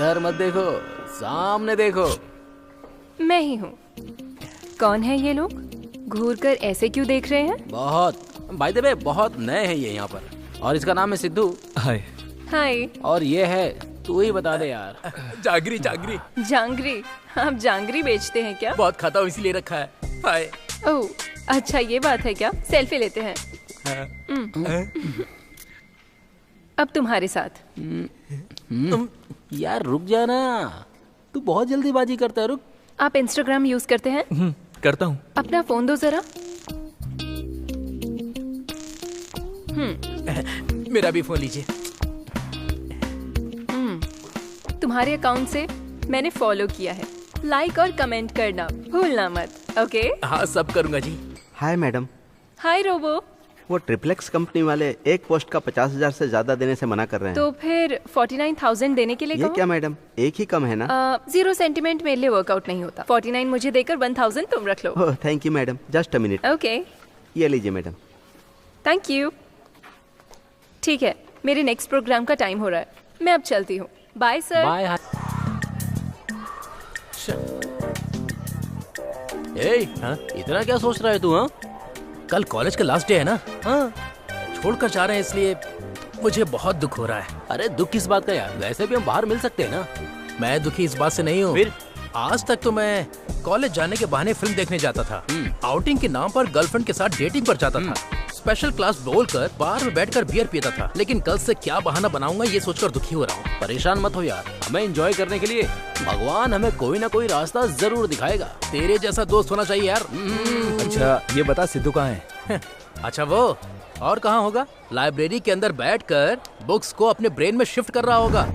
इधर मत देखो, सामने देखो। मैं ही हूँ। कौन है ये लोग? घूर कर ऐसे क्यों देख रहे हैं? बहुत, बाय द वे, बहुत नए हैं ये यहाँ पर। और इसका नाम है सिद्धू। हाय। हाय। और ये है, तू ही बता दे यार। जागरी जागरी। जांगरी? आप जांगरी बेचते हैं क्या? बहुत खाता हूँ इसीलिए रखा है। हाय। ओह अच्छा, ये बात है क्या? सेल्फी लेते हैं। अब तुम्हारे साथ। यार रुक जाना, तू बहुत जल्दीबाजी करता है, रुक। आप इंस्टाग्राम यूज करते हैं? करता हूँ। अपना फोन दो जरा। मेरा भी फोन लीजिए। तुम्हारे अकाउंट से मैंने फॉलो किया है। लाइक और कमेंट करना भूलना मत, ओके? हाँ सब करूँगा जी। Hi madam. Hi Robo. वो ट्रिप्लेक्स कंपनी वाले एक पोस्ट का 50,000 से ज्यादा देने से मना कर रहे हैं। तो फिर 49,000 देने के लिए ये कहो? क्या मैडम, एक ही कम है ना? 0 सेंटीमेंट मेरे लिए वर्कआउट नहीं होता। 49 मुझे देकर 1,000 तुम रख लो। Oh thank you madam, just a minute. Okay ये लीजिए मैडम। Thank you. ठीक है, मेरे नेक्स्ट प्रोग्राम का टाइम हो रहा है, मैं अब चलती हूँ। Bye sir. बाय। ए, हाँ? इतना क्या सोच रहा है तू? हाँ, कल कॉलेज का लास्ट डे है ना। हाँ, छोड़कर जा रहे हैं इसलिए मुझे बहुत दुख हो रहा है। अरे दुख किस बात का यार, वैसे भी हम बाहर मिल सकते हैं ना। मैं दुखी इस बात से नहीं हूँ। फिर? आज तक तो मैं कॉलेज जाने के बहाने फिल्म देखने जाता था, आउटिंग के नाम पर गर्लफ्रेंड के साथ डेटिंग पर जाता था, स्पेशल क्लास बोलकर बार में बैठकर बियर पीता था। लेकिन कल से क्या बहाना बनाऊंगा ये सोचकर दुखी हो रहा हूँ। परेशान मत हो यार, हमें एंजॉय करने के लिए भगवान हमें कोई ना कोई रास्ता जरूर दिखाएगा। तेरे जैसा दोस्त होना चाहिए यार। अच्छा ये बता, सिद्धू कहाँ है? अच्छा वो और कहाँ होगा? लाइब्रेरी के अंदर बैठकर बुक्स को अपने ब्रेन में शिफ्ट कर रहा होगा।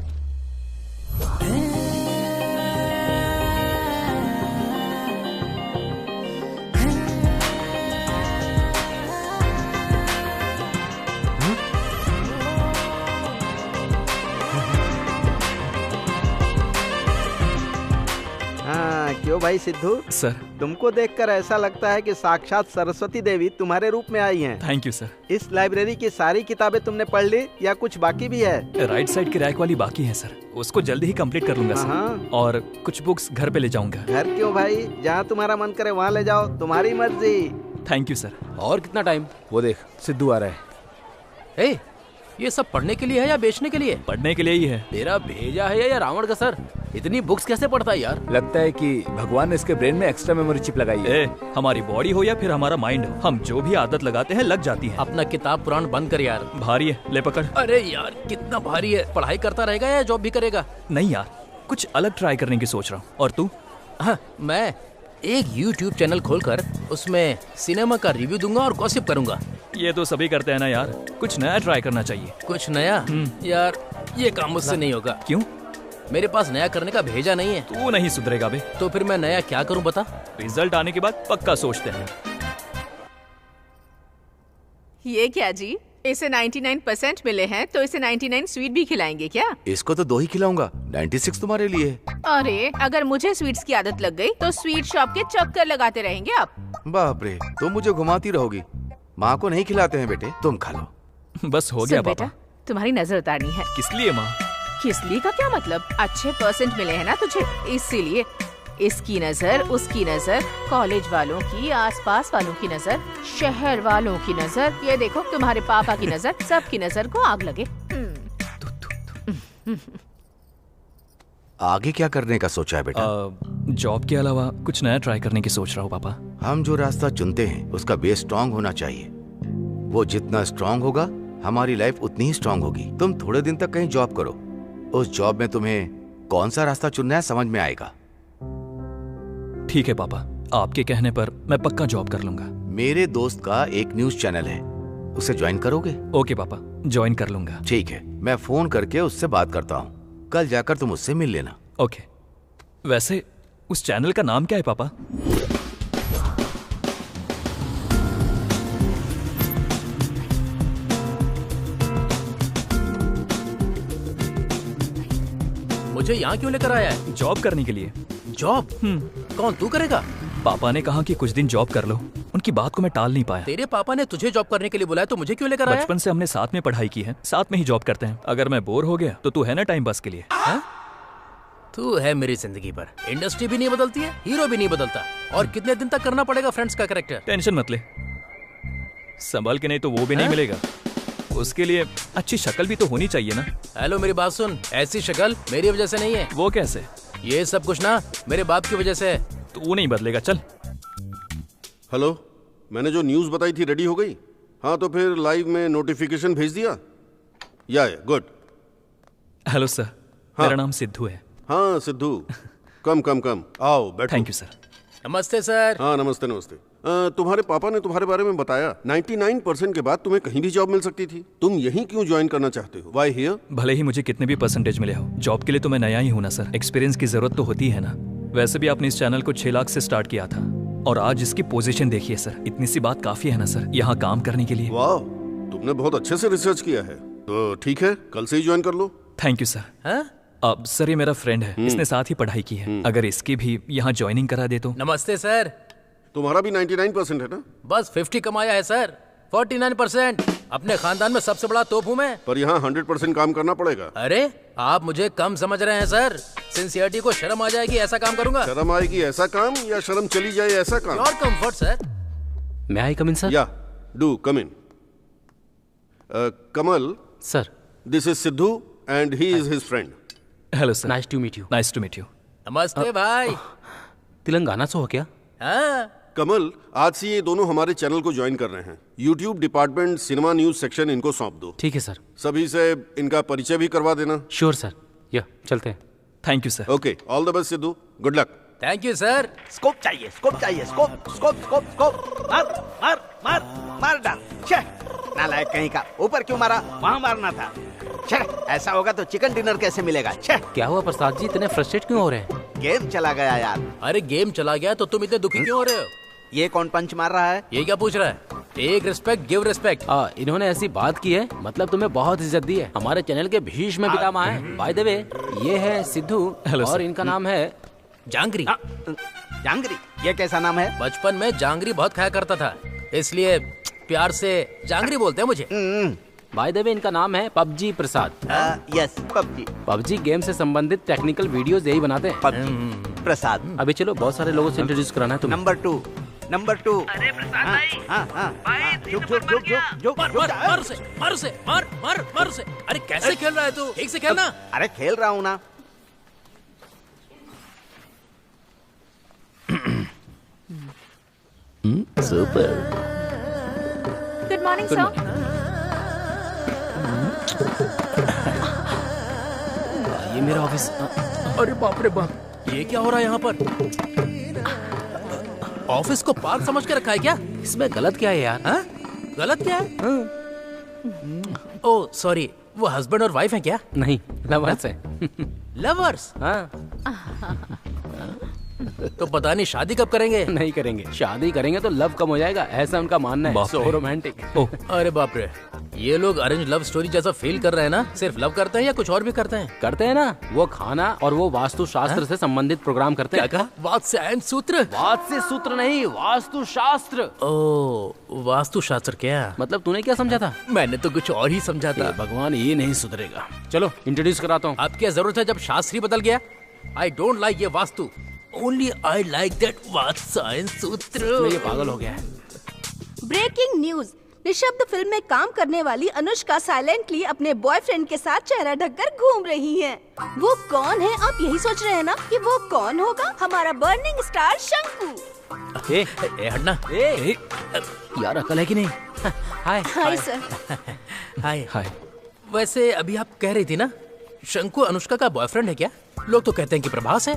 हाँ क्यों भाई सिद्धू, सर। तुमको देखकर ऐसा लगता है कि साक्षात सरस्वती देवी तुम्हारे रूप में आई हैं। Thank you sir. इस लाइब्रेरी की सारी किताबें तुमने पढ़ ली या कुछ बाकी भी है? राइट साइड की रैक वाली बाकी है सर, उसको जल्दी ही कंप्लीट कर लूंगा हाँ। सर। और कुछ बुक्स घर पे ले जाऊंगा। घर क्यों भाई, जहाँ तुम्हारा मन करे वहाँ ले जाओ, तुम्हारी मर्जी। Thank you sir. और कितना टाइम? वो देख सिद्धू आ रहा है। ए, ये सब पढ़ने के लिए है या बेचने के लिए? पढ़ने के लिए ही है। तेरा भेजा है या रावण का सर? इतनी बुक्स कैसे पढ़ता है यार? लगता है कि भगवान ने इसके ब्रेन में एक्स्ट्रा मेमोरी चिप लगाई है। ए, हमारी बॉडी हो या फिर हमारा माइंड हो, हम जो भी आदत लगाते हैं लग जाती है। अपना किताब पुराण बंद कर यार। भारी है, ले पकड़। अरे यार कितना भारी है। पढ़ाई करता रहेगा या जॉब भी करेगा? नहीं यार, कुछ अलग ट्राई करने की सोच रहा हूँ। और तू? हाँ, मैं एक YouTube चैनल खोलकर उसमें सिनेमा का रिव्यू दूंगा और गॉसिप करूंगा। ये तो सभी करते हैं ना यार, कुछ नया ट्राई करना चाहिए। कुछ नया? यार ये काम मुझसे नहीं होगा। क्यों? मेरे पास नया करने का भेजा नहीं है। तू नहीं सुधरेगा बे। तो फिर मैं नया क्या करूं बता? रिजल्ट आने के बाद पक्का सोचते हैं। ये क्या जी, इसे 99% मिले हैं तो इसे 99 स्वीट भी खिलाएंगे क्या? इसको तो 2 ही खिलाऊंगा, 96 तुम्हारे लिए। अरे अगर मुझे स्वीट्स की आदत लग गई तो स्वीट शॉप के चक्कर लगाते रहेंगे आप। बाप रे, तुम मुझे घुमाती रहोगी। माँ को नहीं खिलाते हैं बेटे, तुम खा लो। बस हो गया सुन बेटा, पापा। तुम्हारी नजर उतारनी है। किस लिए माँ? किस लिए का क्या मतलब? अच्छे % मिले हैं ना तुझे, इसीलिए। इसकी नजर, उसकी नजर, कॉलेज वालों की, आसपास वालों की नजर, शहर वालों की नजर, ये देखो तुम्हारे पापा की नजर, सबकी नजर को आग लगे। आगे क्या करने का सोचा है बेटा? जॉब के अलावा कुछ नया ट्राई करने की सोच रहा हूँ पापा। हम जो रास्ता चुनते हैं उसका बेस स्ट्रांग होना चाहिए। वो जितना स्ट्रांग होगा हमारी लाइफ उतनी ही स्ट्रांग होगी। तुम थोड़े दिन तक कहीं जॉब करो, उस जॉब में तुम्हें कौन सा रास्ता चुनना है समझ में आएगा। ठीक है पापा, आपके कहने पर मैं पक्का जॉब कर लूंगा। मेरे दोस्त का एक न्यूज चैनल है, उसे ज्वाइन करोगे? ओके पापा, ज्वाइन कर लूंगा। ठीक है, मैं फोन करके उससे बात करता हूँ, कल जाकर तुम उससे मिल लेना। ओके। वैसे उस चैनल का नाम क्या है पापा? मुझे यहाँ क्यों लेकर आया है? जॉब करने के लिए। जॉब? कौन, तू करेगा? पापा ने कहा कि कुछ दिन जॉब कर लो, उनकी बात को मैं टाल नहीं पाया। तेरे पापा ने तुझे जॉब करने के लिए बुलाया तो मुझे क्यों लेकर आया? बचपन से हमने साथ में पढ़ाई की है, साथ में ही जॉब करते हैं। अगर मैं बोर हो गया तो तू है ना टाइम पास के लिए। तू है मेरी जिंदगी पर। इंडस्ट्री भी नहीं बदलती है, हीरो भी नहीं बदलता। और कितने दिन तक करना पड़ेगा फ्रेंड्स का कैरेक्टर? टेंशन मत ले, संभाल के नहीं तो वो भी नहीं मिलेगा। उसके लिए अच्छी शक्ल भी तो होनी चाहिए ना। हेलो, मेरी बात सुन, ऐसी शक्ल मेरी वजह से नहीं है। वो कैसे? ये सब कुछ ना मेरे बाप की वजह से है। तू नहीं बदलेगा, चल। हेलो, मैंने जो न्यूज़ बताई थी रेडी हो गई? हाँ तो फिर लाइव में नोटिफिकेशन भेज दिया? या गुड। हेलो सर, मेरा नाम सिद्धू है। हाँ सिद्धू, कम कम कम, आओ बैठो। Thank you sir. नमस्ते सर। हाँ नमस्ते नमस्ते। तुम्हारे पापा ने तुम्हारे बारे में बताया 99% के बाद तुम्हें कहीं भी जॉब मिल सकती थी। तुम यहीं क्यों ज्वाइन करना चाहते हो? Why here? भले ही मुझे कितने भी परसेंटेज मिले हो, जॉब के लिए तो मैं नया ही हूं ना सर। एक्सपीरियंस की जरूरत तो होती है ना। वैसे भी आपने इस चैनल को 6 लाख से स्टार्ट किया था और आज इसकी पोजीशन देखिए सर। इतनी सी बात काफी है ना सर यहाँ काम करने के लिए। वाह, तुमने बहुत अच्छे से रिसर्च किया है। तो ठीक है, कल से ही ज्वाइन कर लो। Thank you sir. हाँ? अब सर ये मेरा फ्रेंड है, इसने साथ ही पढ़ाई की है। अगर इसकी भी यहाँ ज्वाइनिंग करा दे तो। नमस्ते सर। तुम्हारा भी 99% है ना? बस 50 कमाया है सर। 49%। अपने खानदान में सबसे बड़ा तोप हूँ मैं। पर यहाँ 100% काम करना पड़ेगा। अरे आप मुझे कम समझ रहे हैं सर। सिंसियरिटी को शर्म आ जाएगी ऐसा काम करूंगा। शर्म आएगी ऐसा काम या शर्म चली जाए ऐसा काम? और comfort sir. May I come in sir? Yeah do come in. Kamal, sir. This is Sidhu and he is his friend. Hello sir. Nice to meet you. Nice to meet you. नमस्ते भाई। तेलंगाना से हो क्या? हाँ? कमल, आज से ये दोनों हमारे चैनल को ज्वाइन कर रहे हैं। YouTube department cinema news section इनको सौंप दो। ठीक है सर। सभी से इनका परिचय भी करवा देना। Sure sir. या चलते हैं। Thank you sir. Okay, all the best Sidhu, good luck. Thank you sir. Scope चाहिए, स्कोप चाहिए, स्कोप स्कोप स्कोप स्कोप। मार मार मार मार डाल। छे, नालायक कहीं का। ऊपर क्यों मारा? वहाँ मारना था। छे, ऐसा होगा तो चिकन डिनर कैसे मिलेगा? छे। क्या हुआ प्रसाद जी, इतने फ्रस्ट्रेट क्यों हो रहे हैं? गेम चला गया यार। अरे गेम चला गया तो तुम इतने दुखी क्यों हो रहे हो? ये कौन पंच मार रहा है? ये क्या पूछ रहा है? Take respect, give respect. इन्होंने ऐसी बात की है, मतलब तुम्हें बहुत इज्जत दी है। हमारे चैनल के भीष्म पितामह हैं। बाय द वे, ये है सिद्धू Hello, और sir. इनका नाम है जांगरी। जांगरी, ये कैसा नाम है? बचपन में जांगरी बहुत खाया करता था, इसलिए प्यार से जांगरी बोलते हैं मुझे। बाय द वे, इनका नाम है PUBG Prasad. Yes, PUBG. PUBG game से संबंधित टेक्निकल वीडियोस यही बनाते हैं। पबजी प्रसाद। अभी चलो, बहुत सारे लोगों से इंट्रोड्यूस कराना है तुम्हें। Number 2, number 2। अरे प्रसाद भाई। हाँ। झुक झुक झुक झुक झुक। मार उसे, मार उसे, मार उसे। अरे कैसे खेल रहा है तू? ठीक से खेलना। अरे खेल रहा हूँ ना। सुपर। Good morning sir. ये मेरा ऑफिस। अरे बाप रे बाप, ये क्या हो रहा है यहाँ पर? ऑफिस को पार्क समझ के रखा है क्या? इसमें गलत क्या है यार? हाँ? गलत क्या है? ओह सॉरी, वो हस्बैंड और वाइफ है क्या? नहीं, लवर्स है। लवर्स? हाँ। तो पता नहीं शादी कब करेंगे? नहीं करेंगे, शादी करेंगे तो लव कम हो जाएगा, ऐसा उनका मानना है। बाप रे। So romantic. ओह, अरे बाप रे, ये लोग अरेंज लव स्टोरी जैसा फील कर रहे हैं ना? सिर्फ लव करते हैं या कुछ और भी करते हैं? करते हैं ना, वो खाना और वो वास्तु शास्त्र से संबंधित प्रोग्राम करते क्या हैं। कहा? वाद से एंड सूत्र? वाद से सूत्र नहीं, वास्तु शास्त्र। ओह, वास्तु शास्त्र क्या? मतलब तूने क्या समझा था? मैंने तो कुछ और ही समझा ये था। भगवान, ये नहीं सुधरेगा। चलो इंट्रोड्यूस कराता हूँ। अब क्या जरूरत है जब शास्त्री बदल गया? आई डोंट लाइक ये vastu, only I like that वाद साइंस सूत्र। ये पागल हो गया है। ब्रेकिंग न्यूज, निशब्द फिल्म में काम करने वाली अनुष्का साइलेंटली अपने बॉयफ्रेंड के साथ चेहरा ढककर घूम रही हैं। वो कौन है? आप यही सोच रहे हैं ना कि वो कौन होगा? हमारा बर्निंग स्टार शंकु। ए, हटना। ए, यार अकल है कि नहीं? Hi. Hi sir. Hi. Hi. वैसे अभी आप कह रही थी ना, शंकु अनुष्का का बॉयफ्रेंड है क्या? लोग तो कहते हैं कि प्रभास है।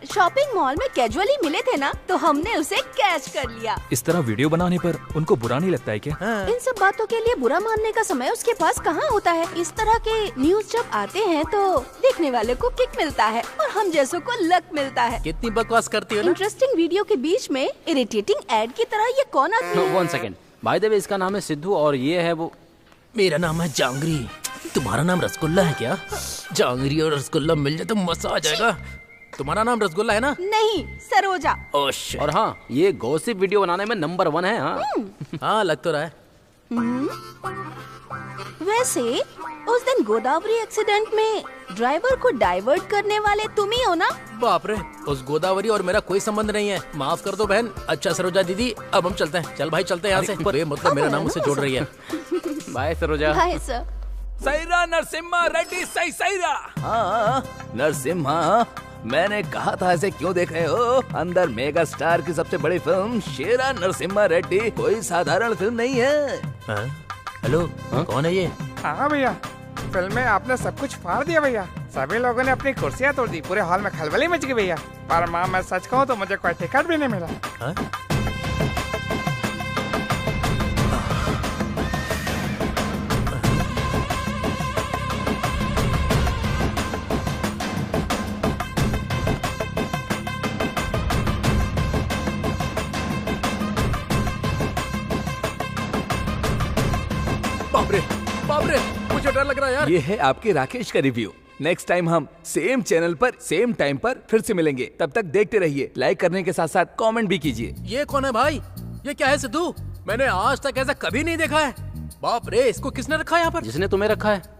शॉपिंग मॉल में कैजुअली मिले थे ना, तो हमने उसे कैच कर लिया। इस तरह वीडियो बनाने पर उनको बुरा नहीं लगता है क्या? इन सब बातों के लिए बुरा मानने का समय उसके पास कहाँ होता है। इस तरह के न्यूज जब आते हैं तो देखने वाले को किक मिलता है और हम जैसों को लक मिलता है। कितनी बकवास करती हो ना? इंटरेस्टिंग वीडियो के बीच में इरिटेटिंग एड की तरह ये कौन आदमी है? 1 सेकेंड। बाय द वे, इसका नाम है सिद्धू और ये है वो। मेरा नाम है जांगरी। तुम्हारा नाम रसगुल्ला है क्या? जांगरी और रसगुल्ला मिल जाए तो मजा आ जाएगा। तुम्हारा नाम रसगुल्ला है ना? नहीं, सरोजा। Oh shit. और हाँ, ये गॉसिप वीडियो बनाने में नंबर 1 है। हाँ, हाँ लग तो रहा है। वैसे उस दिन गोदावरी एक्सीडेंट में ड्राइवर को डाइवर्ट करने वाले तुम ही हो ना? बाप रे, उस गोदावरी और मेरा कोई संबंध नहीं है। माफ कर दो बहन। अच्छा सरोजा दीदी, अब हम चलते हैं। चल भाई चलते हैं यहाँ से। मतलब मेरा नाम उससे जोड़ रही है। Bye Saroja. Hi sir. Saira Narasimha Reddy सही सैरा। हाँ नरसिम्हा, मैंने कहा था ऐसे क्यों देख रहे हो? अंदर मेगा स्टार की सबसे बड़ी फिल्म शेरा नरसिम्हा रेड्डी कोई साधारण फिल्म नहीं है। हेलो, कौन है ये? हाँ भैया, फिल्म में आपने सब कुछ फाड़ दिया भैया। सभी लोगों ने अपनी कुर्सियाँ तोड़ दी, पूरे हॉल में खलबली मच गई भैया। पर माँ मैं सच कहूँ तो मुझे कोई टिकट भी नहीं मिला। बाप रे, मुझे डर लग रहा है यार। ये है आपके राकेश का रिव्यू। नेक्स्ट टाइम हम सेम चैनल पर सेम टाइम पर फिर से मिलेंगे। तब तक देखते रहिए, लाइक करने के साथ साथ कमेंट भी कीजिए। ये कौन है भाई? ये क्या है सिद्धू? मैंने आज तक ऐसा कभी नहीं देखा है। बाप रे, इसको किसने रखा है यहाँ पर? जिसने तुम्हें रखा है।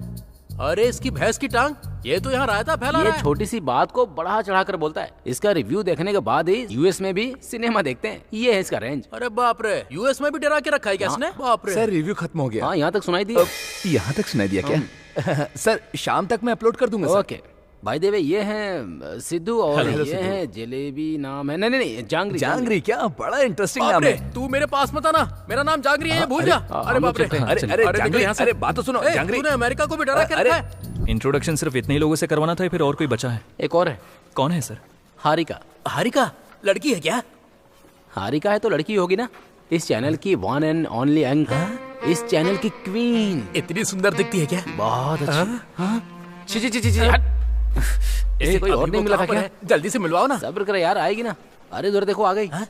अरे इसकी भैंस की टांग, ये तो यहाँ रायता फैला रहा ये है। छोटी सी बात को बढ़ा चढ़ा कर बोलता है। इसका रिव्यू देखने के बाद ही यूएस में भी सिनेमा देखते हैं। ये है इसका रेंज। अरे बाप रे, यूएस में भी डरा के रखा है क्या इसने? बाप रे। सर रिव्यू खत्म हो गया। हाँ, यहाँ तक सुनाई दी। यहाँ तक सुनाई दिया क्या? सर शाम तक मैं अपलोड कर दूंगा। ओके भाई देवे, ये हैं सिद्धू और ये हैं जलेबी नाम है। नहीं, जांगरी। जांगरी क्या बड़ा इंटरेस्टिंग नाम है। तू मेरे पास मत आना, मेरा नाम जांगरी है, ये भूल जा। अरे बाप रे, अरे बात तो सुनो। जांगरी, तूने अमेरिका को भी डरा के रखा है। इंट्रोडक्शन सिर्फ इतने ही लोगों से करवाना था, फिर और कोई बचा है? एक और है। कौन है सर? हारिका। हारिका लड़की है क्या? हारिका है तो लड़की होगी ना। इस चैनल की वन एंड ओनली एंकर, इस चैनल की क्वीन। इतनी सुंदर दिखती है क्या? बहुत अच्छी। इसे कोई और नहीं मिला था क्या? जल्दी से मिलवाओ ना। सब्र कर यार, आएगी ना। अरे उधर देखो, आ गई। हाय।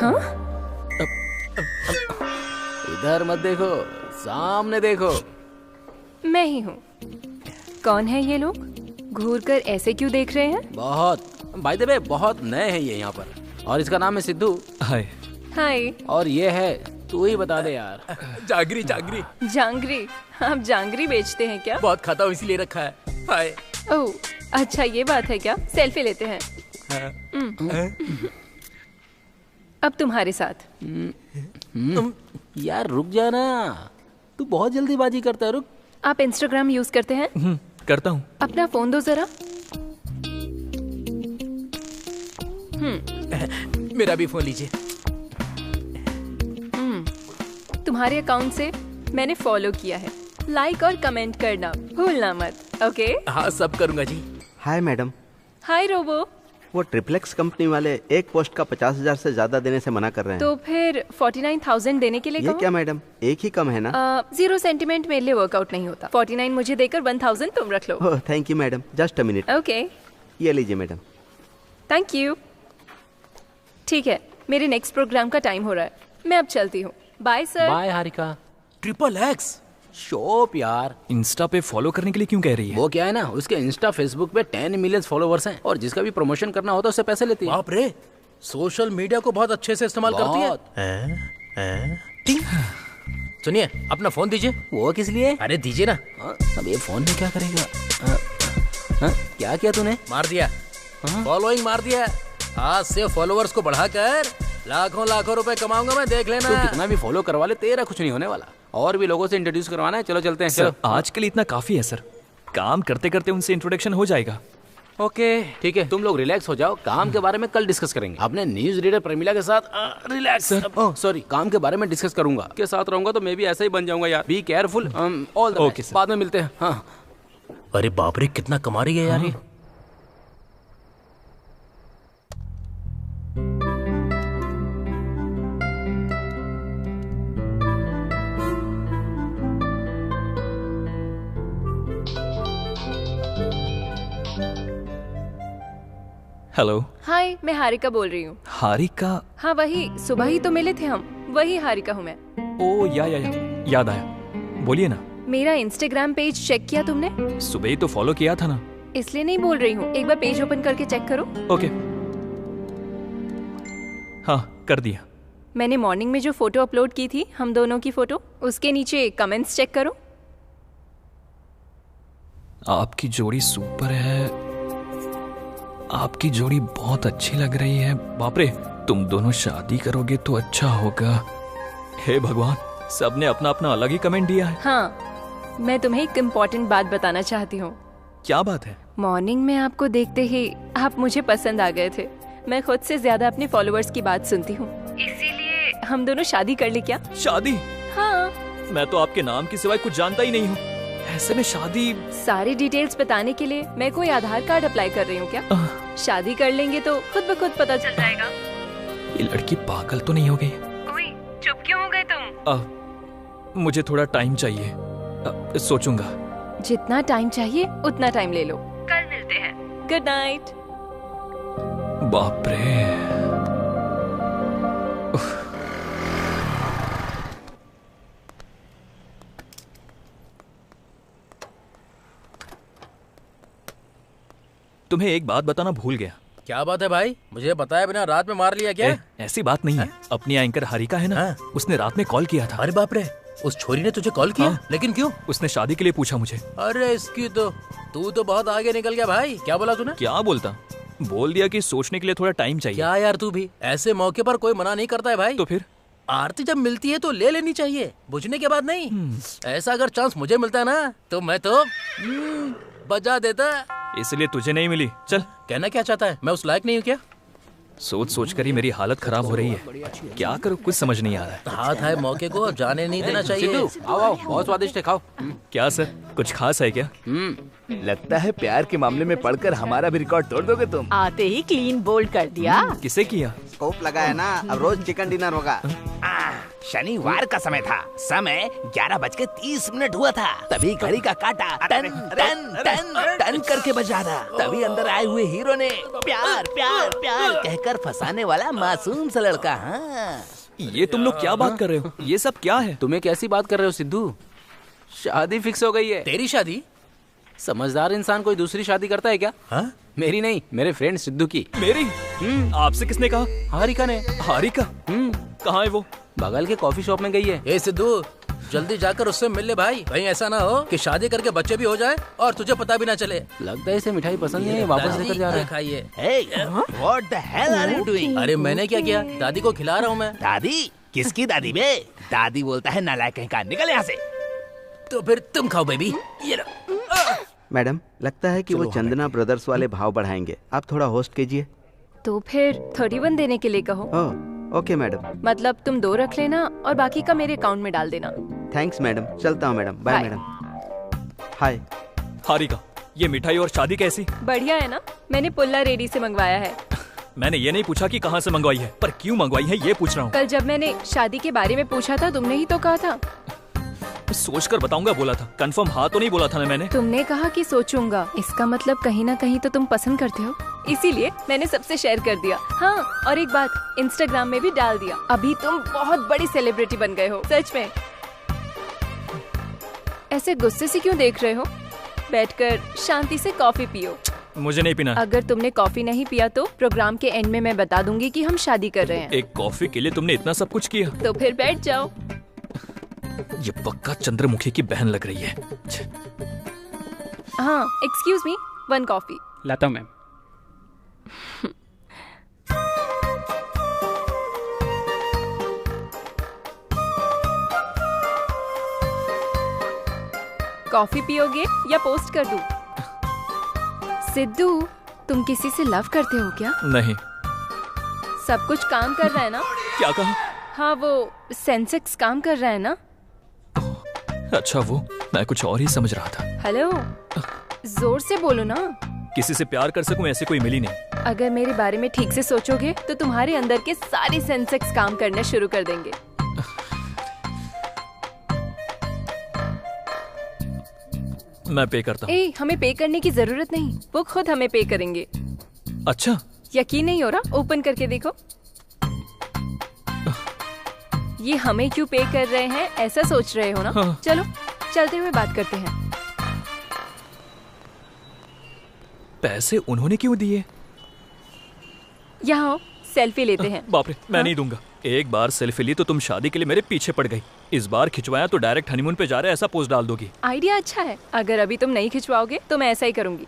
हाँ? इधर मत देखो, सामने देखो। मैं ही हूँ। कौन है ये लोग? घूर कर ऐसे क्यों देख रहे हैं? बहुत बाय द वे, बहुत नए हैं ये यहाँ पर। और इसका नाम है सिद्धू। हाय। हाय। और ये है, तू ही बता दे यार। जांगरी। जांगरी? आप जांगरी बेचते हैं क्या? बहुत खाता हूँ इसीलिए रखा है। हाय। ओह अच्छा, ये बात है क्या? सेल्फी लेते हैं। अब तुम्हारे साथ। यार रुक जाना, तू बहुत जल्दीबाजी करता है। रुक। आप इंस्टाग्राम यूज करते हैं? करता हूँ। अपना फोन दो जरा। मेरा भी फोन लीजिए। तुम्हारे अकाउंट से मैंने फॉलो किया है। लाइक और कमेंट करना भूलना मत। ओके? हाँ सब करूँगा जी। Hi madam. Hi Robo. वो ट्रिप्लेक्स कंपनी वाले एक पोस्ट का 50,000 से ज्यादा देने से मना कर रहे हैं। तो फिर 49,000 देने के लिए ये क्या मैडम, एक ही कम है ना? 0 सेंटीमेंट मेरे लिए वर्कआउट नहीं होता। 49 मुझे देकर 1,000 तुम रख लो। Oh thank you madam, just a minute. Okay. ये लीजिए मैडम। Thank you. ठीक है, मेरे नेक्स्ट प्रोग्राम का टाइम हो रहा है, मैं अब चलती हूँ। Bye sir. Bye Harika. XXX shop यार। इंस्टा पे फॉलो करने के लिए क्यों कह रही है? वो क्या है ना, उसके इंस्टा फेसबुक पे 10 मिलियन फॉलोवर्स हैं और जिसका भी प्रमोशन करना होता है उससे पैसे लेती है। बाप रे, सोशल मीडिया को बहुत अच्छे से इस्तेमाल करती है। सुनिए, अपना फोन दीजिए। वो किस लिए? अरे दीजिए ना। अब ये फोन में क्या करेगा? क्या किया तूने? मार दिया। फॉलोइंग मार दिया। आज से फॉलोवर्स को बढ़ाकर लाखों लाखों रुपए कमाऊंगा मैं, देख लेना। तू कितना भी फॉलो करवा ले, तेरा कुछ नहीं होने वाला। और भी लोगों से इंट्रोड्यूस करवाना है। चलो चलते हैं। सर आज के लिए इतना काफी है सर। काम करते करते उनसे इंट्रोडक्शन हो जाएगा। ओके ठीक है, तुम लोग रिलैक्स हो जाओ। काम के बारे में कल डिस्कस करेंगे। अपने न्यूज रीडर प्रमिला के साथ रिलैक्स। ओह सॉरी, काम के बारे में डिस्कस करूंगा। के साथ रहूंगा तो मैं भी ऐसा ही बन जाऊंगा यार। Be careful. All the best. बाद में मिलते हैं। हाँ। अरे बाप रे, कितना कमा रही है यार ये। हेलो। हाय, मैं हारिका बोल रही हूँ। हारिका? हाँ वही, सुबह ही तो मिले थे हम। वही हारिका हूँ मैं। ओ या याद आया, बोलिए ना। मेरा इंस्टाग्राम पेज चेक किया तुमने? सुबह ही तो फॉलो किया था ना। इसलिए नहीं बोल रही हूँ, एक बार पेज ओपन करके चेक करो। ओके, हाँ कर दिया। मैंने मॉर्निंग में जो फोटो अपलोड की थी, हम दोनों की फोटो, उसके नीचे कमेंट्स चेक करो। आपकी जोड़ी सुपर है, आपकी जोड़ी बहुत अच्छी लग रही है। बाप रे, तुम दोनों शादी करोगे तो अच्छा होगा। हे भगवान, सबने अपना अपना अलग ही कमेंट दिया है। हाँ, मैं तुम्हें एक इम्पोर्टेंट बात बताना चाहती हूँ। क्या बात है? मॉर्निंग में आपको देखते ही आप मुझे पसंद आ गए थे। मैं खुद से ज्यादा अपने फॉलोअर्स की बात सुनती हूँ, इसीलिए हम दोनों शादी कर ले क्या? शादी? हाँ। मैं तो आपके नाम के सिवाय कुछ जानता ही नहीं हूँ, ऐसे में शादी? सारी डिटेल्स बताने के लिए मैं कोई आधार कार्ड अप्लाई कर रही हूँ क्या? शादी कर लेंगे तो खुद ब खुद पता चल जाएगा। ये लड़की पागल तो नहीं हो गई? ओए, चुप क्यों हो गए तुम? मुझे थोड़ा टाइम चाहिए, सोचूंगा। जितना टाइम चाहिए उतना टाइम ले लो, कल मिलते हैं। Good night. बाप रे। तुम्हें एक बात बताना भूल गया। क्या बात है भाई? मुझे बताया बिना रात में मार लिया क्या? ऐसी बात नहीं है। अपनी एंकर हारिका है ना, उसने रात में कॉल किया था। अरे बाप रे, उस छोरी ने तुझे कॉल किया? लेकिन क्यों? उसने शादी के लिए पूछा मुझे। अरे इसकी तो, तू तो बहुत आगे निकल गया भाई। क्या बोला तूने? क्या बोलता? बोल दिया कि सोचने के लिए थोड़ा टाइम चाहिए। क्या यार, तू भी ऐसे मौके पर कोई मना नहीं करता है भाई। तो फिर आरती जब मिलती है तो ले लेनी चाहिए, बुझने के बाद नहीं। ऐसा अगर चांस मुझे मिलता है ना तो मैं तो बजा देता। इसलिए तुझे नहीं मिली। चल। कहना क्या चाहता है? मैं उस लायक नहीं हूँ क्या? सोच सोच कर ही मेरी हालत खराब हो रही है। क्या करूँ, कुछ समझ नहीं आ रहा है। हाथ है मौके को जाने नहीं देना चाहिए। आओ, बहुत स्वादिष्ट है, खाओ। क्या सर, कुछ खास है क्या? लगता है प्यार के मामले में पढ़कर हमारा भी रिकॉर्ड तोड़ दोगे तुम। आते ही क्लीन बोल्ड कर दिया। किसे किया? स्कोप लगा है ना, अब रोज चिकन डिनर होगा। शनिवार का समय था, समय 11:30 हुआ था। तभी घड़ी का काटा टन टन टन टन करके बजा रहा। तभी अंदर आए हुए हीरो ने प्यार प्यार प्यार कहकर फंसाने वाला मासूम सा लड़का। हाँ, ये तुम लोग क्या बात कर रहे हो? ये सब क्या है? तुम्हें कैसी बात कर रहे हो सिद्धू? शादी फिक्स हो गई है। तेरी शादी? समझदार इंसान कोई दूसरी शादी करता है क्या? हाँ? मेरी नहीं, मेरे फ्रेंड सिद्धू की। मेरी? आपसे किसने कहा? हारिका ने। हारिका? कहाँ है वो? बगल के कॉफी शॉप में गई है। ए सिद्धू, जल्दी जाकर उससे मिल ले भाई। कहीं ऐसा ना हो कि शादी करके बच्चे भी हो जाए और तुझे पता भी ना चले। लगता है इसे मिठाई पसंद नहीं है, वापस लेकर जा रहा है। खाइए। What the hell are you doing? अरे मैंने क्या किया? दादी को खिला रहा हूँ मैं। दादी? किसकी दादी बे? दादी बोलता है नालायक कहीं का, निकल यहाँ से। तो फिर तुम खाओ बेबी। ये लो। मैडम, लगता है कि वो चंदना ब्रदर्स वाले भाव बढ़ाएंगे, आप थोड़ा होस्ट कीजिए। तो फिर 31 देने के लिए कहो। Okay madam. मतलब तुम 2 रख लेना और बाकी का मेरे अकाउंट में डाल देना। थैंक्स मैडम, चलता हूँ madam. Bye madam. Hi Harika, ये मिठाई और शादी कैसी? बढ़िया है ना, मैंने पुल्ला रेडी से मंगवाया है। मैंने ये नहीं पूछा कि कहाँ से मंगवाई है, पर क्यों मंगवाई है ये पूछ रहा हूँ। कल जब मैंने शादी के बारे में पूछा था, तुमने ही तो कहा था। सोचकर बताऊंगा बोला था, कंफर्म हाँ तो नहीं बोला था ना मैंने। तुमने कहा कि सोचूंगा, इसका मतलब कहीं ना कहीं तो तुम पसंद करते हो, इसीलिए मैंने सबसे शेयर कर दिया। हाँ, और एक बात, इंस्टाग्राम में भी डाल दिया। अभी तुम बहुत बड़ी सेलिब्रिटी बन गए हो, सच में। ऐसे गुस्से से क्यों देख रहे हो? बैठकर शांति से कॉफी पियो। मुझे नहीं पीना। अगर तुमने कॉफी नहीं पिया तो प्रोग्राम के एंड में मैं बता दूंगी कि हम शादी कर रहे हैं। एक कॉफी के लिए तुमने इतना सब कुछ किया? तो फिर बैठ जाओ। ये पक्का चंद्रमुखी की बहन लग रही है। हाँ, एक्सक्यूज मी, 1 कॉफी। लाता हूँ मैम। कॉफी पियोगे या पोस्ट कर दूं? सिद्धू, तुम किसी से लव करते हो क्या? नहीं। सब कुछ काम कर रहा है ना? क्या कहा? हाँ, वो सेंसेक्स काम कर रहा है ना? अच्छा, वो मैं कुछ और ही समझ रहा था। हेलो, जोर से बोलो ना। किसी से प्यार कर सकूं ऐसे कोई मिली नहीं। अगर मेरे बारे में ठीक से सोचोगे तो तुम्हारे अंदर के सारे सेंसेक्स काम करना शुरू कर देंगे। मैं पे करता हूँ। हमें पे करने की जरूरत नहीं, वो खुद हमें पे करेंगे। अच्छा, यकीन नहीं हो रहा? ओपन करके देखो। ये हमें क्यों पे कर रहे हैं ऐसा सोच रहे हो ना? हाँ। चलो चलते हुए बात करते हैं। पैसे उन्होंने क्यों दिए? यहाँ आओ, सेल्फी लेते हैं। बाप रे, मैं नहीं दूंगा। एक बार सेल्फी ली तो तुम शादी के लिए मेरे पीछे पड़ गई। इस बार खिंचवाया तो डायरेक्ट हनीमून पे जा रहे ऐसा पोस्ट डाल दोगी। आइडिया अच्छा है। अगर अभी तुम नहीं खिंचवाओगे तो मैं ऐसा ही करूंगी।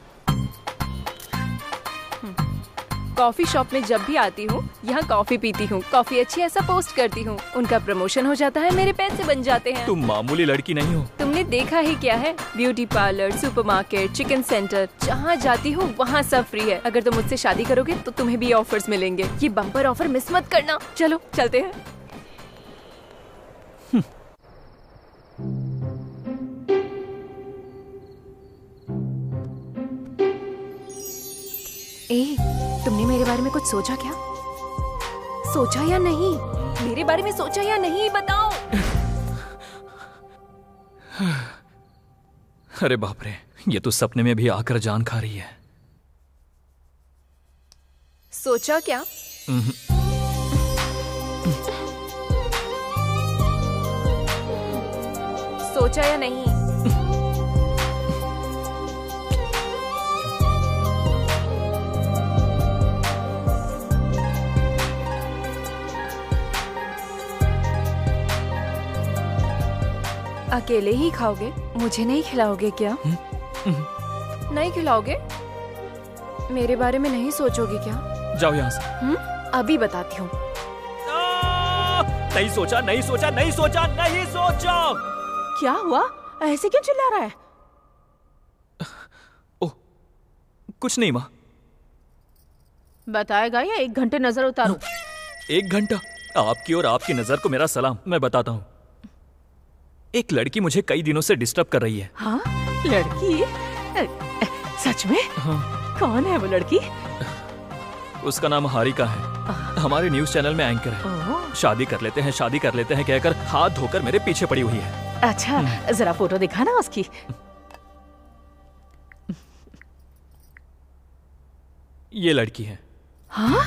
कॉफी शॉप में जब भी आती हूँ यहाँ कॉफी पीती हूँ, कॉफी अच्छी ऐसा पोस्ट करती हूँ, उनका प्रमोशन हो जाता है, मेरे पैसे बन जाते हैं। तुम मामूली लड़की नहीं हो। तुमने देखा ही क्या है? Beauty parlour, supermarket, chicken centre, जहाँ जाती हूँ वहाँ सब फ्री है। अगर तुम मुझसे शादी करोगे तो तुम्हें भी ऑफर्स मिलेंगे। ये बम्पर ऑफर मिस मत करना। चलो चलते हैं। ए, तुमने मेरे बारे में कुछ सोचा क्या? सोचा या नहीं? मेरे बारे में सोचा या नहीं बताओ। अरे बाप रे, ये तो सपने में भी आकर जान खा रही है। सोचा क्या? सोचा या नहीं? अकेले ही खाओगे? मुझे नहीं खिलाओगे क्या? नहीं खिलाओगे? मेरे बारे में नहीं सोचोगे क्या? जाओ यहाँ से। अभी बताती हूँ। नहीं सोचा, नहीं सोचा, नहीं सोचा, नहीं सोचा। क्या हुआ? ऐसे क्यों चिल्ला रहा है? ओह, कुछ नहीं माँ। बताएगा या 1 घंटे नजर उतारूं? 1 घंटा? आपकी और आपकी नजर को मेरा सलाम। मैं बताता हूँ। एक लड़की मुझे कई दिनों से डिस्टर्ब कर रही है। हाँ, लड़की? सच में? हाँ। कौन है वो लड़की? उसका नाम हारिका है। हमारे न्यूज चैनल में एंकर है। शादी कर लेते हैं, शादी कर लेते हैं कहकर हाथ धोकर मेरे पीछे पड़ी हुई है। अच्छा, जरा फोटो दिखा ना उसकी। ये लड़की है। हाँ?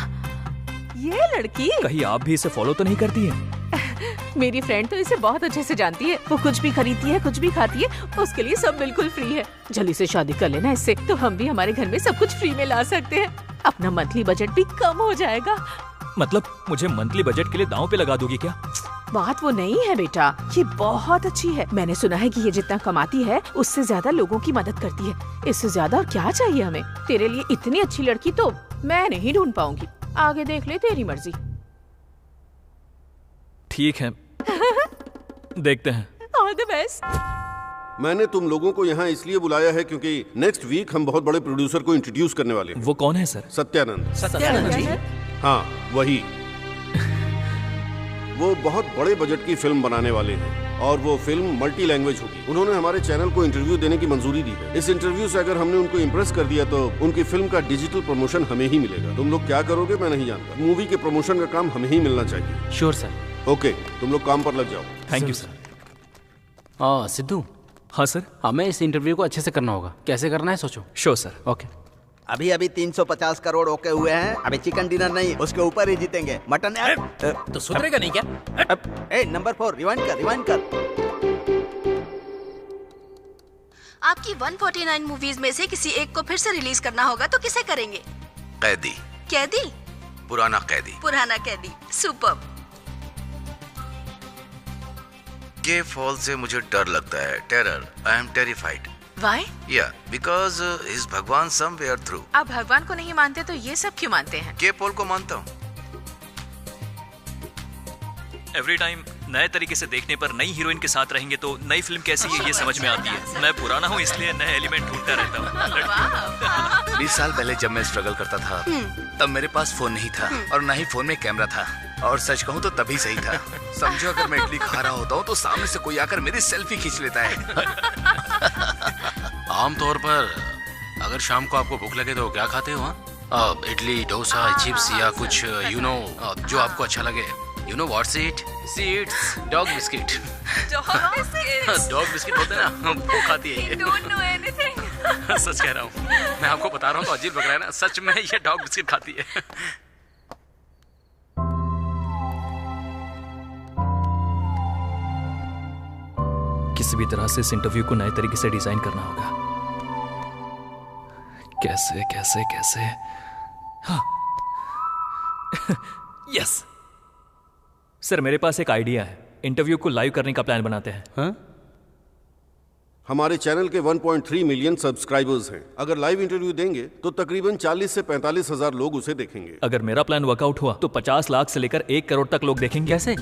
ये लड़की? कहीं आप भी इसे फॉलो तो नहीं करती है? मेरी फ्रेंड तो इसे बहुत अच्छे से जानती है। वो कुछ भी खरीदती है, कुछ भी खाती है, उसके लिए सब बिल्कुल फ्री है। जल्दी से शादी कर लेना इससे, तो हम भी हमारे घर में सब कुछ फ्री में ला सकते हैं। अपना मंथली बजट भी कम हो जाएगा। मतलब मुझे मंथली बजट के लिए दांव पे लगा दोगी क्या? बात वो नहीं है बेटा, ये बहुत अच्छी है। मैंने सुना है कि ये जितना कमाती है उससे ज्यादा लोगों की मदद करती है। इससे ज्यादा और क्या चाहिए हमें? तेरे लिए इतनी अच्छी लड़की तो मैं नहीं ढूंढ पाऊंगी। आगे देख ले, तेरी मर्जी। ठीक है, देखते हैं। All the best. मैंने तुम लोगों को यहाँ इसलिए बुलाया है क्योंकि नेक्स्ट वीक हम बहुत बड़े प्रोड्यूसर को इंट्रोड्यूस करने वाले हैं। वो कौन है सर? सत्यानंद। सत्यानंद जी? हाँ, वही। वो बहुत बड़े बजट की फिल्म बनाने वाले हैं और वो फिल्म मल्टी लैंग्वेज होगी। उन्होंने हमारे चैनल को इंटरव्यू देने की मंजूरी दी है। इस इंटरव्यू से अगर हमने उनको इम्प्रेस कर दिया तो उनकी फिल्म का डिजिटल प्रमोशन हमें ही मिलेगा। तुम लोग क्या करोगे मैं नहीं जानता। मूवी के प्रमोशन का काम हमें ही मिलना चाहिए। Sure sir. ओके, तुम लोग काम पर लग जाओ। Thank you sir. सिद्धू। हाँ सर। हमें इस इंटरव्यू को अच्छे से करना होगा। कैसे करना है सोचो। Sure sir. ओके। अभी अभी 350 करोड़ ओके हुए हैं। अभी चिकन डिनर नहीं, उसके ऊपर ही जीतेंगे। मटन तो सुधरेगा नहीं क्या? नंबर 4 रिवाइंड कर। आपकी 149 मूवीज में से किसी एक को फिर से रिलीज करना होगा तो किसे करेंगे? कैदी। कैदी? पुराना कैदी। पुराना कैदी। सुपर्ब। के फॉल से मुझे डर लगता है। Terror. I am terrified. Why? Yeah, because is भगवान somewhere through. आप भगवान को नहीं मानते तो ये सब क्यों मानते हैं? के पॉल को मानता हूँ। एवरी टाइम नए तरीके से देखने पर नई हीरोइन के साथ रहेंगे तो नई फिल्म कैसी है ये समझ में आती है। मैं पुराना हूँ इसलिए नए एलिमेंट ढूंढता रहता हूँ। 20 साल पहले जब मैं स्ट्रगल करता था तब मेरे पास फोन नहीं था और न ही फोन में कैमरा था। और सच कहूँ तो तभी सही था। समझो अगर मैं इडली खा रहा होता हूँ तो सामने से कोई आकर मेरी सेल्फी खींच लेता है। आमतौर पर अगर शाम को आपको भूख लगे तो क्या खाते हो? इडली, डोसा, चिप्स या कुछ जो आपको अच्छा लगे। You know what's it? Seeds, dog biscuit. Dog biscuit होते ना, वो खाती है ये। Don't know anything. सच कह रहा हूँ, मैं आपको बता रहा हूँ तो अजीब लग रहा है ना, सच में ये डॉग बिस्किट खाती है। किसी भी तरह से इस इंटरव्यू को नए तरीके से डिजाइन करना होगा। कैसे कैसे कैसे? हाँ। यस सर, मेरे पास एक आइडिया है। इंटरव्यू को लाइव करने का प्लान बनाते हैं। हाँ? हमारे चैनल के 1.3 मिलियन सब्सक्राइबर्स हैं। अगर लाइव इंटरव्यू देंगे तो तकरीबन 40 से 45 हजार लोग उसे देखेंगे। अगर मेरा प्लान वर्कआउट हुआ तो 50 लाख से लेकर 1 करोड़ तक लोग देखेंगे। कैसे?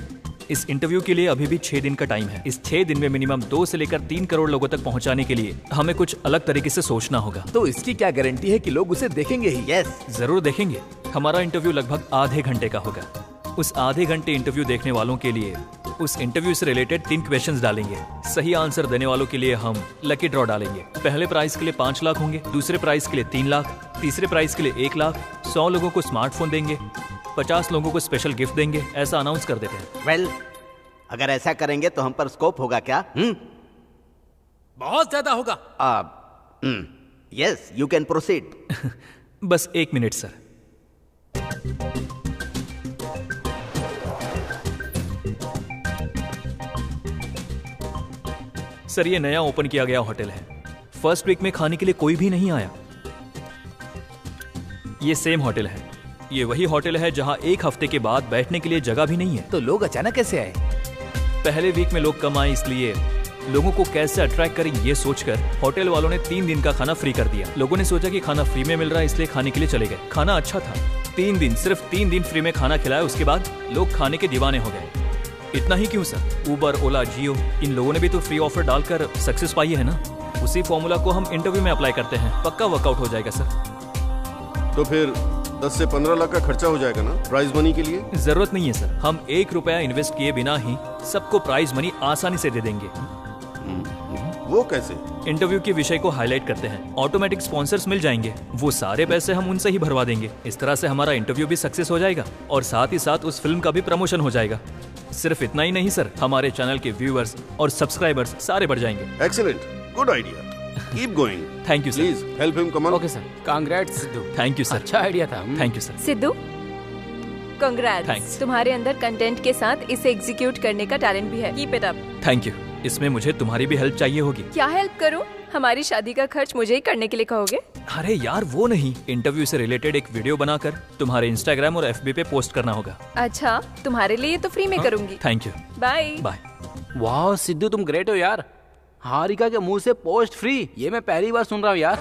इस इंटरव्यू के लिए अभी भी 6 दिन का टाइम है। इस 6 दिन में मिनिमम 2 से लेकर 3 करोड़ लोगों तक पहुंचाने के लिए हमें कुछ अलग तरीके से सोचना होगा। तो इसकी क्या गारंटी है कि लोग उसे देखेंगे ही? यस, जरूर देखेंगे। हमारा इंटरव्यू लगभग आधे घंटे का होगा। उस आधे घंटे इंटरव्यू देखने वालों के लिए उस इंटरव्यू से रिलेटेड 3 क्वेश्चंस डालेंगे। सही आंसर देने वालों के लिए हम लकी ड्रॉ डालेंगे। पहले प्राइज के लिए 5 लाख होंगे, दूसरे प्राइज के लिए 3 लाख, तीसरे प्राइज के लिए 1 लाख। 100 लोगों को स्मार्टफोन देंगे, 50 लोगों को स्पेशल गिफ्ट देंगे। ऐसा अनाउंस कर देते हैं। वेल, अगर ऐसा करेंगे तो हम पर स्कोप होगा क्या? बहुत ज्यादा होगा। Yes, you can proceed. बस 1 मिनट सर। सर, ये नया ओपन किया गया होटल है। फर्स्ट वीक में खाने के लिए कोई भी नहीं आया। ये सेम होटल है। ये वही होटल है जहां 1 हफ्ते के बाद बैठने के लिए जगह भी नहीं है। तो लोग अचानक कैसे आए? पहले वीक में लोग कम आए, इसलिए लोगों को कैसे अट्रैक्ट करें ये सोचकर होटल वालों ने 3 दिन का खाना फ्री कर दिया। लोगों ने सोचा कि खाना फ्री में मिल रहा है, इसलिए खाने के लिए चले गए। खाना अच्छा था। 3 दिन, सिर्फ 3 दिन फ्री में खाना खिलाया। उसके बाद लोग खाने के दीवाने हो गए। इतना ही क्यों सर, उबर, ओला, जियो, इन लोगों ने भी तो फ्री ऑफर डालकर सक्सेस पाई है ना। उसी फॉर्मूला को हम इंटरव्यू में अप्लाई करते हैं। पक्का वर्कआउट हो जाएगा सर। तो फिर 10 से 15 लाख का खर्चा हो जाएगा ना प्राइज मनी के लिए? जरूरत नहीं है सर। हम 1 रुपया इन्वेस्ट किए बिना ही सबको प्राइज मनी आसानी से दे देंगे। वो कैसे? इंटरव्यू के विषय को हाईलाइट करते हैं, ऑटोमेटिक स्पॉन्सर्स मिल जाएंगे। वो सारे पैसे हम उनसे ही भरवा देंगे। इस तरह से हमारा इंटरव्यू भी सक्सेस हो जाएगा और साथ ही साथ उस फिल्म का भी प्रमोशन हो जाएगा। सिर्फ इतना ही नहीं सर, हमारे चैनल के व्यूअर्स और सब्सक्राइबर्स सारे बढ़ जाएंगे। Excellent, good idea, keep going. Thank you sir. Please help him come on. Okay sir, congrats Sidhu. Thank you sir. अच्छा आइडिया था। Thank you sir. Sidhu, congrats. Thanks. तुम्हारे अंदर कंटेंट के साथ इसे एग्जीक्यूट करने का टैलेंट भी है। Keep it up. Thank you. इसमें मुझे तुम्हारी भी हेल्प चाहिए होगी। क्या हेल्प करूं? हमारी शादी का खर्च मुझे ही करने के लिए कहोगे? अरे यार वो नहीं, इंटरव्यू से रिलेटेड एक वीडियो बनाकर तुम्हारे इंस्टाग्राम और FB पे पोस्ट करना होगा। अच्छा, तुम्हारे लिए तो फ्री में करूंगी। Thank you. Bye bye. वाह सिद्धू, तुम ग्रेट हो यार। हारिका के मुंह से पोस्ट फ्री, ये मैं पहली बार सुन रहा हूँ यार।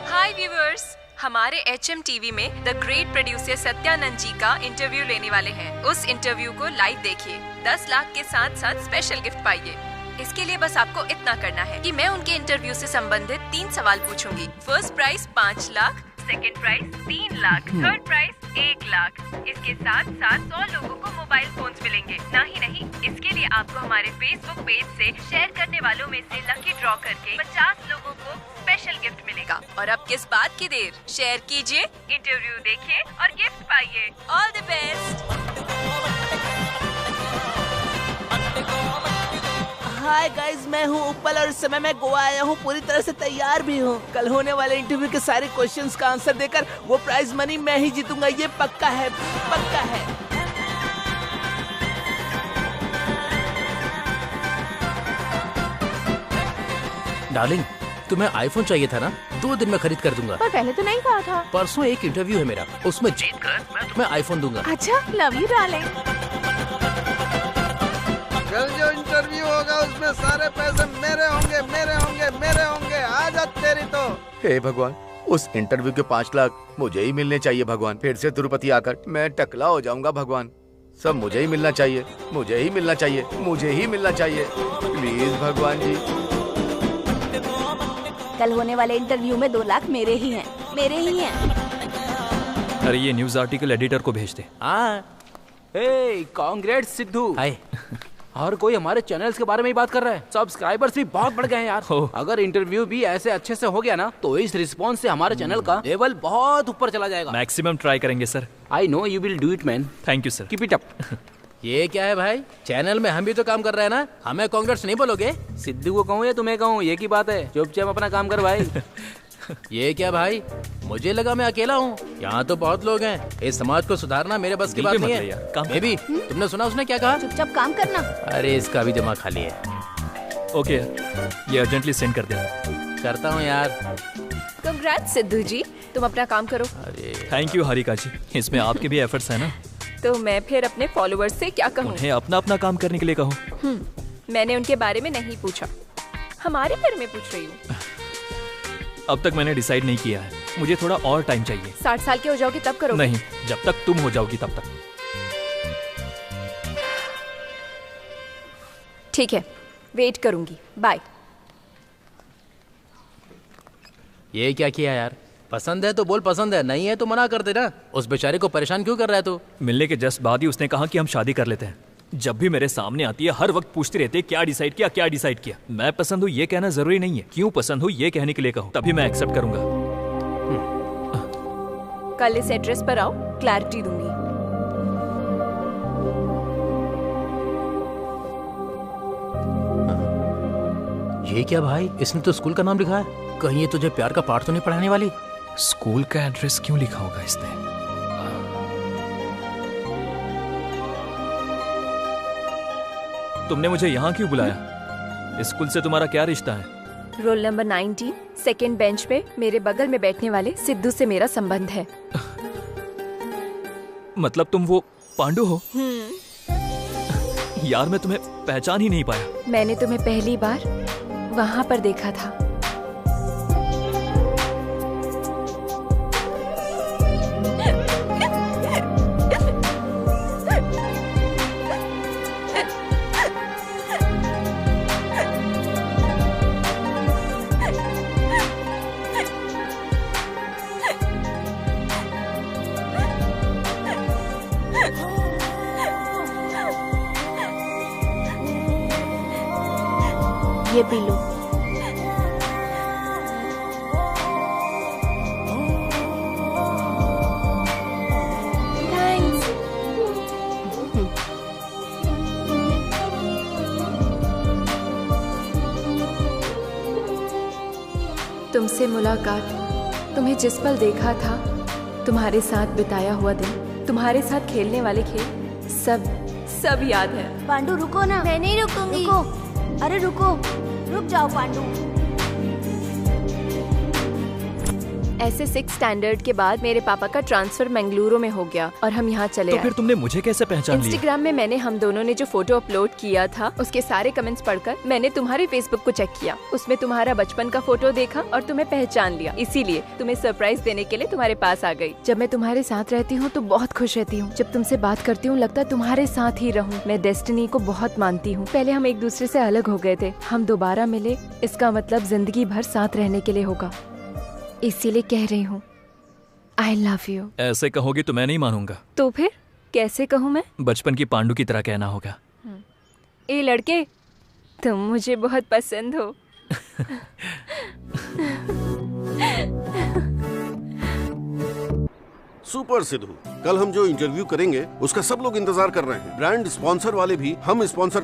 हाय व्यूअर्स, हमारे HM TV में द ग्रेट प्रोड्यूसर सत्यानंद जी का इंटरव्यू लेने वाले हैं। उस इंटरव्यू को लाइव देखिए। 10 लाख के साथ साथ स्पेशल गिफ्ट पाइए। इसके लिए बस आपको इतना करना है कि मैं उनके इंटरव्यू से संबंधित 3 सवाल पूछूंगी। First prize 5 lakh, second prize 3 lakh, third prize 1 lakh. इसके साथ साथ 100 लोगों को मोबाइल फोन्स मिलेंगे। नहीं, इसके लिए आपको हमारे फेसबुक पेज से शेयर करने वालों में से लकी ड्रॉ करके 50 लोगों को स्पेशल गिफ्ट मिलेगा। और अब किस बात की देर, शेयर कीजिए, इंटरव्यू देखिए और गिफ्ट पाइए। All the best. Hi guys, मैं हूँ उपल और इस समय मैं गोवा आया हूँ। पूरी तरह से तैयार भी हूँ। कल होने वाले इंटरव्यू के सारे क्वेश्चंस का आंसर देकर वो प्राइज मनी मैं ही जीतूंगा। ये पक्का है, पक्का है। डार्लिंग, तुम्हें आईफोन चाहिए था ना? 2 दिन में खरीद कर दूंगा। पर पहले तो नहीं कहा था। परसों एक इंटरव्यू है मेरा, उसमें जीत कर मैं तुम्हें आईफोन दूंगा। अच्छा, लव यू डार्लिंग। कल जो इंटरव्यू होगा उसमें सारे पैसे मेरे होंगे, मेरे होंगे, मेरे होंगे। आज तेरी तो। हे भगवान, उस इंटरव्यू के 5 लाख मुझे ही मिलने चाहिए भगवान। फिर से तिरुपति आकर मैं टकला हो जाऊंगा भगवान। सब मुझे ही मिलना चाहिए, मुझे ही मिलना चाहिए, मुझे ही मिलना चाहिए। प्लीज भगवान जी। कल होने वाले इंटरव्यू में 2 लाख मेरे ही हैं, मेरे ही हैं। अरे ये न्यूज आर्टिकल एडिटर को भेज दे। हे कांग्रेट्स सिद्धू। हाय। हर कोई हमारे चैनल्स के बारे में ही बात कर रहा है। सब्सक्राइबर्स भी बहुत बढ़ गए हैं यार। अगर इंटरव्यू भी ऐसे अच्छे से हो गया ना, तो इस रिस्पॉन्स से हमारे चैनल का लेवल बहुत ऊपर चला जाएगा। मैक्सिमम ट्राई करेंगे sir. I know you will do it man. Thank you sir. Keep it up. ये क्या है भाई? चैनल में हम भी तो काम कर रहे हैं ना, हमें कांग्रेस नहीं बोलोगे? सिद्धू को कहूँ या तुम्हें कहूँ, ये की बात है। चुपचाप अपना काम कर भाई। ये क्या भाई? मुझे लगा मैं अकेला हूँ, यहाँ तो बहुत लोग हैं। इस समाज को सुधारना मेरे बस की बात नहीं है। बेबी, तुमने सुना उसने क्या कहा? चुपचाप काम करना। अरे इसका भी दिमाग खाली है। ओके, ये अर्जेंटली सेंड कर देना। करता हूँ यार। कंग्रेट्स सिद्धू जी, तुम अपना काम करो। थैंक यू हारिका जी, इसमें आपके भी एफर्ट्स है ना। तो मैं फिर अपने फॉलोअर्स से क्या कहूँ? उन्हें अपना अपना काम करने के लिए कहो। मैंने उनके बारे में नहीं पूछा, हमारे बारे में पूछ रही हूँ। अब तक मैंने डिसाइड नहीं किया है, मुझे थोड़ा और टाइम चाहिए। 60 साल के हो जाओगे तब करोगे? नहीं, जब तक तुम हो जाओगी तब तक। ठीक है, वेट करूंगी। बाय। ये क्या किया यार? पसंद है तो बोल पसंद है, नहीं है तो मना कर देना। उस बेचारे को परेशान क्यों कर रहा है तू? मिलने के जस्ट बाद ही उसने कहा कि हम शादी कर लेते हैं। जब भी मेरे सामने आती है हर वक्त पूछती रहती है क्या डिसाइड किया, क्या डिसाइड किया। मैं पसंद हूँ ये कहना जरूरी नहीं है, क्यों पसंद हूँ ये कहने के लिए कहो, तभी मैं एक्सेप्ट करूंगा। कल इस एड्रेस पर आओ, क्लैरिटी दूंगी। ये क्या भाई? इसने तो स्कूल का नाम लिखा है। कहीं ये तुझे प्यार का पाठ तो नहीं पढ़ाने वाली? स्कूल का एड्रेस क्यों लिखा होगा इसने? तुमने मुझे यहाँ क्यों बुलाया? स्कूल से तुम्हारा क्या रिश्ता है? रोल नंबर 19, सेकेंड बेंच पे मेरे बगल में बैठने वाले सिद्धू से मेरा संबंध है। मतलब तुम वो पांडु हो? यार मैं तुम्हें पहचान ही नहीं पाया। मैंने तुम्हें पहली बार वहाँ पर देखा था। ये पी लो। तुमसे मुलाकात, तुम्हें जिस पल देखा था, तुम्हारे साथ बिताया हुआ दिन, तुम्हारे साथ खेलने वाले खेल, सब याद है। पांडु रुको ना। मैं नहीं रुकूंगी। रुको, अरे रुको, रुक जाओ पांडु। ऐसे 6 स्टैंडर्ड के बाद मेरे पापा का ट्रांसफर मंगलुरु में हो गया और हम यहाँ चले आए। तो फिर तुमने मुझे कैसे पहचान लिया? इंस्टाग्राम में मैंने हम दोनों ने जो फोटो अपलोड किया था उसके सारे कमेंट्स पढ़कर मैंने तुम्हारे फेसबुक को चेक किया, उसमें तुम्हारा बचपन का फोटो देखा और तुम्हें पहचान लिया। इसीलिए तुम्हें सरप्राइज देने के लिए तुम्हारे पास आ गई। जब मैं तुम्हारे साथ रहती हूँ तो बहुत खुश रहती हूँ। जब तुमसे बात करती हूँ लगता है तुम्हारे साथ ही रहूँ। मैं डेस्टिनी को बहुत मानती हूँ। पहले हम एक दूसरे से अलग हो गए थे, हम दोबारा मिले, इसका मतलब जिंदगी भर साथ रहने के लिए होगा। इसीलिए कह रही हूँ I love you। ऐसे कहोगी तो मैं नहीं मानूंगा। तो फिर कैसे कहूँ मैं? बचपन की पांडु की तरह कहना होगा। ए लड़के, तुम मुझे बहुत पसंद हो। सुपर सिद्धू, कल हम जो इंटरव्यू करेंगे उसका सब लोग इंतजार कर रहे हैं। ब्रांड स्पॉन्सर वाले भी हम स्पॉन्सर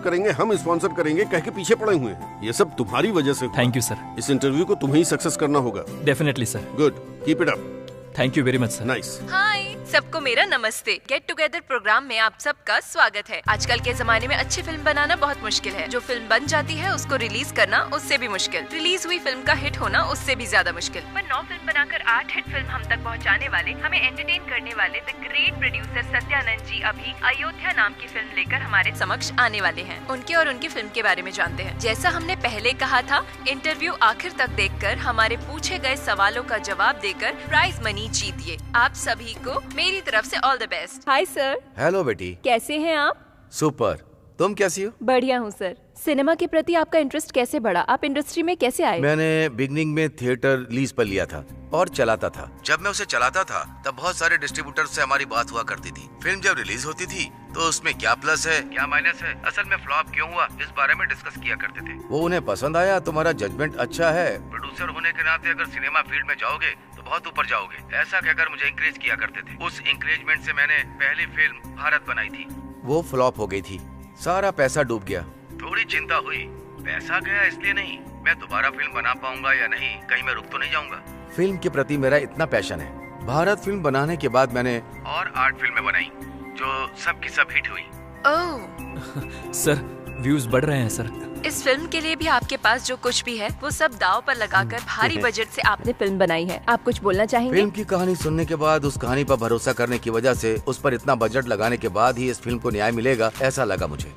करेंगे कह के पीछे पड़े हुए हैं। ये सब तुम्हारी वजह से। Thank you sir. इस इंटरव्यू को तुम्हें ही सक्सेस करना होगा। Definitely sir. Good, keep it up. Thank you very much sir. Nice. Hi सबको मेरा नमस्ते। गेट टुगेदर प्रोग्राम में आप सबका स्वागत है। आजकल के जमाने में अच्छी फिल्म बनाना बहुत मुश्किल है। जो फिल्म बन जाती है उसको रिलीज करना उससे भी मुश्किल। रिलीज हुई फिल्म का हिट होना उससे भी ज्यादा मुश्किल। पर 9 फिल्म बनाकर 8 हिट फिल्म हम तक पहुंचाने वाले, हमें एंटरटेन करने वाले द ग्रेट प्रोड्यूसर सत्यानंद जी अभी अयोध्या नाम की फिल्म लेकर हमारे समक्ष आने वाले हैं। उनके और उनकी फिल्म के बारे में जानते हैं। जैसा हमने पहले कहा था, इंटरव्यू आखिर तक देखकर हमारे पूछे गए सवालों का जवाब देकर प्राइज मनी जीतिए। आप सभी को मेरी तरफ से all the best. Hi sir. Hello बेटी। कैसे हैं आप? सुपर, तुम कैसी हो? बढ़िया हूँ सर। सिनेमा के प्रति आपका इंटरेस्ट कैसे बढ़ा? आप इंडस्ट्री में कैसे आए? मैंने बिगनिंग में थिएटर लीज पर लिया था और चलाता था। जब मैं उसे चलाता था तब बहुत सारे डिस्ट्रीब्यूटर से हमारी बात हुआ करती थी। फिल्म जब रिलीज होती थी तो उसमें क्या प्लस है क्या माइनस है, असल में फ्लॉप क्यों हुआ, इस बारे में डिस्कस किया करते थे। वो उन्हें पसंद आया, तुम्हारा जजमेंट अच्छा है, प्रोड्यूसर होने के नाते अगर सिनेमा फील्ड में जाओगे तो बहुत ऊपर जाओगे, ऐसा कहकर मुझे इंकरेज किया करते थे। उस इंकरेजमेंट से मैंने पहली फिल्म भारत बनाई थी। वो फ्लॉप हो गई थी, सारा पैसा डूब गया। थोड़ी चिंता हुई, पैसा गया इसलिए नहीं, मैं दोबारा फिल्म बना पाऊंगा या नहीं, कहीं मैं रुक तो नहीं जाऊंगा। फिल्म के प्रति मेरा इतना पैशन है। भारत फिल्म बनाने के बाद मैंने और 8 फिल्में बनाई जो सब की सब हिट हुई। ओह सर व्यूज बढ़ रहे हैं सर। इस फिल्म के लिए भी आपके पास जो कुछ भी है वो सब दाव पर लगाकर भारी बजट से आपने फिल्म बनाई है। आप कुछ बोलना चाहेंगे? फिल्म की कहानी सुनने के बाद, उस कहानी पर भरोसा करने की वजह से, उस पर इतना बजट लगाने के बाद ही इस फिल्म को न्याय मिलेगा ऐसा लगा मुझे।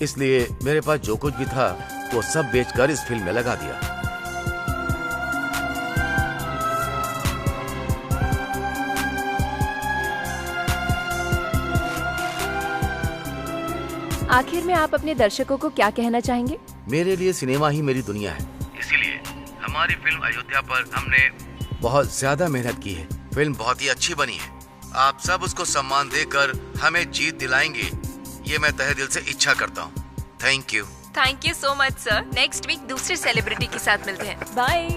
इसलिए मेरे पास जो कुछ भी था वो सब बेचकर इस फिल्म में लगा दिया। आखिर में आप अपने दर्शकों को क्या कहना चाहेंगे? मेरे लिए सिनेमा ही मेरी दुनिया है, इसीलिए हमारी फिल्म अयोध्या पर हमने बहुत ज्यादा मेहनत की है। फिल्म बहुत ही अच्छी बनी है। आप सब उसको सम्मान देकर हमें जीत दिलाएंगे, ये मैं तहे दिल से इच्छा करता हूँ। Thank you so much sir. Next week दूसरे सेलिब्रिटी के साथ मिलते हैं। Bye.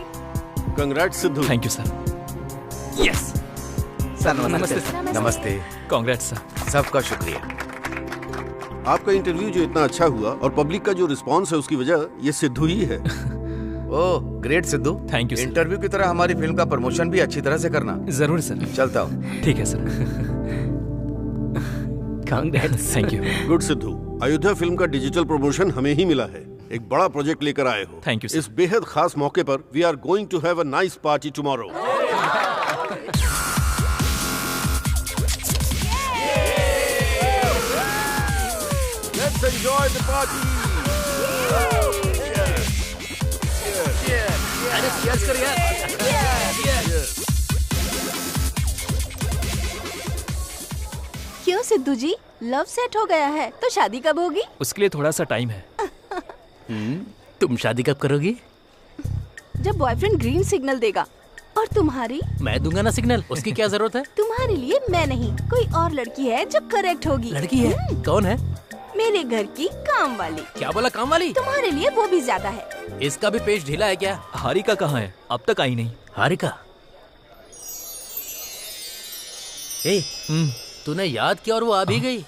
Congrats Sidhu. Thank you sir. Yes sir नमस्ते सर। नमस्ते। Congrats sir. सबका शुक्रिया। आपका इंटरव्यू जो इतना अच्छा हुआ और पब्लिक का जो रिस्पांस है उसकी वजह ये सिद्धू ही है। Oh great Sidhu. Thank you sir. Interview की तरह हमारी फिल्म का प्रमोशन भी अच्छी तरह से करना। जरूर सर। चलता हूँ। ठीक है sir. Congrats. Thank you. Good Sidhu, Ayodhya film का डिजिटल प्रमोशन हमें ही मिला है। एक बड़ा प्रोजेक्ट लेकर आए हो। Thank you sir. इस बेहद खास मौके पर we are going to have a nice party tomorrow. Let's enjoy the party. Cheers कर यार। क्यों सिद्धू जी, लव सेट हो गया है तो शादी कब होगी? उसके लिए थोड़ा सा टाइम है। तुम शादी कब करोगी? जब बॉयफ्रेंड ग्रीन सिग्नल देगा। और तुम्हारी? मैं दूंगा ना सिग्नल, उसकी क्या जरूरत है? तुम्हारे लिए मैं नहीं, कोई और लड़की है जो करेक्ट होगी। लड़की है? कौन है? मेरे घर की काम वाली। क्या बोला काम वाली? तुम्हारे लिए वो भी ज्यादा है। इसका भी पेश ढीला है क्या? हारिका कहाँ है? अब तक आई नहीं। हारिका? ए, तूने याद किया और वो आ भी गई।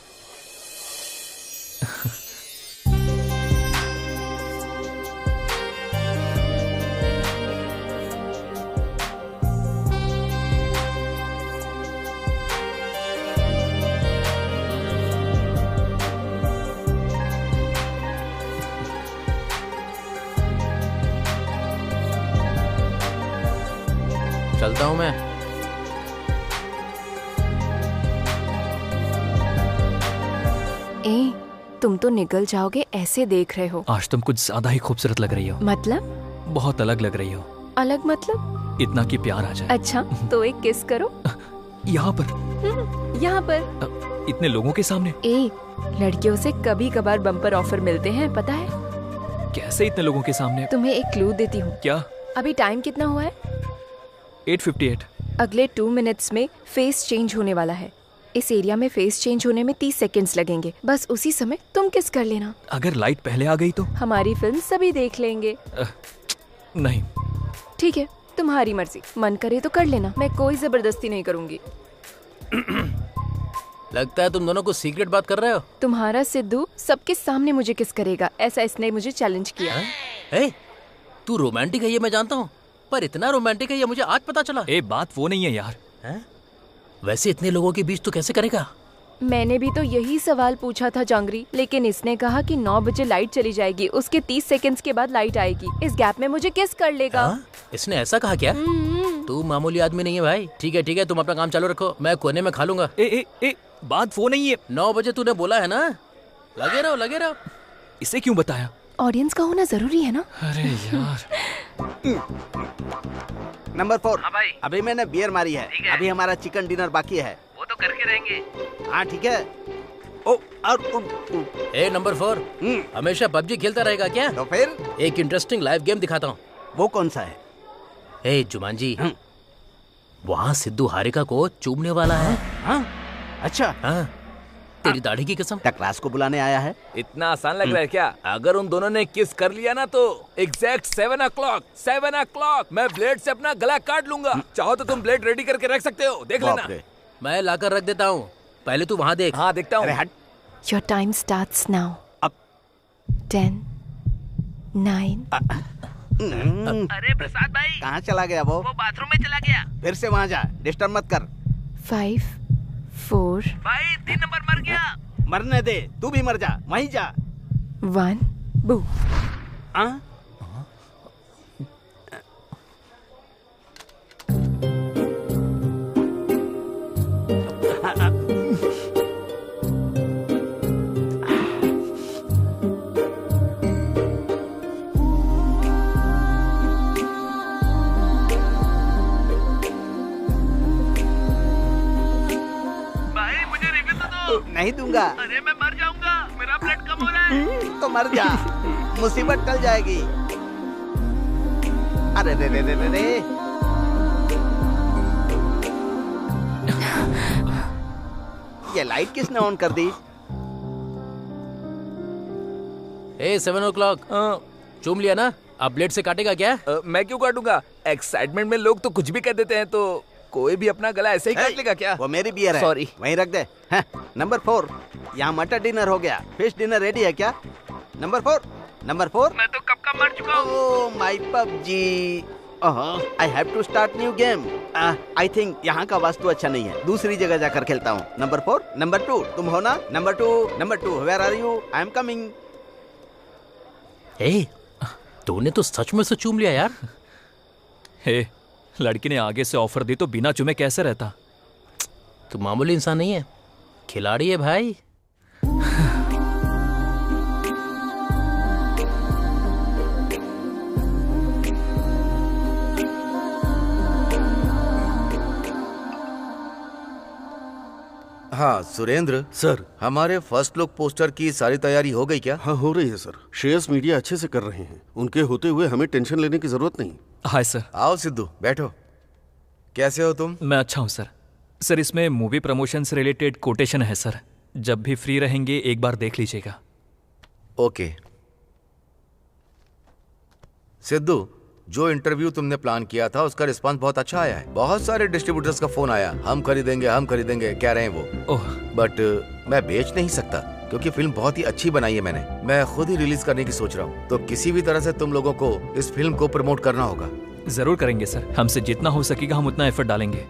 चलता हूँ मैं। ए, तुम तो निकल जाओगे ऐसे देख रहे हो। आज तुम कुछ ज्यादा ही खूबसूरत लग रही हो। मतलब? बहुत अलग लग रही हो। अलग मतलब? इतना कि प्यार आ जाए। अच्छा तो एक किस करो। यहाँ पर? यहाँ पर? इतने लोगों के सामने? ए, लड़कियों से कभी कभार बम्पर ऑफर मिलते हैं, पता है? कैसे इतने लोगों के सामने? तुम्हें एक क्लू देती हूँ। क्या? अभी टाइम कितना हुआ है? 8:58। अगले 2 मिनट्स में फेस चेंज होने वाला है। इस एरिया में फेस चेंज होने में 30 सेकंड्स लगेंगे। बस उसी समय तुम किस कर लेना। अगर लाइट पहले आ गई तो? हमारी फिल्म सभी देख लेंगे। नहीं। ठीक है, तुम्हारी मर्जी। मन करे तो कर लेना, मैं कोई जबरदस्ती नहीं करूंगी। लगता है तुम दोनों को सीक्रेट बात कर रहे हो। तुम्हारा सिद्धू सबके सामने मुझे किस करेगा, ऐसा इसने मुझे चैलेंज किया। ए, तू रोमांटिक है ये मैं जानता हूँ, पर इतना रोमांटिक है ये मुझे आज पता चला। ए, बात वो नहीं है यार। है? वैसे इतने लोगों के बीच तू कैसे करेगा? मैंने भी तो यही सवाल पूछा था जांगरी, लेकिन इसने कहा कि 9 बजे लाइट चली जाएगी, उसके 30 सेकंड्स के बाद लाइट आएगी। इस गैप में मुझे किस कर लेगा। इसने ऐसा कहा क्या? तू मामूली आदमी नहीं है भाई। ठीक है, तुम अपना काम चालू रखो, मैं कोने में खा लूंगा। ए, बात वो नहीं है। 9 बजे तूने बोला है ना। लगे रहो। इसे क्यों बताया? ऑडियंस का होना जरूरी है ना। अरे यार। नंबर 4। हाँ भाई। अभी मैंने बियर मारी है। अभी हमारा चिकन डिनर बाकी है। वो तो करके रहेंगे। हाँ ठीक है। ए नंबर 4, हमेशा पबजी खेलता रहेगा क्या? तो फिर एक इंटरेस्टिंग लाइव गेम दिखाता हूँ। वो कौन सा है? ए जुमान जी, वहाँ सिद्धू हारिका को चूमने वाला है। हाँ? अच्छा। हाँ, तेरी दाढ़ी की कसम। टकरास को बुलाने आया है। इतना आसान लग रहा है क्या? अगर उन दोनों ने किस कर लिया ना तो एग्जैक्ट 7 o'clock मैं ब्लेड से अपना गला काट लूंगा। चाहो तो तुम ब्लेड रेडी करके रख सकते हो, देख लेना। मैं लाकर रख देता हूँ, पहले तू वहाँ देख। हाँ देखता हूँ। अरे हट, Your time starts now. 10, 9. अरे प्रसाद भाई कहाँ चला गया वो बाथरूम में चला गया। फिर से वहाँ जा, डिस्टर्ब मत कर। 5, 4. भाई 3 नंबर मर गया। मरने दे, तू भी मर जा, वहीं जा। 1, boo. नहीं दूंगा। अरे मैं मर जाऊंगा, मेरा ब्लड कम हो रहा है। तो मर जा, मुसीबत टल जाएगी। अरे रे रे रे रे रे। ये लाइट किसने ऑन कर दी? 7 o'clock। चूम लिया ना? अब ब्लेड से काटेगा क्या? मैं क्यों काटूंगा? एक्साइटमेंट में लोग तो कुछ भी कह देते हैं, तो कोई भी अपना गला ऐसे ही काट लेगा क्या? वो मेरी बियर है। सॉरी। वहीं रख दे। नंबर 4, यहाँ मटर डिनर हो गया। फिश डिनर रेडी है क्या? नंबर 4। मैं तो कब का मर चुका हूँ। Oh my PUBG. I have to start new game. I think यहाँ का वास्तु अच्छा नहीं है, दूसरी जगह जाकर खेलता हूँ। नंबर 4, नंबर 2 तुम हो ना? Number 2 where are you? I am coming. तूने तो सच में से चूम लिया यार। हे, लड़की ने आगे से ऑफर दी तो बिना चुमे कैसे रहता? तू मामूली इंसान नहीं है, खिलाड़ी है भाई। हाँ सुरेंद्र सर, हमारे फर्स्ट लुक पोस्टर की सारी तैयारी हो गई क्या? हाँ हो रही है सर। श्रेयस मीडिया अच्छे से कर रहे हैं, उनके होते हुए हमें टेंशन लेने की जरूरत नहीं। हाय सर। आओ सिद्धू बैठो। कैसे हो तुम? मैं अच्छा हूँ सर। सर इसमें मूवी प्रमोशन से रिलेटेड कोटेशन है सर, जब भी फ्री रहेंगे एक बार देख लीजिएगा। ओके सिद्धू, जो इंटरव्यू तुमने प्लान किया था उसका रिस्पांस बहुत अच्छा आया है। बहुत सारे डिस्ट्रीब्यूटर्स का फोन आया, हम खरीदेंगे कह रहे हैं वो। बट मैं बेच नहीं सकता क्योंकि फिल्म बहुत ही अच्छी बनाई है मैंने। मैं खुद ही रिलीज करने की सोच रहा हूँ, तो किसी भी तरह से तुम लोगों को इस फिल्म को प्रमोट करना होगा। जरूर करेंगे सर, हमसे जितना हो सकेगा हम उतना एफर्ट डालेंगे।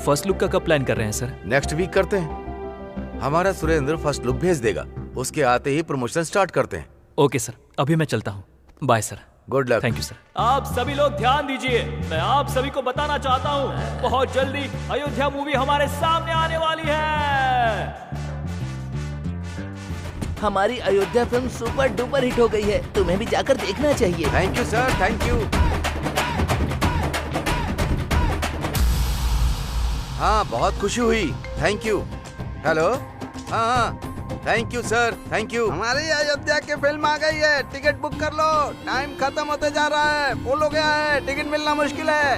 फर्स्ट लुक का कब प्लान कर रहे हैं सर? नेक्स्ट वीक करते हैं। हमारा सुरेंद्र फर्स्ट लुक भेज देगा, उसके आते ही प्रमोशन स्टार्ट करते हैं। ओके सर, अभी मैं चलता हूँ। Bye sir. Good luck. Thank you sir. आप सभी लोग ध्यान दीजिए, मैं आप सभी को बताना चाहता हूँ बहुत जल्दी अयोध्या मूवी हमारे सामने आने वाली है। हमारी Ayodhya film super duper hit हो गई है, तुम्हें भी जाकर देखना चाहिए। Thank you sir, thank you. हाँ बहुत खुशी हुई, थैंक यू। हेलो, हाँ thank you sir, thank you. हमारी अयोध्या की फिल्म आ गई है, टिकट बुक कर लो। टाइम खत्म होते जा रहा है, फुल हो गया है, टिकट मिलना मुश्किल है।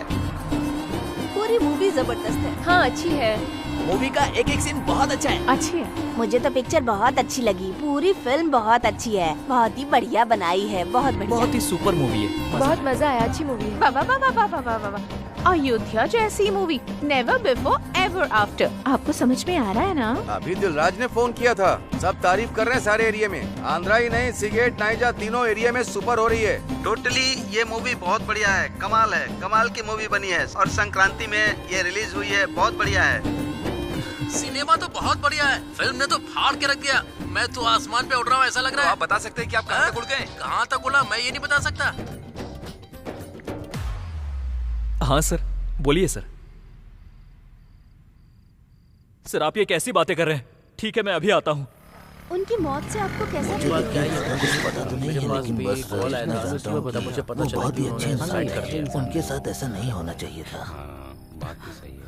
पूरी मूवी जबरदस्त है। हाँ अच्छी है। मूवी का एक एक सीन बहुत अच्छा है। अच्छी है। मुझे तो पिक्चर बहुत अच्छी लगी, पूरी फिल्म बहुत अच्छी है, बहुत ही बढ़िया बनाई है, बहुत बढ़िया। बहुत ही सुपर मूवी है, बहुत मजा आया, अच्छी मूवी है। वाह वाह वाह वाह वाह वाह। अयोध्या जैसी movie never before ever after. आपको समझ में आ रहा है ना? अभी दिलराज ने फोन किया था, सब तारीफ कर रहे हैं सारे एरिया में। आंध्रा ही नहीं, सिगेट नाइजा तीनों एरिया में सुपर हो रही है। टोटली ये मूवी बहुत बढ़िया है, कमाल की मूवी बनी है और संक्रांति में ये रिलीज हुई है, बहुत बढ़िया है। सिनेमा तो बहुत बढ़िया है, फिल्म ने तो फाड़ के रख दिया। मैं तो आसमान पे उड़ रहा हूँ ऐसा लग रहा है। आप बता सकते हैं कि आप कहाँ तक उड़ गए? कहाँ तक उड़ा मैं ये नहीं बता सकता। हाँ सर, बोलिए सर। सर आप ये कैसी बातें कर रहे हैं? ठीक है मैं अभी आता हूँ। उनकी मौत से आपको कैसा मुझे पता चला बहुत ही अच्छे इंसान थे, उनके साथ ऐसा नहीं होना चाहिए था। बात भी सही है।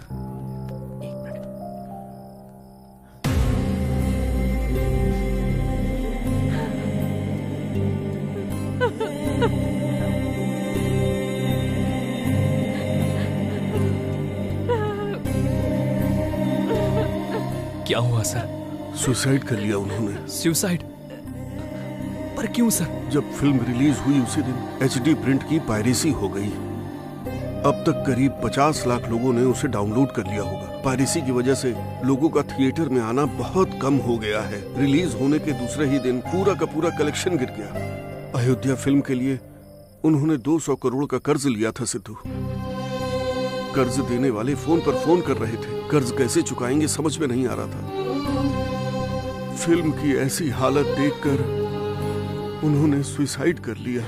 क्या हुआ सर? सुसाइड कर लिया उन्होंने। सुसाइड? पर क्यों सर? जब फिल्म रिलीज हुई उसी दिन HD प्रिंट की पायरेसी हो गई। अब तक करीब 50 लाख लोगों ने उसे डाउनलोड कर लिया होगा। पायरेसी की वजह से लोगों का थिएटर में आना बहुत कम हो गया है। रिलीज होने के दूसरे ही दिन पूरा का पूरा कलेक्शन गिर गया। अयोध्या फिल्म के लिए उन्होंने 200 करोड़ का कर्ज लिया था सिद्धू। कर्ज देने वाले फोन पर फोन कर रहे थे। कर्ज कैसे चुकाएंगे समझ में नहीं आ रहा था। फिल्म की ऐसी हालत देखकर उन्होंने सुसाइड कर लिया।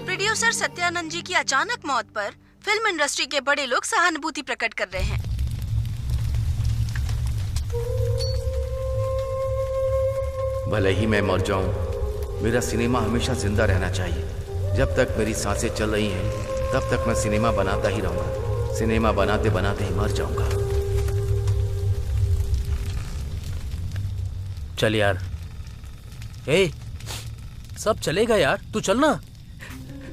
प्रोड्यूसर सत्यानंद जी की अचानक मौत पर फिल्म इंडस्ट्री के बड़े लोग सहानुभूति प्रकट कर रहे हैं। भले ही मैं मर जाऊं, मेरा सिनेमा हमेशा जिंदा रहना चाहिए। जब तक मेरी सांसें चल रही हैं, तब तक मैं सिनेमा बनाता ही रहूंगा। सिनेमा बनाते बनाते ही मर जाऊंगा। चल यार। ए, सब चलेगा यार, तू चल ना।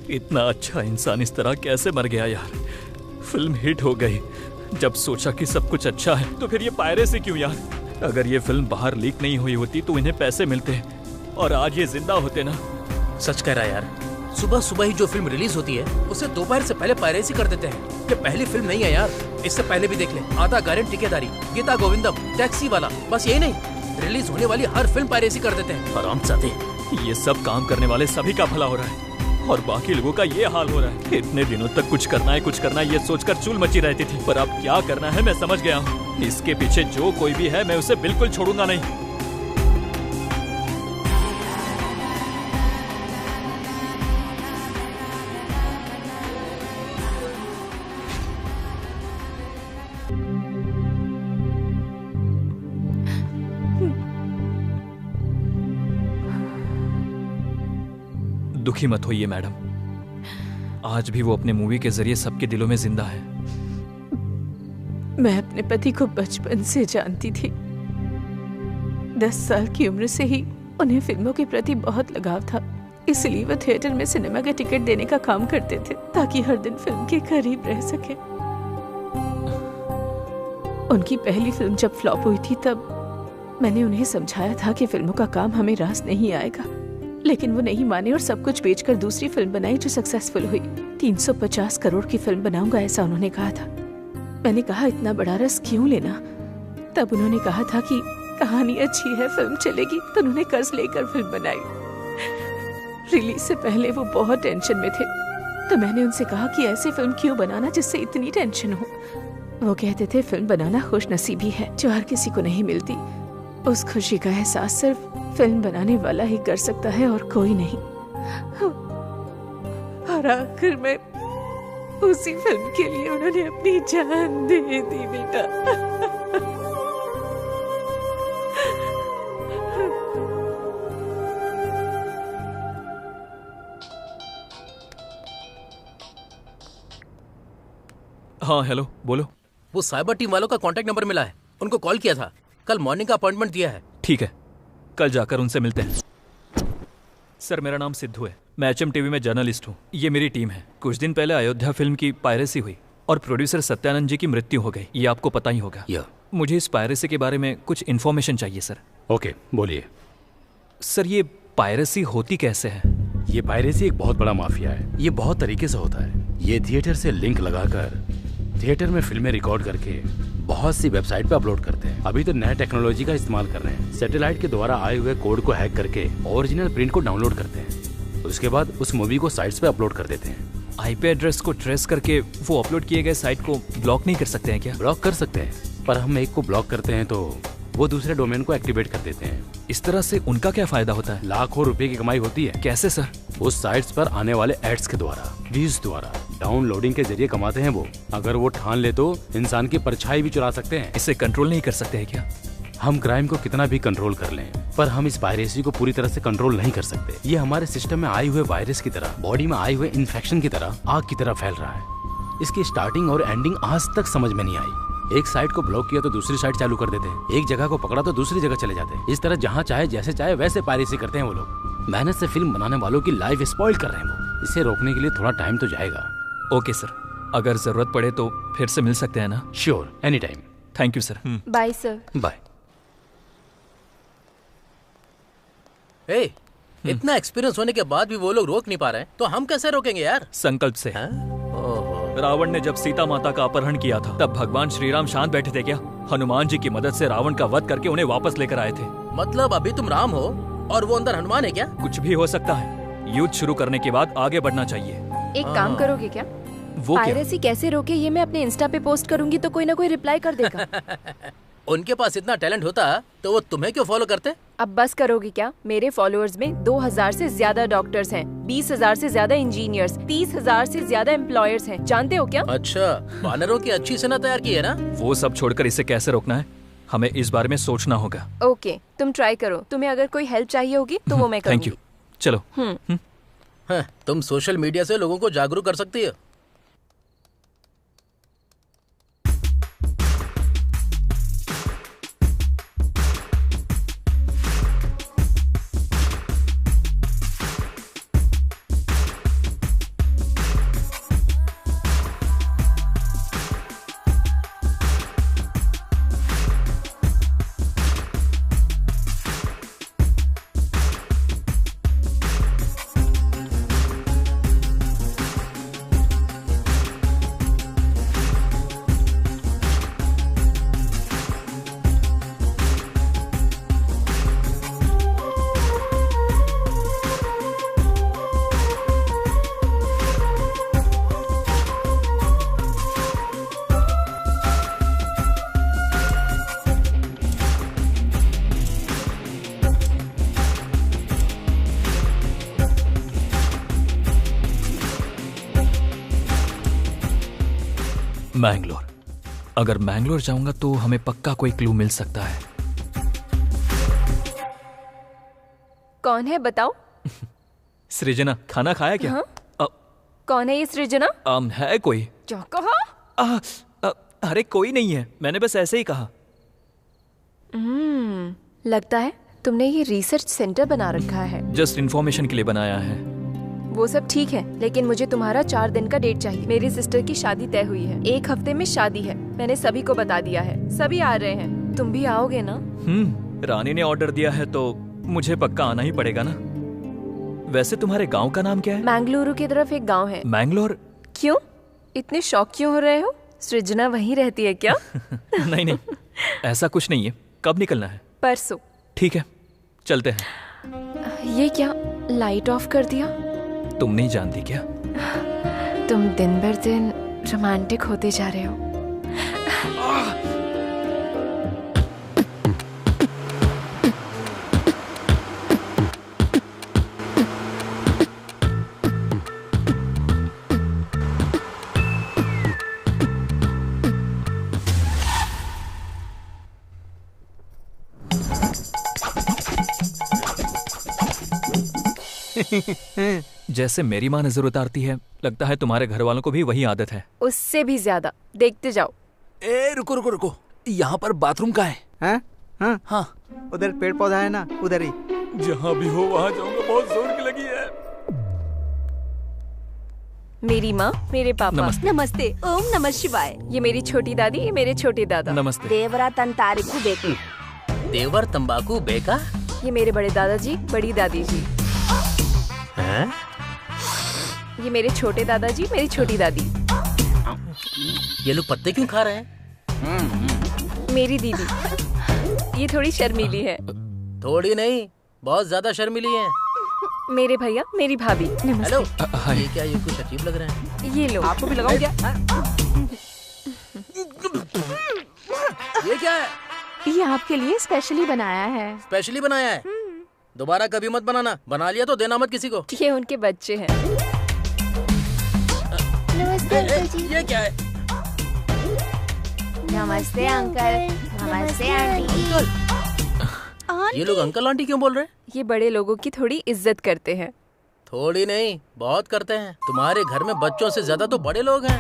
इतना अच्छा इंसान इस तरह कैसे मर गया यार। फिल्म हिट हो गई। जब सोचा कि सब कुछ अच्छा है तो फिर ये पायरेसी क्यों यार। अगर ये फिल्म बाहर लीक नहीं हुई होती तो इन्हें पैसे मिलते और आज ये जिंदा होते ना। सच कह रहा है यार। सुबह सुबह ही जो फिल्म रिलीज होती है उसे दोपहर से पहले पायरेसी कर देते हैं। ये पहली फिल्म नहीं है यार, इससे पहले भी देख ले। आधा गारंटी ठेकेदारी, गीता गोविंदम, टैक्सी वाला, बस यही नहीं, रिलीज होने वाली हर फिल्म पायरेसी कर देते हैं। हरामजादे, ये सब काम करने वाले सभी का भला हो रहा है और बाकी लोगों का ये हाल हो रहा है। इतने दिनों तक कुछ करना है ये सोचकर चूल मची रहती थी, पर अब क्या करना है मैं समझ गया हूँ। इसके पीछे जो कोई भी है मैं उसे बिल्कुल छोड़ूंगा नहीं। दुखी मत होइए मैडम, आज भी वो अपने मूवी के जरिए सबके दिलों में जिंदा है। मैं अपने पति को बचपन से जानती थी। 10 साल की उम्र से ही उन्हें फिल्मों के प्रति बहुत लगाव था, इसलिए वो थिएटर में सिनेमा के टिकट देने का काम करते थे ताकि हर दिन फिल्म के करीब रह सके। उनकी पहली फिल्म जब फ्लॉप हुई थी तब मैंने उन्हें समझाया था कि फिल्मों का काम हमें रास नहीं आएगा, लेकिन वो नहीं माने और सब कुछ बेचकर दूसरी फिल्म बनाई जो सक्सेसफुल हुई। 350 करोड़ की फिल्म बनाऊंगा ऐसा उन्होंने कहा था। मैंने कहा इतना बड़ा रिस्क क्यों लेना। तब उन्होंने कहा था कि कहानी अच्छी है, फिल्म चलेगी, तो उन्होंने कर्ज लेकर फिल्म बनाई। रिलीज से पहले वो बहुत टेंशन में थे, तो मैंने उनसे कहा कि ऐसी फिल्म क्यों बनाना जिससे इतनी टेंशन हो। वो कहते थे फिल्म बनाना खुशनसीबी है जो हर किसी को नहीं मिलती। उस खुशी का एहसास सिर्फ फिल्म बनाने वाला ही कर सकता है और कोई नहीं। और आखिर में उसी फिल्म के लिए उन्होंने अपनी जान दे दी बेटा। हाँ हेलो, बोलो। वो साइबर टीम वालों का कांटेक्ट नंबर मिला है, उनको कॉल किया था। कल मॉर्निंग का अपॉइंटमेंट दिया है। ठीक है, कल जाकर उनसे मिलते हैं। सर मेरा नाम सिद्धू है, मैं HM TV में जर्नलिस्ट हूँ। ये मेरी टीम है। कुछ दिन पहले अयोध्या फिल्म की पायरेसी हुई और प्रोड्यूसर सत्यानंद जी की मृत्यु हो गई। ये आपको पता ही होगा। मुझे इस पायरेसी के बारे में कुछ इन्फॉर्मेशन चाहिए सर। ओके, बोलिए। सर ये पायरेसी होती कैसे है? ये पायरेसी एक बहुत बड़ा माफिया है। ये बहुत तरीके से होता है। ये थिएटर से लिंक लगाकर थिएटर में फिल्में रिकॉर्ड करके बहुत सी वेबसाइट पे अपलोड करते हैं। अभी तो नए टेक्नोलॉजी का इस्तेमाल कर रहे हैं। सैटेलाइट के द्वारा आए हुए कोड को हैक करके ओरिजिनल प्रिंट को डाउनलोड करते हैं। उसके बाद उस मूवी को साइट्स पे अपलोड कर देते हैं। IP एड्रेस को ट्रेस करके वो अपलोड किए गए साइट को ब्लॉक नहीं कर सकते हैं क्या? ब्लॉक कर सकते हैं, पर हम एक को ब्लॉक करते हैं तो वो दूसरे डोमेन को एक्टिवेट कर देते हैं। इस तरह से उनका क्या फायदा होता है? लाखों रुपए की कमाई होती है। कैसे सर? उस साइट्स पर आने वाले एड्स के द्वारा, व्यूज द्वारा, डाउनलोडिंग के जरिए कमाते हैं वो। अगर वो ठान ले तो इंसान की परछाई भी चुरा सकते हैं। इसे कंट्रोल नहीं कर सकते हैं क्या? हम क्राइम को कितना भी कंट्रोल कर लें, पर हम इस पायरेसी को पूरी तरह से कंट्रोल नहीं कर सकते। ये हमारे सिस्टम में आए हुए वायरस की तरह, बॉडी में आए हुए इन्फेक्शन की तरह, आग की तरह फैल रहा है। इसकी स्टार्टिंग और एंडिंग आज तक समझ में नहीं आई। एक साइट को ब्लॉक किया तो दूसरी साइट चालू कर देते हैं। एक जगह को पकड़ा तो दूसरी जगह चले जाते हैं। इस तरह जहाँ चाहे जैसे चाहे वैसे पायरेसी करते हैं वो लोग। मेहनत से फिल्म बनाने वालों की लाइफ स्पॉइल कर रहे हैं वो। इसे रोकने के लिए थोड़ा टाइम तो जाएगा। ओके सर, अगर जरूरत पड़े तो फिर से मिल सकते हैं ना? Sure, any time. Thank you sir. Bye sir. Bye. ए, इतना एक्सपीरियंस होने के बाद भी वो लोग रोक नहीं पा रहे हैं, तो हम कैसे रोकेंगे यार? संकल्प से। रावण ने जब सीता माता का अपहरण किया था तब भगवान श्री राम शांत बैठे थे क्या? हनुमान जी की मदद से रावण का वध करके उन्हें वापस लेकर आए थे। मतलब अभी तुम राम हो और वो अंदर हनुमान है क्या? कुछ भी हो सकता है। युद्ध शुरू करने के बाद आगे बढ़ना चाहिए। एक काम करोगे क्या? वो क्या? पायरेसी कैसे रोके ये मैं अपने इंस्टा पे पोस्ट करूंगी तो कोई ना कोई रिप्लाई कर देगा। उनके पास इतना टैलेंट होता तो वो तुम्हें क्यों फॉलो करते? अब बस करोगे क्या? मेरे फॉलोअर्स में 2000 से ज्यादा डॉक्टर्स हैं, 20,000 से ज्यादा इंजीनियर्स, 30,000 से ज्यादा एम्प्लॉयर्स हैं। जानते हो क्या? अच्छा, वानरों की अच्छी सेना तैयार की है ना? वो सब छोड़कर इसे कैसे रोकना है, हमें इस बारे में सोचना होगा। ओके, तुम ट्राई करो। तुम्हें अगर कोई हेल्प चाहिए होगी तो वो मैं करूंगी। Thank you. चलो। तुम सोशल मीडिया से लोगों को जागरूक कर सकती हो। मैंगलोर। अगर मैंगलोर जाऊंगा तो हमें पक्का कोई क्लू मिल सकता है। कौन है बताओ? सृजना, खाना खाया क्या? हाँ? कौन है ये सृजना? है कोई? क्या कहा? अरे कोई नहीं है, मैंने बस ऐसे ही कहा। लगता है तुमने ये रिसर्च सेंटर बना रखा है। जस्ट इन्फॉर्मेशन के लिए बनाया है। वो सब ठीक है, लेकिन मुझे तुम्हारा 4 दिन का डेट चाहिए। मेरी सिस्टर की शादी तय हुई है, 1 हफ्ते में शादी है। मैंने सभी को बता दिया है, सभी आ रहे हैं। तुम भी आओगे ना? रानी ने ऑर्डर दिया है तो मुझे पक्का आना ही पड़ेगा ना। वैसे तुम्हारे गांव का नाम क्या है? मैंगलुरु की तरफ एक गांव है। मैंगलोर? क्यों इतने शौक क्यों हो रहे हो? सृजना वहीं रहती है क्या? नहीं, ऐसा कुछ नहीं है। कब निकलना है? परसों। ठीक है, चलते हैं। ये क्या, लाइट ऑफ कर दिया? तुम नहीं जानती क्या? तुम दिन भर दिन रोमांटिक होते जा रहे हो। जैसे मेरी माँ नजर उतारती है, लगता है तुम्हारे घर वालों को भी वही आदत है। उससे भी ज्यादा। देखते जाओ। ए रुको रुको रुको, यहाँ पर बाथरूम कहाँ है? हैं? हाँ हाँ, उधर पेड़ पौधा है ना, उधर ही। जहाँ भी हो वहाँ जाऊंगा, बहुत जोर की लगी है। मेरी माँ, मेरे पापा। नमस्ते। नमस्ते। ओम नमः शिवाय। ये मेरी छोटी दादी, ये मेरे छोटे दादा। नमस्ते। देवरा तंतारिकु बेटी। देवर तंबाकू बेका। ये मेरे बड़े दादाजी, बड़ी दादी जी। हैं? ये मेरे छोटे दादाजी, मेरी छोटी दादी। ये लोग पत्ते क्यों खा रहे हैं? मेरी दीदी, ये थोड़ी शर्मीली है। थोड़ी नहीं, बहुत ज्यादा शर्मीली है। मेरे भैया, मेरी भाभी। हेलो। ये क्या, ये कुछ अजीब लग रहा है। ये लो। आपको भी लगाऊं क्या? ये क्या है? ये आपके लिए स्पेशली बनाया है। स्पेशली बनाया है? दोबारा कभी मत बनाना, बना लिया तो देना मत किसी को। ये उनके बच्चे हैं। नमस्ते अंकल जी। ये क्या है? नमस्ते अंकल। नमस्ते आंटी। ये लोग अंकल आंटी क्यों बोल रहे हैं? ये बड़े लोगों की थोड़ी इज्जत करते हैं। थोड़ी नहीं, बहुत करते हैं। तुम्हारे घर में बच्चों से ज्यादा तो बड़े लोग हैं।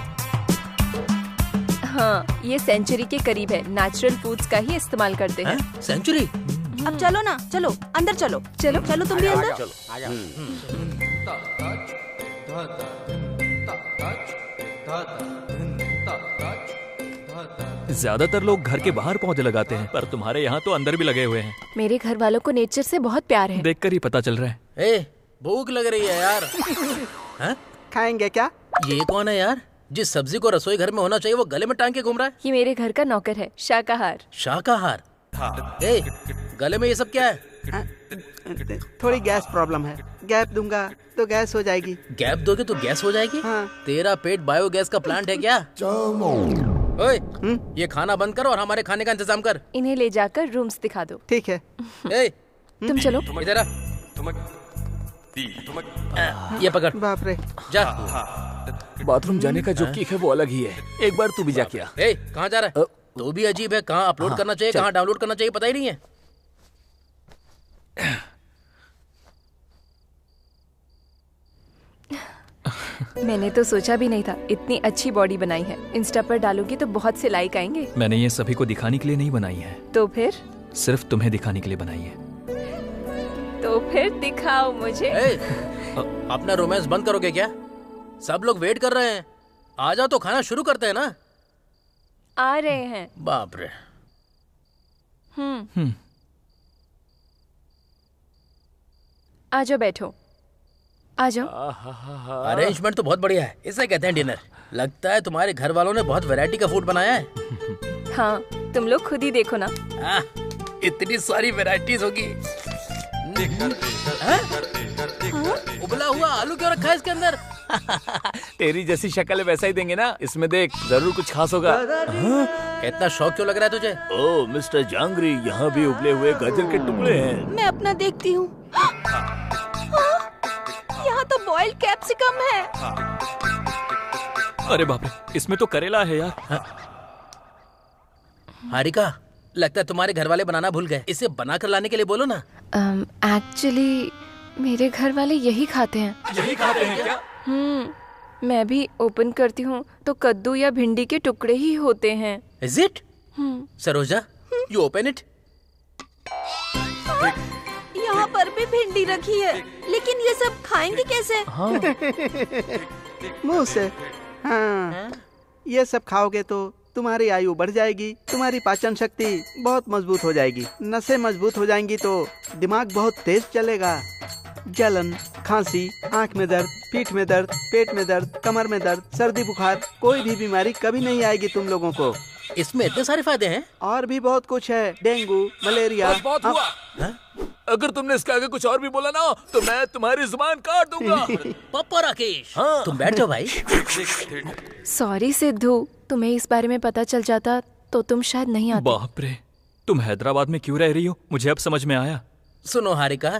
हाँ, ये सेंचुरी के करीब है। नेचुरल फूड्स का ही इस्तेमाल करते हैं। सेंचुरी? अब चलो ना, चलो अंदर चलो। चलो चलो तुम भी अंदर। ज्यादातर लोग घर के बाहर पौधे लगाते हैं, पर तुम्हारे यहाँ तो अंदर भी लगे हुए हैं। मेरे घर वालों को नेचर से बहुत प्यार है। देखकर ही पता चल रहा है। ए, भूख लग रही है यार। हाँ? खाएंगे क्या? ये कौन है यार? जिस सब्जी को रसोई घर में होना चाहिए वो गले में टांग के घूम रहा है। ये मेरे घर का नौकर है, शाकाहार। शाकाहार? ए, गले में ये सब क्या है? थोड़ी गैस प्रॉब्लम है, गैप दूंगा तो गैस हो जाएगी। गैप दोगे तो गैस हो जाएगी? हाँ। तेरा पेट बायोगैस का प्लांट है क्या? ओए, ये खाना बंद कर और हमारे खाने का इंतजाम कर। इन्हें ले जाकर रूम्स दिखा दो। ठीक है। ए, तुम चलो। इधर आ। ये पकड़। बाप रे। जा। बाथरूम जाने का जो किक है वो अलग ही है। एक बार तू भी जा क्या? ए, कहाँ जा रहा है? तू भी अजीब है, कहाँ अपलोड करना चाहिए कहाँ डाउनलोड करना चाहिए पता ही नहीं है। मैंने तो सोचा भी नहीं था इतनी अच्छी बॉडी बनाई है। इंस्टा पर डालूंगी तो बहुत से लाइक आएंगे। मैंने ये सभी को दिखाने के लिए नहीं बनाई है। तो फिर? सिर्फ तुम्हें दिखाने के लिए बनाई है। तो फिर दिखाओ मुझे। अपना रोमांस बंद करोगे क्या? सब लोग वेट कर रहे हैं। आ जाओ तो खाना शुरू करते हैं ना। आ रहे हैं। बाप रे। आ जाओ, बैठो। आ जाओ। अरेंजमेंट तो बहुत बढ़िया है, इसे कहते हैं डिनर। लगता है तुम्हारे घर वालों ने बहुत वैरायटी का फूड बनाया है। हाँ, तुम लोग खुद ही देखो ना। इतनी सारी वैरायटीज होगी। उबला हुआ आलू क्यों रखा है इसके अंदर? तेरी जैसी शक्ल वैसा ही देंगे ना। इसमें देख, जरूर कुछ खास होगा। इतना शौक क्यों लग रहा है तुझे? ओह मिस्टर जांगरी, यहाँ भी उबले हुए गाजर के टुकड़े हैं। मैं अपना देखती हूँ। यहाँ तो बॉइल्ड कैप्सिकम है। अरे बाप रे, इसमें तो करेला है यार। हारिका, लगता है तुम्हारे घर वाले बनाना भूल गए। इसे बना कर लाने के लिए बोलो ना। एक्चुअली मेरे घर वाले यही खाते हैं। यही खाते हैं क्या? मैं भी ओपन करती हूँ तो कद्दू या भिंडी के टुकड़े ही होते हैं। Is it? Saroja, you open it? यहाँ पर भी भिंडी रखी है, लेकिन ये सब खाएंगे कैसे? मुंह से। हाँ, ये सब खाओगे तो तुम्हारी आयु बढ़ जाएगी, तुम्हारी पाचन शक्ति बहुत मजबूत हो जाएगी, नसें मजबूत हो जाएंगी तो दिमाग बहुत तेज चलेगा। जलन, खांसी, आंख में दर्द, पीठ में दर्द, पेट में दर्द, कमर में दर्द, सर्दी बुखार, कोई भी बीमारी कभी नहीं आएगी तुम लोगों को। इसमें इतने सारे फायदे हैं? और भी बहुत कुछ है, डेंगू, मलेरिया। बहुत हुआ। अगर तुमने इसके आगे कुछ और भी बोला ना तो मैं तुम्हारी जुबान काट दूंगा। पापा राकेश, तुम बैठ जाओ भाई। सॉरी सिद्धू, तुम्हें इस बारे में पता चल जाता तो तुम शायद नहीं आते। बाप रे, तुम हैदराबाद में क्यों रह रही हो? मुझे अब समझ में आया। सुनो हारिका,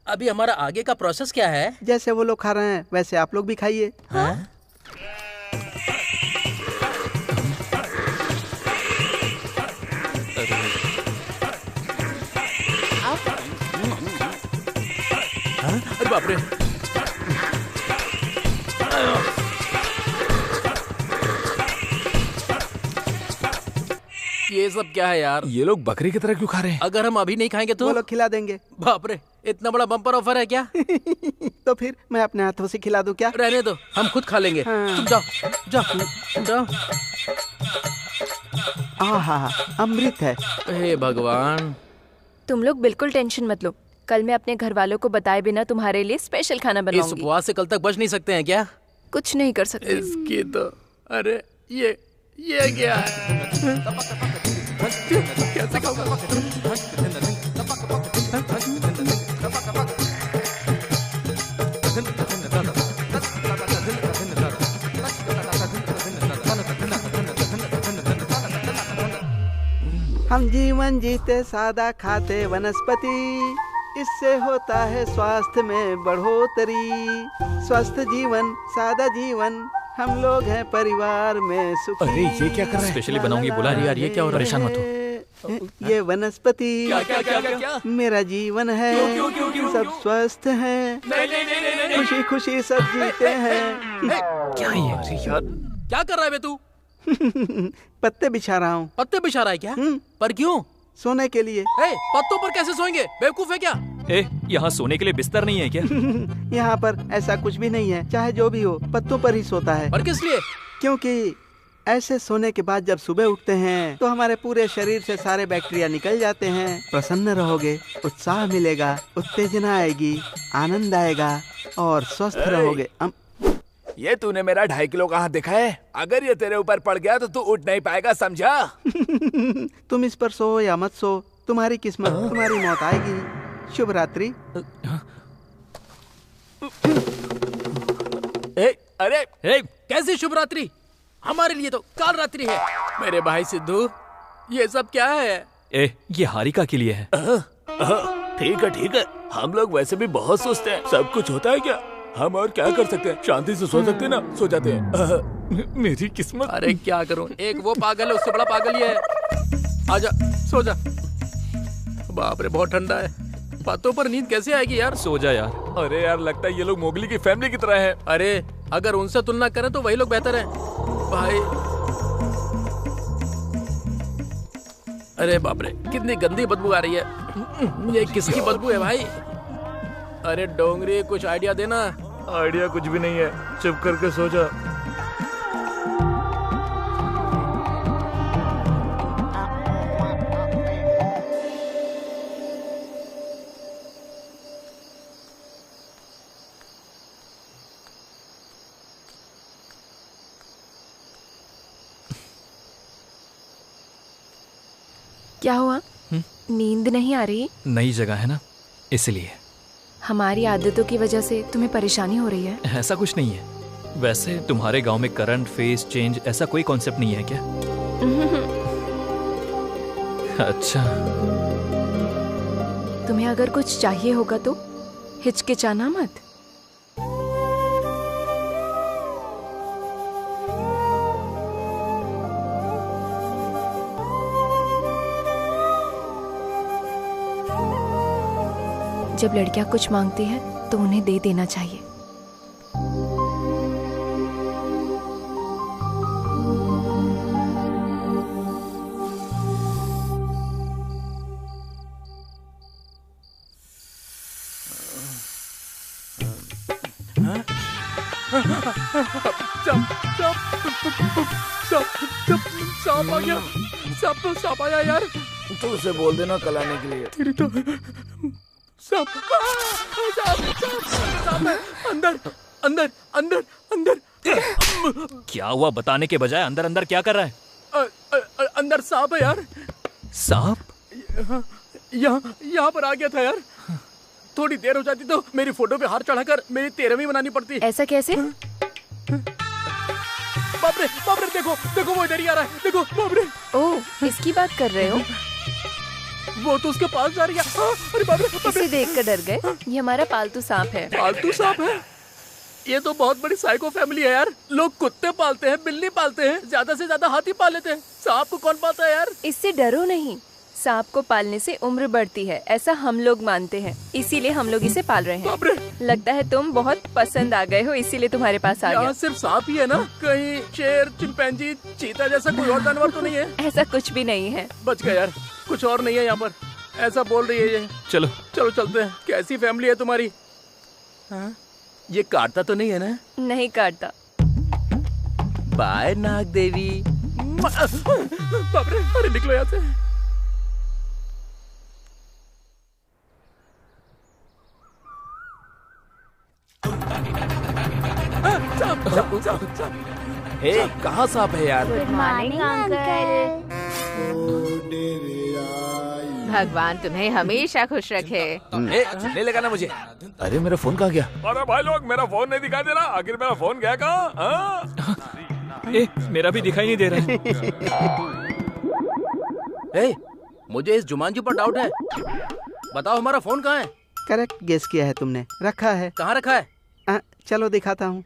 अभी हमारा आगे का प्रोसेस क्या है? जैसे वो लोग खा रहे हैं वैसे आप लोग भी खाइए। हाँ? अरे बाप रे। ये सब क्या है यार? ये लोग बकरी की तरह क्यों खा रहे हैं? अगर हम अभी नहीं खाएंगे तो वो लोग खिला देंगे। बाप रे, इतना बड़ा बम्पर ऑफर है क्या? तो फिर मैं अपने हाथों से खिला दूं क्या? रहने दो, हम खुद खा लेंगे। हाँ। तुम जाओ जाओ जाओ। आहा, अमृत है। हे भगवान। तुम लोग बिल्कुल टेंशन मत लो, कल मैं अपने घर वालों को बताए बिना तुम्हारे लिए स्पेशल खाना इस बनाऊंगी। उपवास से कल तक बच नहीं सकते हैं क्या? कुछ नहीं कर सकते। इसकी तो अरे ये क्या है? कैसे हम जीवन जीते सादा खाते वनस्पति, इससे होता है स्वास्थ्य में बढ़ोतरी। स्वस्थ जीवन सादा जीवन, हम लोग हैं परिवार में सुखी। अरे ये क्या कर रहा है? स्पेशली बनाऊंगी बोला। यार ये क्या हो रहा है? परेशान मत हो। ये वनस्पति क्या? मेरा जीवन है। क्यों? सब स्वस्थ हैं, खुशी खुशी सब जीते हैं। क्या ये यार? क्या कर रहा है बे तू? पत्ते बिछा रहा हूँ। पत्ते बिछा रहा है क्या? पर क्यों? सोने के लिए। पत्तों पर कैसे सोएंगे? बेवकूफ है क्या? यहाँ सोने के लिए बिस्तर नहीं है क्या? यहाँ पर ऐसा कुछ भी नहीं है, चाहे जो भी हो पत्तों पर ही सोता है। पर किस लिए? क्योंकि ऐसे सोने के बाद जब सुबह उठते हैं तो हमारे पूरे शरीर से सारे बैक्टीरिया निकल जाते हैं। प्रसन्न रहोगे, उत्साह मिलेगा, उत्तेजना आएगी, आनंद आएगा और स्वस्थ रहोगे। ये तूने मेरा 2.5 किलो का हाथ देखा है? अगर ये तेरे ऊपर पड़ गया तो तू उठ नहीं पाएगा, समझा? तुम इस पर सो या मत सो, तुम्हारी किस्मत, तुम्हारी मौत आएगी। शुभ रात्रि। अरे कैसी शुभ रात्रि? हमारे लिए तो काल रात्रि है। मेरे भाई सिद्धू, ये सब क्या है? ये हारिका के लिए है। ठीक है, हम लोग वैसे भी बहुत सोचते हैं। सब कुछ होता है क्या? हम और क्या कर सकते हैं? शांति से सो सकते हैं ना? सो जाते हैं। मेरी किस्मत। अरे क्या करूं, एक वो पागल है, उससे बड़ा पागल ये है। आजा, सो जा। बाप रे, बहुत ठंडा है। बातों पर नींद कैसे आएगी यार? सो जा यार। अरे यार, लगता है ये लोग मोगली की फैमिली की तरह हैं। अरे अगर उनसे तुलना करें तो वही लोग बेहतर हैं भाई। अरे बाप रे, कितनी गंदी बदबू आ रही है। ये किसकी बदबू है भाई? अरे डोंगरी, कुछ आइडिया देना। आइडिया कुछ भी नहीं है, चुप करके सो जा। क्या हुआ? नींद नहीं आ रही? नई जगह है ना, इसलिए। हमारी आदतों की वजह से तुम्हें परेशानी हो रही है? ऐसा कुछ नहीं है। वैसे तुम्हारे गांव में करंट, फेस चेंज ऐसा कोई कॉन्सेप्ट नहीं है क्या? अच्छा। तुम्हें अगर कुछ चाहिए होगा तो हिचकिचाना मत। जब लड़कियां कुछ मांगती हैं तो उन्हें दे देना चाहिए। सांप आ गया। सांप आया यार। तो उसे बोल देना कल आने के लिए। तेरी तो सांप है। अंदर अंदर अंदर अंदर। क्या हुआ बताने के बजाय अंदर अंदर क्या कर रहा है? अंदर सांप है यार। सांप? यहाँ पर आ गया था यार। थोड़ी देर हो जाती तो मेरी फोटो पे हार चढ़ाकर मेरी 13वीं बनानी पड़ती। ऐसा कैसे? बाप रे देखो वो इधर ही आ रहा है। देखो बाप रे। ओह, इसकी बात कर रहे हो? वो तो उसके पास जा रही है। अरे बाप रे। इसे देखकर डर गए? ये हमारा पालतू सांप है। पालतू सांप है? ये तो बहुत बड़ी साइको फैमिली है यार। लोग कुत्ते पालते हैं, बिल्ली पालते हैं, ज्यादा से ज्यादा हाथी पाल लेते हैं। सांप को कौन पालता है यार? इससे डरो नहीं। सांप को पालने से उम्र बढ़ती है, ऐसा हम लोग मानते हैं, इसीलिए हम लोग इसे पाल रहे हैं। लगता है तुम बहुत पसंद आ गए हो, इसीलिए तुम्हारे पास आ गया। यहाँ सिर्फ सांप ही है ना? कहीं शेर, चिंपैंजी, चीता जैसा कोई और जानवर तो नहीं है? ऐसा कुछ भी नहीं है। बच गया यार, कुछ और नहीं है यहाँ पर, ऐसा बोल रही है ये। चलो चलते हैं। कैसी फैमिली है तुम्हारी? हाँ? ये काटता तो नहीं है ना? नहीं काटता। बाय नाग देवी। बाप रे, अरे निकलो यहाँ से। हे, कहाँ सांप है यार? Good morning uncle. भगवान तुम्हें हमेशा खुश रखे। नहीं लगाना मुझे। अरे मेरा फोन कहाँ गया? अरे भाई लोग, मेरा फोन नहीं दिखाई दे रहा। आखिर मेरा फोन गया कहाँ? मेरा भी दिखाई नहीं दे रहा है। मुझे इस जुमानजी पर डाउट है। बताओ हमारा फोन कहाँ है? करेक्ट गेस किया है तुमने। रखा है। कहाँ रखा है? चलो दिखाता हूँ।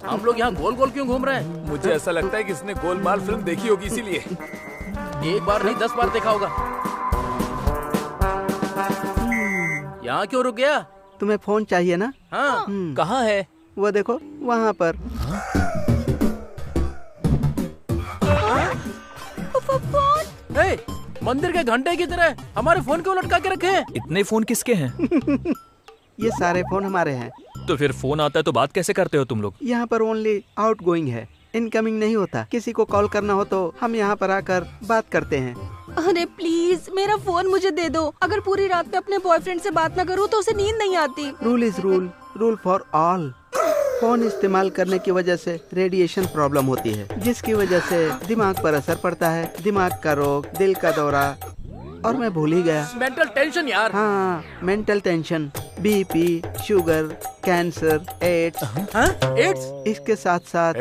हम लोग यहाँ गोल गोल क्यों घूम रहे हैं? मुझे ऐसा लगता है कि इसने गोलमाल फिल्म देखी होगी, इसीलिए। एक बार नहीं 10 बार देखा होगा। यहाँ क्यों रुक गया? तुम्हें फोन चाहिए ना? हाँ। कहाँ है? वो देखो वहाँ पर। मंदिर के घंटे की तरह हमारे फोन को लटका के रखे हैं। इतने फोन किसके हैं? ये सारे फोन हमारे हैं। तो फिर फोन आता है तो बात कैसे करते हो तुम लोग? यहाँ पर ओनली आउट गोइंग है, इनकमिंग नहीं होता। किसी को कॉल करना हो तो हम यहाँ पर आकर बात करते हैं। अरे प्लीज मेरा फोन मुझे दे दो। अगर पूरी रात में अपने बॉयफ्रेंड से बात न करूँ तो उसे नींद नहीं आती। Rule is rule, rule for all. Phone इस्तेमाल करने की वजह से रेडिएशन प्रॉब्लम होती है, जिसकी वजह से दिमाग पर असर पड़ता है। दिमाग का रोग, दिल का दौरा, और मैं भूल ही गया। मेंटल टेंशन यार। हाँ, mental tension, BP, sugar, cancer, AIDS. AIDS? इसके साथ साथ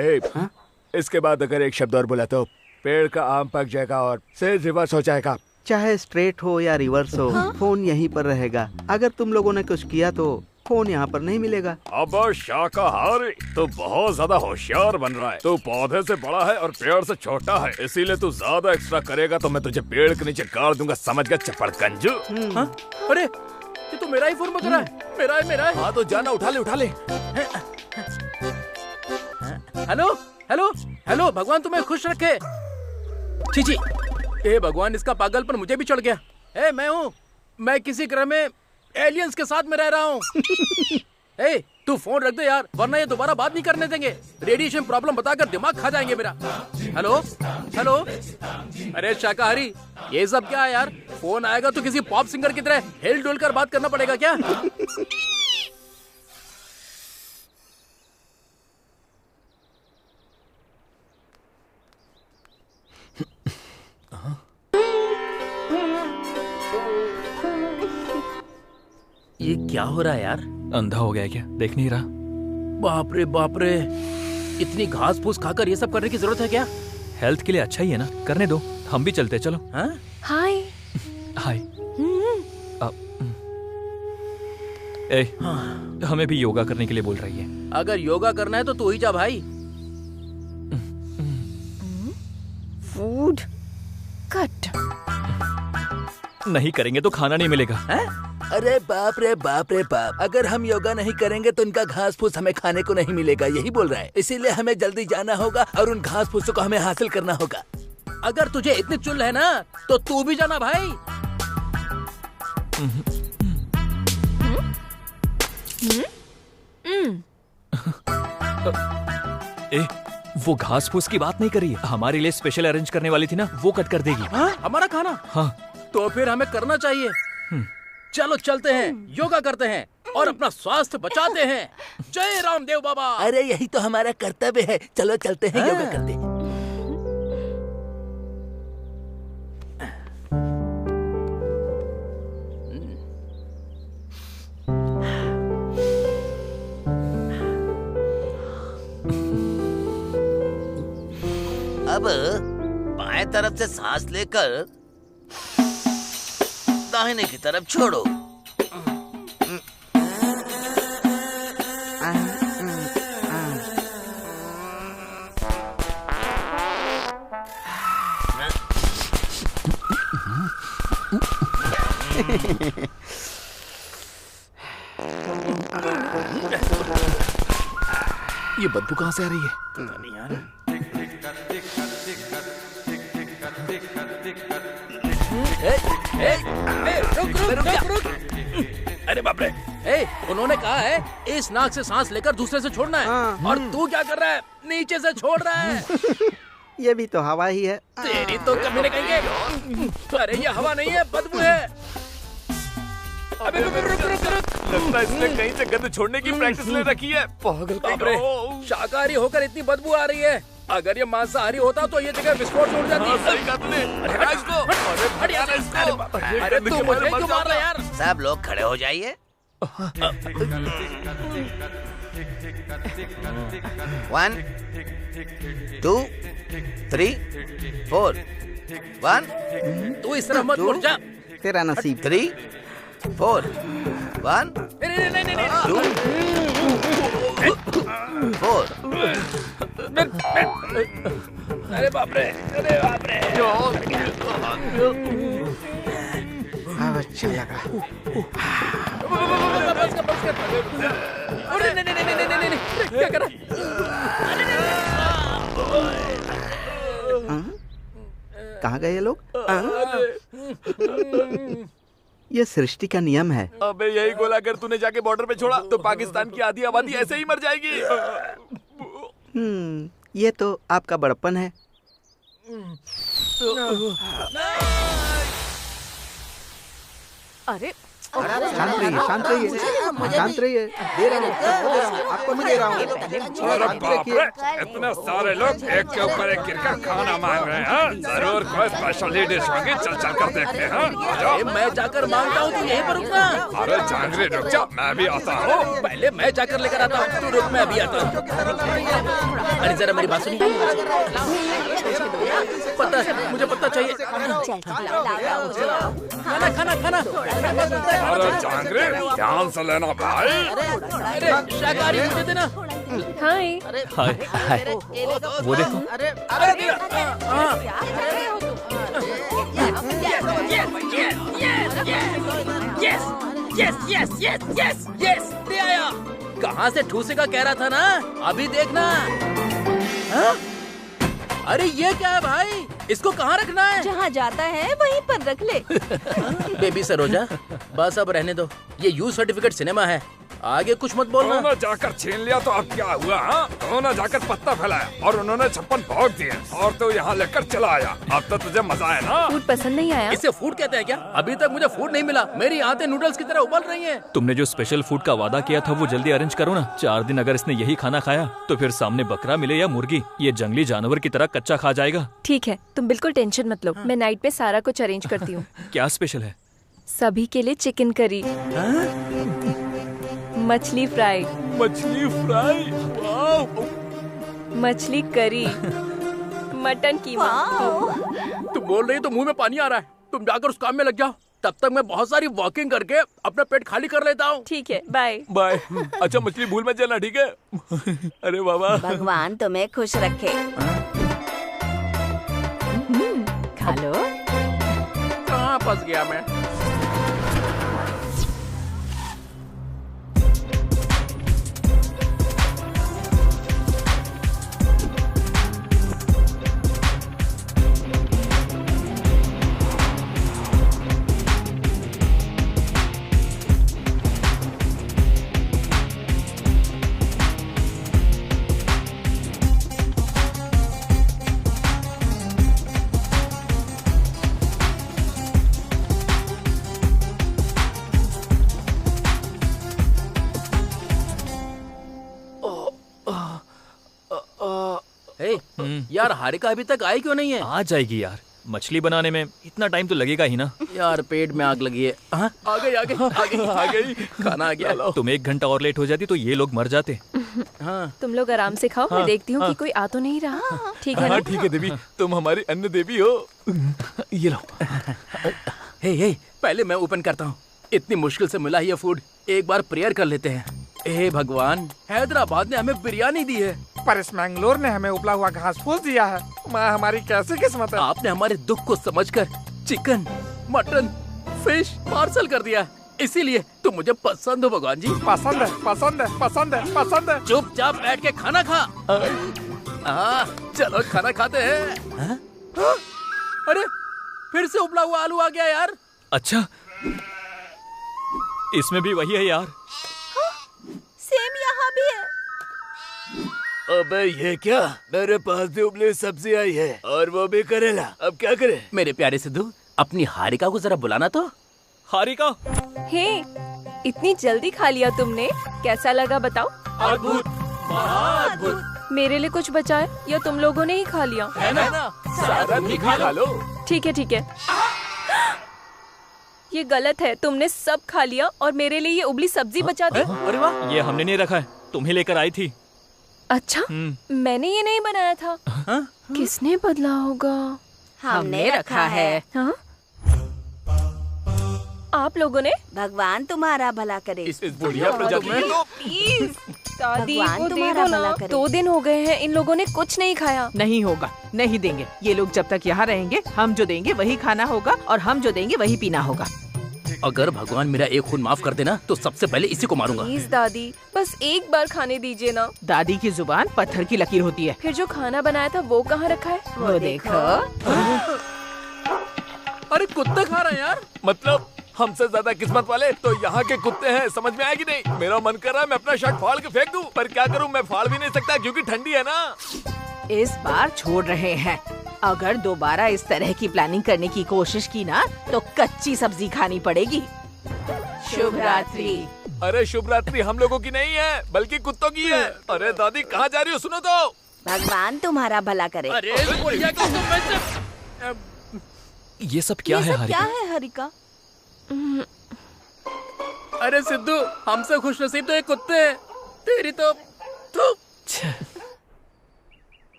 इसके बाद अगर एक शब्द और बोला तो पेड़ का आम पक जाएगा और से रिवर्स हो जाएगा। चाहे स्ट्रेट हो या रिवर्स हो, फोन यहीं पर रहेगा। अगर तुम लोगों ने कुछ किया तो फोन यहाँ पर नहीं मिलेगा। अब शाकाहारी तो बहुत ज्यादा होशियार बन रहा है। तू पौधे से बड़ा है और पेड़ से छोटा है, इसीलिए तू ज्यादा एक्स्ट्रा करेगा तो मैं तुझे पेड़ के नीचे गाड़ दूंगा, समझ गया चपड़ कंजू। अरे ये तो मेरा ही फोन बज रहा है। मेरा है। हाँ तो जाना, उठा ले। हेलो हेलो हेलो, भगवान तुम्हें खुश रखे। छी, ए भगवान, इसका पागलपन मुझे भी चढ़ गया। ए मैं किसी ग्रह में एलियंस के साथ में रह रहा हूँ। ए तू फोन रख दे यार, वरना ये दोबारा बात नहीं करने देंगे। रेडिएशन प्रॉब्लम बताकर दिमाग खा जाएंगे मेरा। हेलो। अरे शाकाहारी, ये सब क्या है यार? फोन आएगा तो किसी पॉप सिंगर की तरह हिल डुल कर बात करना पड़ेगा क्या? ये क्या हो रहा है यार? अंधा हो गया क्या? देख नहीं रहा? बाप रे, इतनी घास फूस खाकर ये सब करने की जरूरत है क्या? हेल्थ के लिए अच्छा ही है ना, करने दो। हम भी चलते, चलो। हाय। हमें भी योगा करने के लिए बोल रही है। अगर योगा करना है तो तू ही जा भाई। फूड कट नहीं करेंगे तो खाना नहीं मिलेगा। अरे बाप रे बाप, अगर हम योगा नहीं करेंगे तो उनका घास फूस हमें खाने को नहीं मिलेगा, यही बोल रहा है। इसीलिए हमें जल्दी जाना होगा और उन घास फूसों को हमें हासिल करना होगा। अगर तुझे इतनी चुल है ना तो तू भी जाना भाई। वो घास फूस की बात नहीं करी, हमारे लिए स्पेशल अरेंज करने वाली थी ना, वो कट कर देगी। हमारा खाना? हाँ। तो फिर हमें करना चाहिए। चलो चलते हैं, योगा करते हैं और अपना स्वास्थ्य बचाते हैं। जय रामदेव बाबा। अरे यही तो हमारा कर्तव्य है। चलो चलते हैं, योगा करते हैं। अब बाएं तरफ से सांस लेकर दाहिने की तरफ छोड़ो। ये बदबू कहाँ से आ रही है? पता नहीं यार। रुक। अरे बाप रे, उन्होंने कहा है इस नाक से सांस लेकर दूसरे से छोड़ना है। और तू क्या कर रहा है? नीचे से छोड़ रहा है। ये भी तो हवा ही है। तेरी तो कमीने कहेंगे। अरे ये हवा नहीं है, बदबू है। अबे रुक। लगता है इसने कहीं से गंद छोड़ने की प्रैक्टिस ले रखी है। पागल। शाकाहारी होकर इतनी बदबू आ रही है। अगर ये मांसाहारी होता तो ये जगह विस्फोट छोड़ जाती। सही कहा तूने। अरे तू मुझे क्यों मार रहा है यार? सब लोग खड़े हो जाइए। 1 2 3 4 1। तू इस तरह मत मुड़ जा। तेरा नसीब। 3 4 1 नहीं। 2 4। अरे बाप रे। अच्छा लगा। अरे नहीं, क्या कर रहा? कहाँ गए ये लोग? ये सृष्टि का नियम है। अबे यही गोला अगर तूने जाके बॉर्डर पे छोड़ा तो पाकिस्तान की आधी आबादी ऐसे ही मर जाएगी। ये तो आपका बड़प्पन है। अरे शांत रहिए, शांत रहिए, शांत रहिए। दे रहा हूँ, आपको मैं दे रहा हूँ। अरे बाप रे, इतने सारे लोग एक के ऊपर एक गिरकर खाना मांग रहे हैं। जरूर कोई स्पेशल डिश होगी, चल चल कर देखते हैं। मैं जाकर मांगता हूँ, तू यहीं पर रुकना। अरे जांगरी रुक जा, मैं भी आता हूँ। पहले मैं जाकर लेकर आता हूँ, तू रुक, मैं अभी आता हूँ। अरे जरा मेरी बात सुनिए। पता है, मुझे पता चाहिए। खाना खाना खाना। अरे जांगरी, ध्यान से लेना भाई। अरे शाकाहारी मुझे देना। हाय हाय हाय, वो देखो। कहाँ से ठूसेगा कह रहा था ना, अभी देखना। हाँ? अरे ये क्या है भाई, इसको कहाँ रखना है? जहाँ जाता है वहीं पर रख ले। बेबी सरोजा, बस अब रहने दो, ये यू सर्टिफिकेट सिनेमा है, आगे कुछ मत बोलना। उन्होंने जाकर छीन लिया तो अब क्या हुआ? उन्होंने जाकर पत्ता फैलाया और उन्होंने 56 भोग दिए और तो यहाँ लेकर चला आया। अब तो तुझे मजा आया ना? फूड पसंद नहीं आया? इसे फूड कहते हैं क्या? अभी तक मुझे फूड नहीं मिला, मेरी आंतें नूडल्स की तरह उबल रही हैं। तुमने जो स्पेशल फूड का वादा किया था वो जल्दी अरेंज करो ना। 4 दिन अगर इसने यही खाना खाया तो फिर सामने बकरा मिले या मुर्गी, ये जंगली जानवर की तरह कच्चा खा जाएगा। ठीक है, तुम बिल्कुल टेंशन मत लो, मैं नाइट पे सारा कुछ अरेंज करती हूँ। क्या स्पेशल है? सभी के लिए चिकन करी, मछली फ्राई, मछली करी, मटन कीमा। तुम बोल रही तो मुंह में पानी आ रहा है। तुम जाकर उस काम में लग जाओ, तब तक मैं बहुत सारी वॉकिंग करके अपना पेट खाली कर लेता हूँ। ठीक है, बाय बाय। अच्छा मछली भूल मत जाना, ठीक है? अरे बाबा, भगवान तुम्हें खुश रखे। खा लो। कहाँ फंस गया मैं? यार हारिका अभी तक आई क्यों नहीं है? आ जाएगी यार, मछली बनाने में इतना टाइम तो लगेगा ही ना। यार पेट में आग लगी है। आ गई आ गई आ गई, खाना आ गया। तुम 1 घंटा और लेट हो जाती तो ये लोग मर जाते। हाँ। तुम लोग आराम से खाओ, मैं देखती हूँ कि कोई आ तो नहीं रहा। ठीक है ना? ठीक है देवी, तुम हमारी अन्न देवी हो। ये लो। हे पहले मैं ओपन करता हूँ, इतनी मुश्किल से मिला ये फूड, एक बार प्रेयर कर लेते हैं। हे भगवान, हैदराबाद ने हमें बिरयानी दी है, पर इस मैंगलोर ने हमें उबला हुआ घास फूस दिया है। माँ हमारी कैसी किस्मत है। आपने हमारे दुख को समझकर चिकन, मटन, फिश पार्सल कर दिया, इसीलिए तुम मुझे पसंद हो भगवान जी। पसंद है, पसंद है, पसंद है, पसंद है। चुपचाप बैठ के खाना खा। चलो खाना खाते हैं। अरे फिर से उबला हुआ आलू आ गया यार। अच्छा, इसमें भी वही है यार। सेम यहाँ भी है। अबे ये क्या, मेरे पास भी उबली सब्जी आई है और वो भी करेला। अब क्या करे? मेरे प्यारे सिद्धू, अपनी हारिका को जरा बुलाना तो। हारिका, हे, इतनी जल्दी खा लिया तुमने, कैसा लगा बताओ? अद्भुत, अद्भुत। मेरे लिए कुछ बचा है या तुम लोगों ने ही खा लिया? है ना? सारा भी खा लो। ठीक है ठीक है। ये गलत है, तुमने सब खा लिया और मेरे लिए ये उबली सब्जी बचा दी। अरे वाह, ये हमने नहीं रखा है, तुम ही लेकर आई थी। अच्छा, मैंने ये नहीं बनाया था। किसने बदला होगा? हमने रखा है। हाँ? आप लोगों ने? भगवान तुम्हारा भला करे। इस बुढ़िया प्रजाति में तो प्लीज दादी भगवान को दे तुम्हारा दो ना। भला करे। 2 दिन हो गए हैं, इन लोगों ने कुछ नहीं खाया। नहीं होगा, नहीं देंगे। ये लोग जब तक यहाँ रहेंगे, हम जो देंगे वही खाना होगा और हम जो देंगे वही पीना होगा। अगर भगवान मेरा एक खून माफ कर देना तो सबसे पहले इसी को मारूंगा। प्लीज दादी, बस एक बार खाने दीजिए ना। दादी की जुबान पत्थर की लकीर होती है। फिर जो खाना बनाया था वो कहाँ रखा है? वो देखो। अरे कुत्ते खा रहे हैं यार। मतलब हमसे ज्यादा किस्मत वाले तो यहाँ के कुत्ते हैं, समझ में आएगी नहीं। मेरा मन कर रहा है मैं अपना शर्ट फाड़ के फेंक दूं, पर क्या करूं, मैं फाड़ भी नहीं सकता क्योंकि ठंडी है ना। इस बार छोड़ रहे हैं। अगर दोबारा इस तरह की प्लानिंग करने की कोशिश की ना तो कच्ची सब्जी खानी पड़ेगी। शुभ रात्रि। अरे शुभ रात्रि हम लोगों की नहीं है बल्कि कुत्तों की है। अरे दादी कहाँ जा रही हो, सुनो तो। भगवान तुम्हारा भला करे। अरे ये सब क्या है क्या है हरिका? अरे सिद्धू, हमसे खुशनसीब तो एक कुत्ते हैं। तेरी तो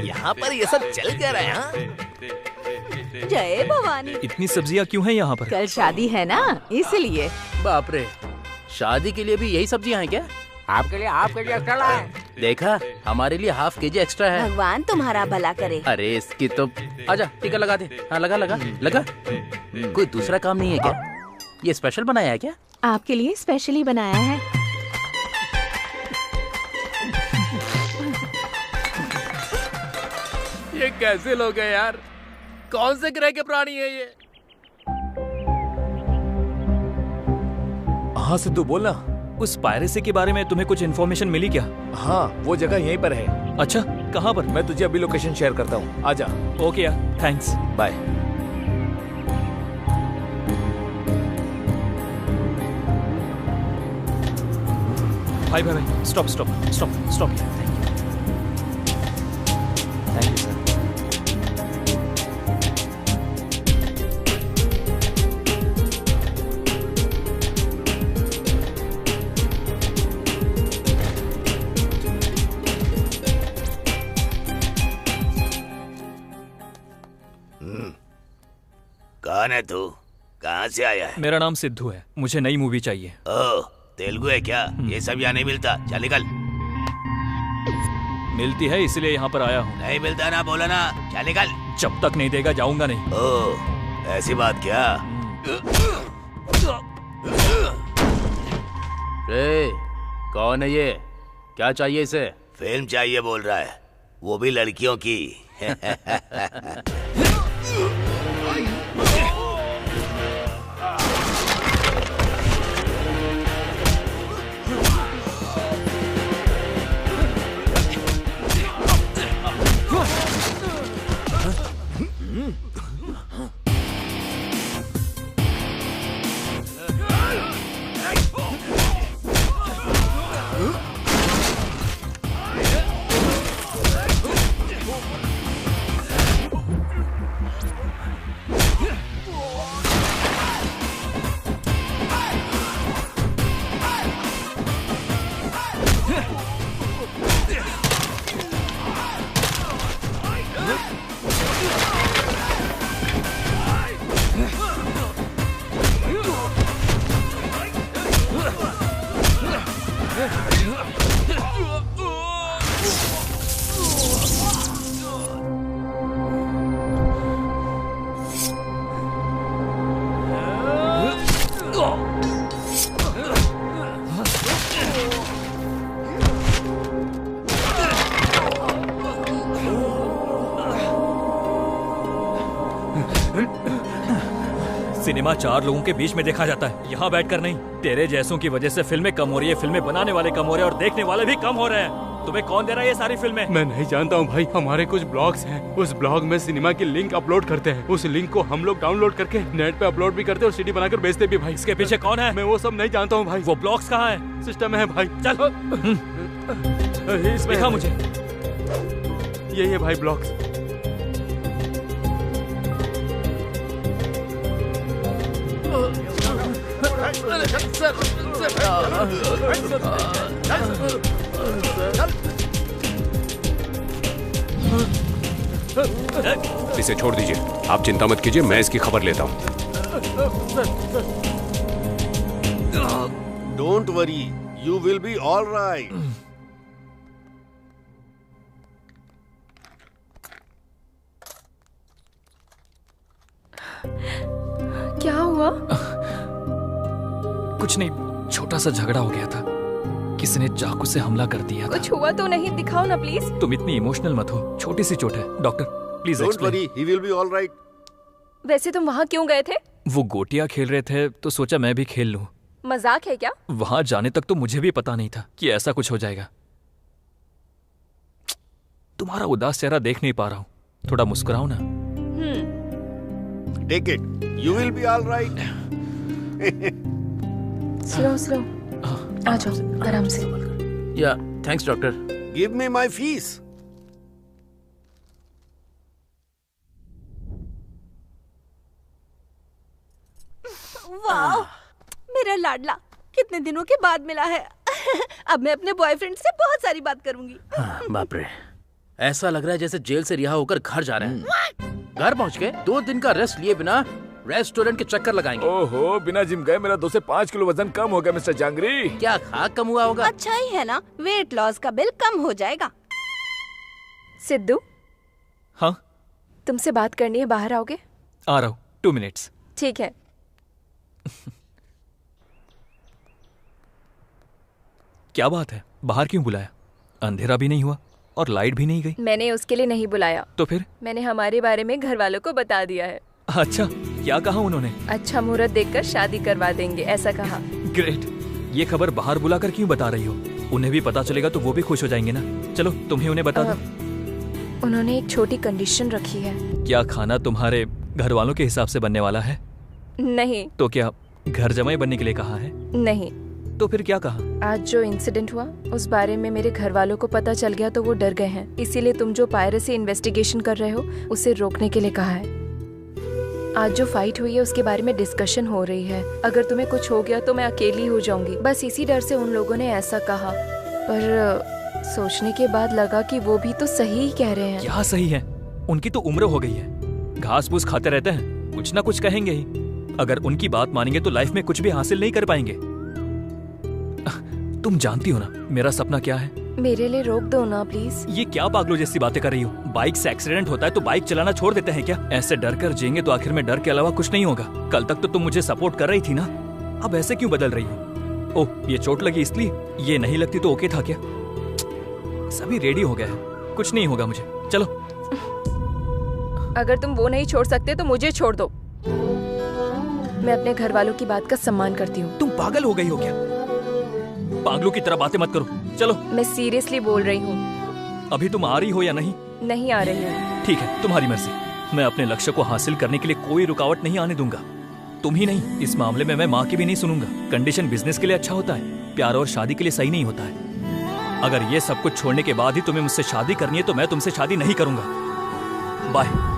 यहाँ पर ये सब चल क्या रहा है? हाँ? जय भवानी। इतनी सब्जियाँ क्यों हैं यहाँ पर? कल शादी है ना इसलिए। बाप रे, शादी के लिए भी यही सब्जियाँ हैं क्या? आपके लिए एक्स्ट्रा लाए। देखा, हमारे लिए हाफ केजी एक्स्ट्रा है। भगवान तुम्हारा भला करे। अरे इसकी तो आजा टीका लगा दे। हाँ लगा लगा लगा। कोई दूसरा काम नहीं है क्या? ये स्पेशल बनाया है क्या? आपके लिए स्पेशली बनाया है। ये कैसे लोग हैं यार? कौन से ग्रह के प्राणी है ये? हाँ सिद्धू बोलना। उस पायरेसी के बारे में तुम्हें कुछ इन्फॉर्मेशन मिली क्या? हाँ वो जगह यहीं पर है। अच्छा, कहाँ पर? मैं तुझे अभी लोकेशन शेयर करता हूँ, आजा। ओके यार, थैंक्स, बाय। भाई भाई भाई, stop stop stop stop. Thank you sir. कौन है तू? कहाँ से आया है? मेरा नाम सिद्धू है, मुझे नई मूवी चाहिए। ओह, तेलुगु है क्या? ये सब यहाँ नहीं मिलता, चल निकल। मिलती है इसलिए यहाँ पर आया हूँ। नहीं मिलता ना, बोला ना, चल निकल। जब तक नहीं देगा जाऊंगा नहीं। ओह, ऐसी बात क्या? रे, कौन है ये? क्या चाहिए इसे? फिल्म चाहिए बोल रहा है, वो भी लड़कियों की। सिनेमा 4 लोगों के बीच में देखा जाता है, यहाँ बैठकर नहीं। तेरे जैसों की वजह से फिल्में कम हो रही है, फिल्में बनाने वाले कम हो रहे हैं और देखने वाले भी कम हो रहे हैं। तुम्हें कौन दे रहा है ये सारी फिल्में? मैं नहीं जानता हूँ भाई, हमारे कुछ ब्लॉग्स हैं, उस ब्लॉग में सिनेमा की लिंक अपलोड करते हैं, उस लिंक को हम लोग डाउनलोड करके नेट पे अपलोड भी करते हैं और सीडी बनाकर बेचते भी भाई। इसके पीछे कौन है? मैं वो सब नहीं जानता हूँ भाई। वो ब्लॉग्स कहाँ है? सिस्टम है भाई। चल इसमें दिखा मुझे। ये है भाई ब्लॉग्स। इसे छोड़ दीजिए, आप चिंता मत कीजिए, मैं इसकी खबर लेता हूँ। Don't worry, you will be all right. क्या हुआ? कुछ नहीं, छोटा सा झगड़ा हो गया था। किसी ने चाकू से हमला कर दिया था। कुछ हुआ तो नहीं, दिखाओ ना प्लीज। तुम इतनी इमोशनल मत हो, छोटी सी चोट है। Doctor please don't explain. Worry, he will be all right. वैसे तुम वहाँ क्यों गए थे? वो गोटियां खेल रहे थे तो सोचा मैं भी खेल लूं। मजाक है क्या? वहां जाने तक तो मुझे भी पता नहीं था कि ऐसा कुछ हो जाएगा। तुम्हारा उदास चेहरा देख नहीं पा रहा हूँ, थोड़ा मुस्कुराओ ना। Take it, you will be all right. Slow slow, आ जाओ आराम से। या thanks doctor. Give me my fees. वाह, मेरा लाडला कितने दिनों के बाद मिला है। अब मैं अपने बॉयफ्रेंड से बहुत सारी बात करूंगी। बाप रे, ऐसा लग रहा है जैसे जेल से रिहा होकर घर जा रहे हैं। घर पहुंच के 2 दिन का रेस्ट लिए बिना रेस्टोरेंट के चक्कर लगाएंगे। ओहो, बिना जिम गए मेरा 2 से 5 किलो वजन कम हो गया मिस्टर जांगरी। क्या खा कम हुआ होगा? अच्छा ही है ना, वेट लॉस का बिल कम हो जाएगा। सिद्धू, हाँ तुमसे बात करनी है, बाहर आओगे? आ रहा हूँ, 2 मिनट्स। ठीक है। क्या बात है, बाहर क्यों बुलाया? अंधेरा भी नहीं हुआ और लाइट भी नहीं गई। मैंने उसके लिए नहीं बुलाया। तो फिर? मैंने हमारे बारे में घर वालों को बता दिया है। अच्छा, क्या कहा उन्होंने? अच्छा मुहूर्त देखकर शादी करवा देंगे, ऐसा कहा। ग्रेट। ये खबर बाहर बुलाकर क्यों बता रही हो? उन्हें भी पता चलेगा तो वो भी खुश हो जाएंगे ना। चलो तुम ही उन्हें बता दो। उन्होंने एक छोटी कंडीशन रखी है। क्या खाना तुम्हारे घर वालों के हिसाब से बनने वाला है? नहीं। तो क्या घर जमाई बनने के लिए कहा है? नहीं। तो फिर क्या कहा? आज जो इंसिडेंट हुआ उस बारे में मेरे घर वालों को पता चल गया तो वो डर गए हैं, इसीलिए तुम जो पायरेसी इन्वेस्टिगेशन कर रहे हो उसे रोकने के लिए कहा है। आज जो फाइट हुई है उसके बारे में डिस्कशन हो रही है। अगर तुम्हें कुछ हो गया तो मैं अकेली हो जाऊंगी, बस इसी डर से उन लोगों ने ऐसा कहा। पर सोचने के बाद लगा कि वो भी तो सही ही कह रहे हैं। क्या सही है? उनकी तो उम्र हो गई है, घास फूस खाते रहते हैं, कुछ ना कुछ कहेंगे ही। अगर उनकी बात मानेंगे तो लाइफ में कुछ भी हासिल नहीं कर पाएंगे। तुम जानती हो ना मेरा सपना क्या है? मेरे लिए रोक दो ना प्लीज। ये क्या पागलों जैसी बातें कर रही हो? बाइक से एक्सीडेंट होता है तो बाइक चलाना छोड़ देते हैं क्या? ऐसे डर कर जिएंगे तो आखिर में डर के अलावा कुछ नहीं होगा। कल तक तो तुम मुझे सपोर्ट कर रही थी ना, अब ऐसे क्यों बदल रही हो? ओह, ये चोट लगी इसलिए? ये नहीं लगती तो ओके था क्या? सभी रेडी हो गए हैं, कुछ नहीं होगा मुझे। चलो। अगर तुम वो नहीं छोड़ सकते तो मुझे छोड़ दो। मैं अपने घर वालों की बात का सम्मान करती हूँ। तुम पागल हो गई हो क्या? पागलों की तरह बातें मत करो, चलो। मैं सीरियसली बोल रही हूँ। अभी तुम आ रही हो या नहीं? नहीं आ रही हूँ। ठीक है, तुम्हारी मर्जी। मैं अपने लक्ष्य को हासिल करने के लिए कोई रुकावट नहीं आने दूंगा। तुम ही नहीं, इस मामले में मैं माँ की भी नहीं सुनूंगा। कंडीशन बिजनेस के लिए अच्छा होता है, प्यार और शादी के लिए सही नहीं होता है। अगर ये सब कुछ छोड़ने के बाद ही तुम्हें मुझसे शादी करनी है तो मैं तुमसे शादी नहीं करूंगा। बाय।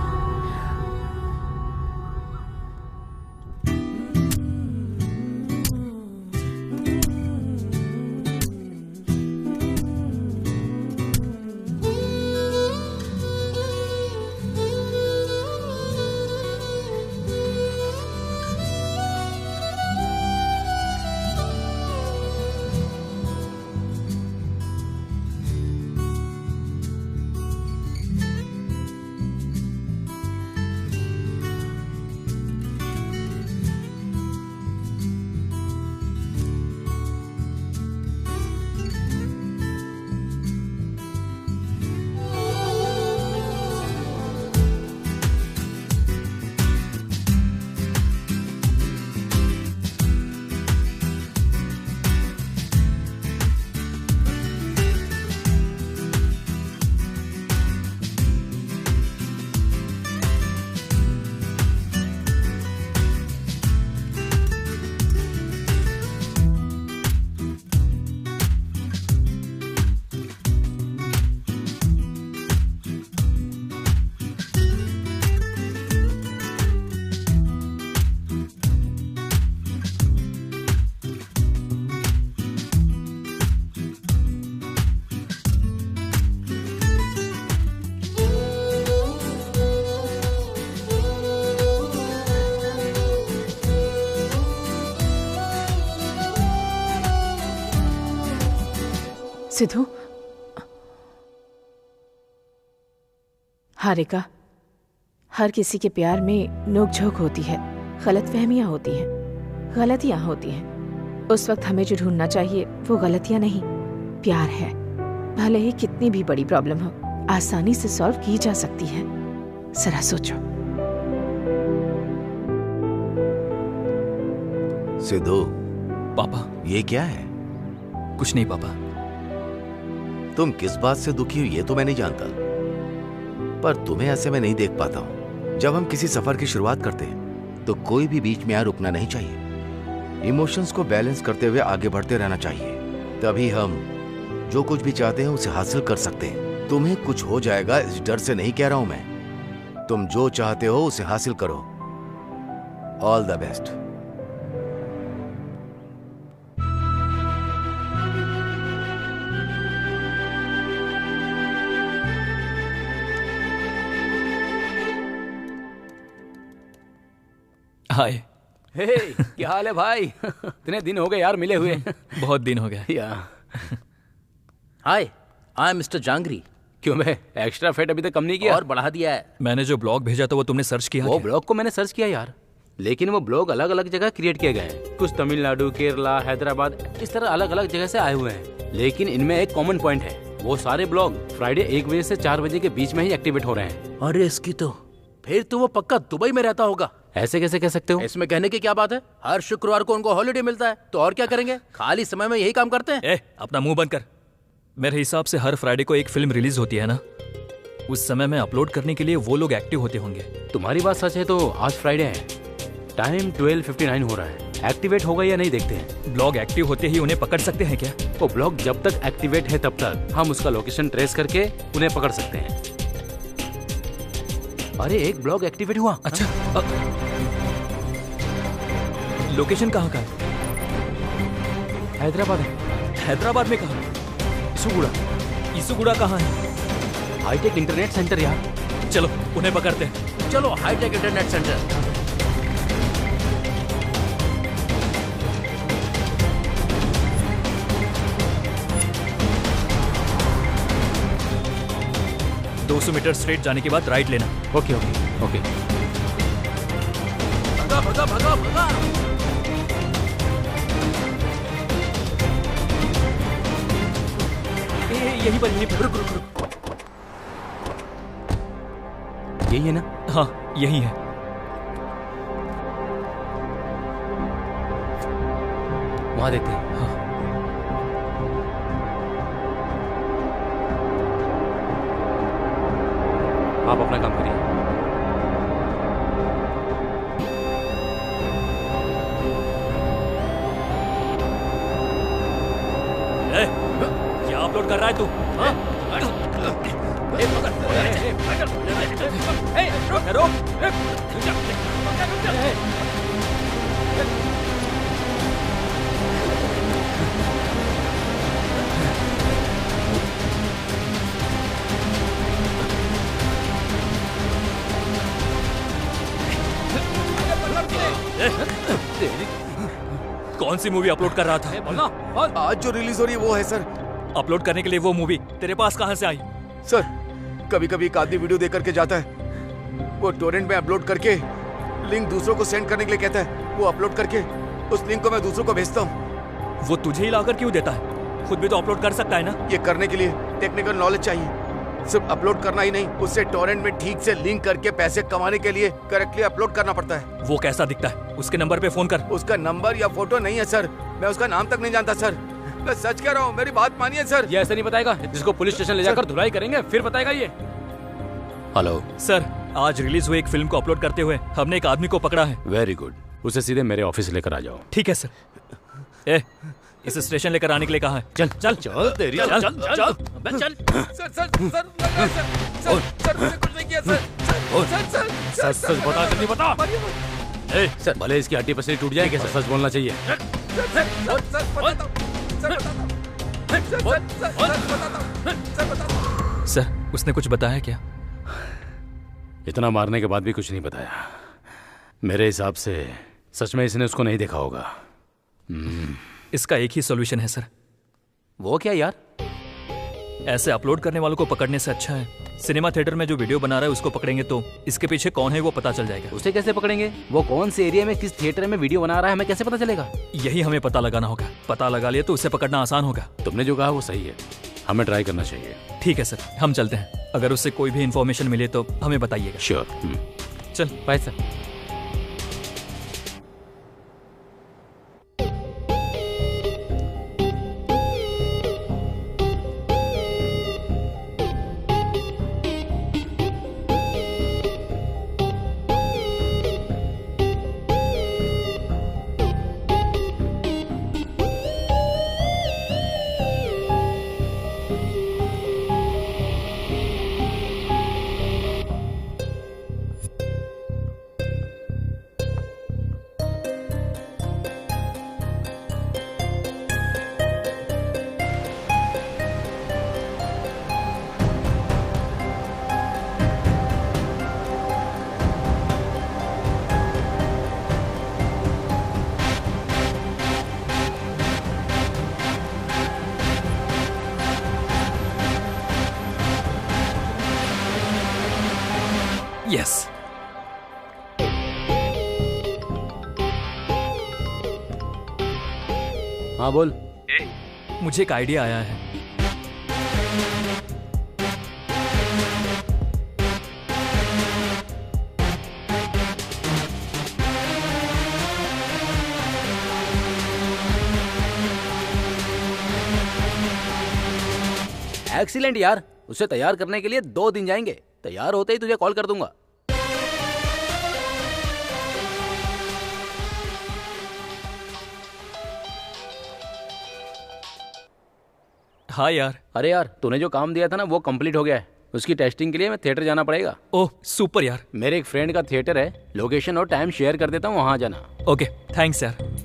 सिद्धू, हारिका, हर किसी के प्यार में नोक झोंक होती है, गलतफहमियां होती हैं, गलतियां होती हैं। उस वक्त हमें जो ढूंढना चाहिए वो गलतियां नहीं, प्यार है। भले ही कितनी भी बड़ी प्रॉब्लम हो, आसानी से सॉल्व की जा सकती है। जरा सोचो। सिद्धू, पापा ये क्या है? कुछ नहीं पापा। तुम किस बात से दुखी हो ये तो मैं नहीं जानता, पर तुम्हें ऐसे में नहीं देख पाता हूं। जब हम किसी सफर की शुरुआत करते हैं तो कोई भी बीच में यहाँ रुकना नहीं चाहिए। इमोशंस को बैलेंस करते हुए आगे बढ़ते रहना चाहिए, तभी हम जो कुछ भी चाहते हैं उसे हासिल कर सकते हैं। तुम्हें कुछ हो जाएगा इस डर से नहीं कह रहा हूं मैं। तुम जो चाहते हो उसे हासिल करो। All the best. Hi. Hey, क्या हाल है भाई? इतने दिन हो गए यार मिले हुए। बहुत दिन हो गए। हाय, आई एम मिस्टर जांगरी। क्यों मैं एक्स्ट्रा फैट अभी तक कम नहीं किया? और बढ़ा दिया है। मैंने जो ब्लॉग भेजा था वो तुमने सर्च किया? वो ब्लॉग को मैंने सर्च किया यार, लेकिन वो ब्लॉग अलग अलग जगह क्रिएट किए गए हैं। कुछ तमिलनाडु, केरला, हैदराबाद, इस तरह अलग अलग जगह से आए हुए हैं। लेकिन इनमें एक कॉमन पॉइंट है, वो सारे ब्लॉग फ्राइडे 1 बजे से 4 बजे के बीच में ही एक्टिवेट हो रहे हैं। अरे इसकी तो फिर तो वो पक्का दुबई में रहता होगा। ऐसे कैसे कह सकते हो? इसमें कहने की क्या बात है? हर शुक्रवार को उनको हॉलिडे मिलता है, तो और क्या करेंगे? खाली समय में यही काम करते हैं। अपना मुंह बंद कर। मेरे हिसाब से हर फ्राइडे को एक फिल्म रिलीज होती है ना, उस समय में अपलोड करने के लिए वो लोग एक्टिव होते होंगे। तुम्हारी बात सच है तो आज फ्राइडे है, टाइम 12:59 हो रहा है। एक्टिवेट होगा या नहीं देखते हैं। ब्लॉग एक्टिव होते ही उन्हें पकड़ सकते हैं क्या? वो ब्लॉग जब तक एक्टिवेट है तब तक हम उसका लोकेशन ट्रेस करके उन्हें पकड़ सकते हैं। अरे एक ब्लॉग एक्टिवेट हुआ। अच्छा, लोकेशन कहाँ का है? हैदराबाद है। हैदराबाद में कहाँ? इसुगुड़ा। इसुगुड़ा कहाँ है? हाईटेक इंटरनेट सेंटर यार। चलो उन्हें पकड़ते हैं। चलो हाईटेक इंटरनेट सेंटर। दो 200 मीटर स्ट्रेट जाने के बाद राइट लेना। Okay okay okay. भगा भगा भगा भगा। यही पर यही पर। रुक रुक रुक। यही है ना? हाँ यही है। वहां देखते हैं। हाँ। आप अपना काम करिए। क्या अपलोड कर रहा है तू? कौन सी मूवी अपलोड कर रहा था? बोलना। आज जो रिलीज हो रही है वो है सर। अपलोड करने के लिए वो मूवी तेरे पास कहां से आई? सर कभी कभी एक आदमी वीडियो देख करके जाता है, वो टोरेंट में अपलोड करके लिंक दूसरों को सेंड करने के लिए कहता है, वो अपलोड करके उस लिंक को मैं दूसरों को भेजता हूँ। वो तुझे ही लाकर क्यों देता है? खुद भी तो अपलोड कर सकता है ना? ये करने के लिए टेक्निकल नॉलेज चाहिए। सिर्फ अपलोड करना ही नहीं, उससे टोरेंट में ठीक से लिंक करके पैसे कमाने के लिए करेक्टली अपलोड करना पड़ता है। वो कैसा दिखता है? उसके नंबर पे फोन कर। उसका नंबर या फोटो नहीं है सर, मैं उसका नाम तक नहीं जानता सर। मैं सच कह रहा हूँ, मेरी बात मानिए सर। ये ऐसे नहीं बताएगा, जिसको पुलिस स्टेशन ले जाकर धुलाई करेंगे फिर बताएगा ये। हेलो सर, आज रिलीज हुई एक फिल्म को अपलोड करते हुए हमने एक आदमी को पकड़ा है। वेरी गुड, उसे सीधे मेरे ऑफिस लेकर आ जाओ। ठीक है सर। इसे स्टेशन लेकर आने के लिए कहा है? चल चल चल तेरी चल चल चल चल। Sir sir sir sir sir मैंने कुछ नहीं किया सर। सच सच बता, जल्दी बता। सर भले इसकी हड्डी पसली टूट जाए, कैसे सच बोलना चाहिए। सर उसने कुछ बताया क्या? इतना मारने के बाद भी कुछ नहीं बताया। मेरे हिसाब से सच में इसने उसको नहीं देखा होगा। इसका एक ही सॉल्यूशन है सर। वो क्या यार? ऐसे अपलोड करने वालों को पकड़ने से अच्छा है सिनेमा थिएटर में जो वीडियो बना रहा है उसको पकड़ेंगे तो इसके पीछे कौन है वो पता चल जाएगा। उसे कैसे पकड़ेंगे? वो कौन से एरिया में किस थिएटर में वीडियो बना रहा है हमें कैसे पता चलेगा? यही हमें पता लगाना होगा। पता लगा लिया तो उसे पकड़ना आसान होगा। तुमने जो कहा वो सही है, हमें ट्राई करना चाहिए। ठीक है सर, हम चलते हैं। अगर उससे कोई भी इन्फॉर्मेशन मिले तो हमें बताइएगा। श्योर। चल बाय सर। यस। हाँ बोल। मुझे एक आइडिया आया है। एक्सीलेंट यार, उसे तैयार करने के लिए 2 दिन जाएंगे। तैयार होते ही तुझे कॉल कर दूंगा। हाँ यार। अरे यार, तूने जो काम दिया था ना वो कंप्लीट हो गया है। उसकी टेस्टिंग के लिए मैं थिएटर जाना पड़ेगा। ओह सुपर यार। मेरे एक फ्रेंड का थिएटर है, लोकेशन और टाइम शेयर कर देता हूँ, वहां जाना। ओके थैंक्स यार।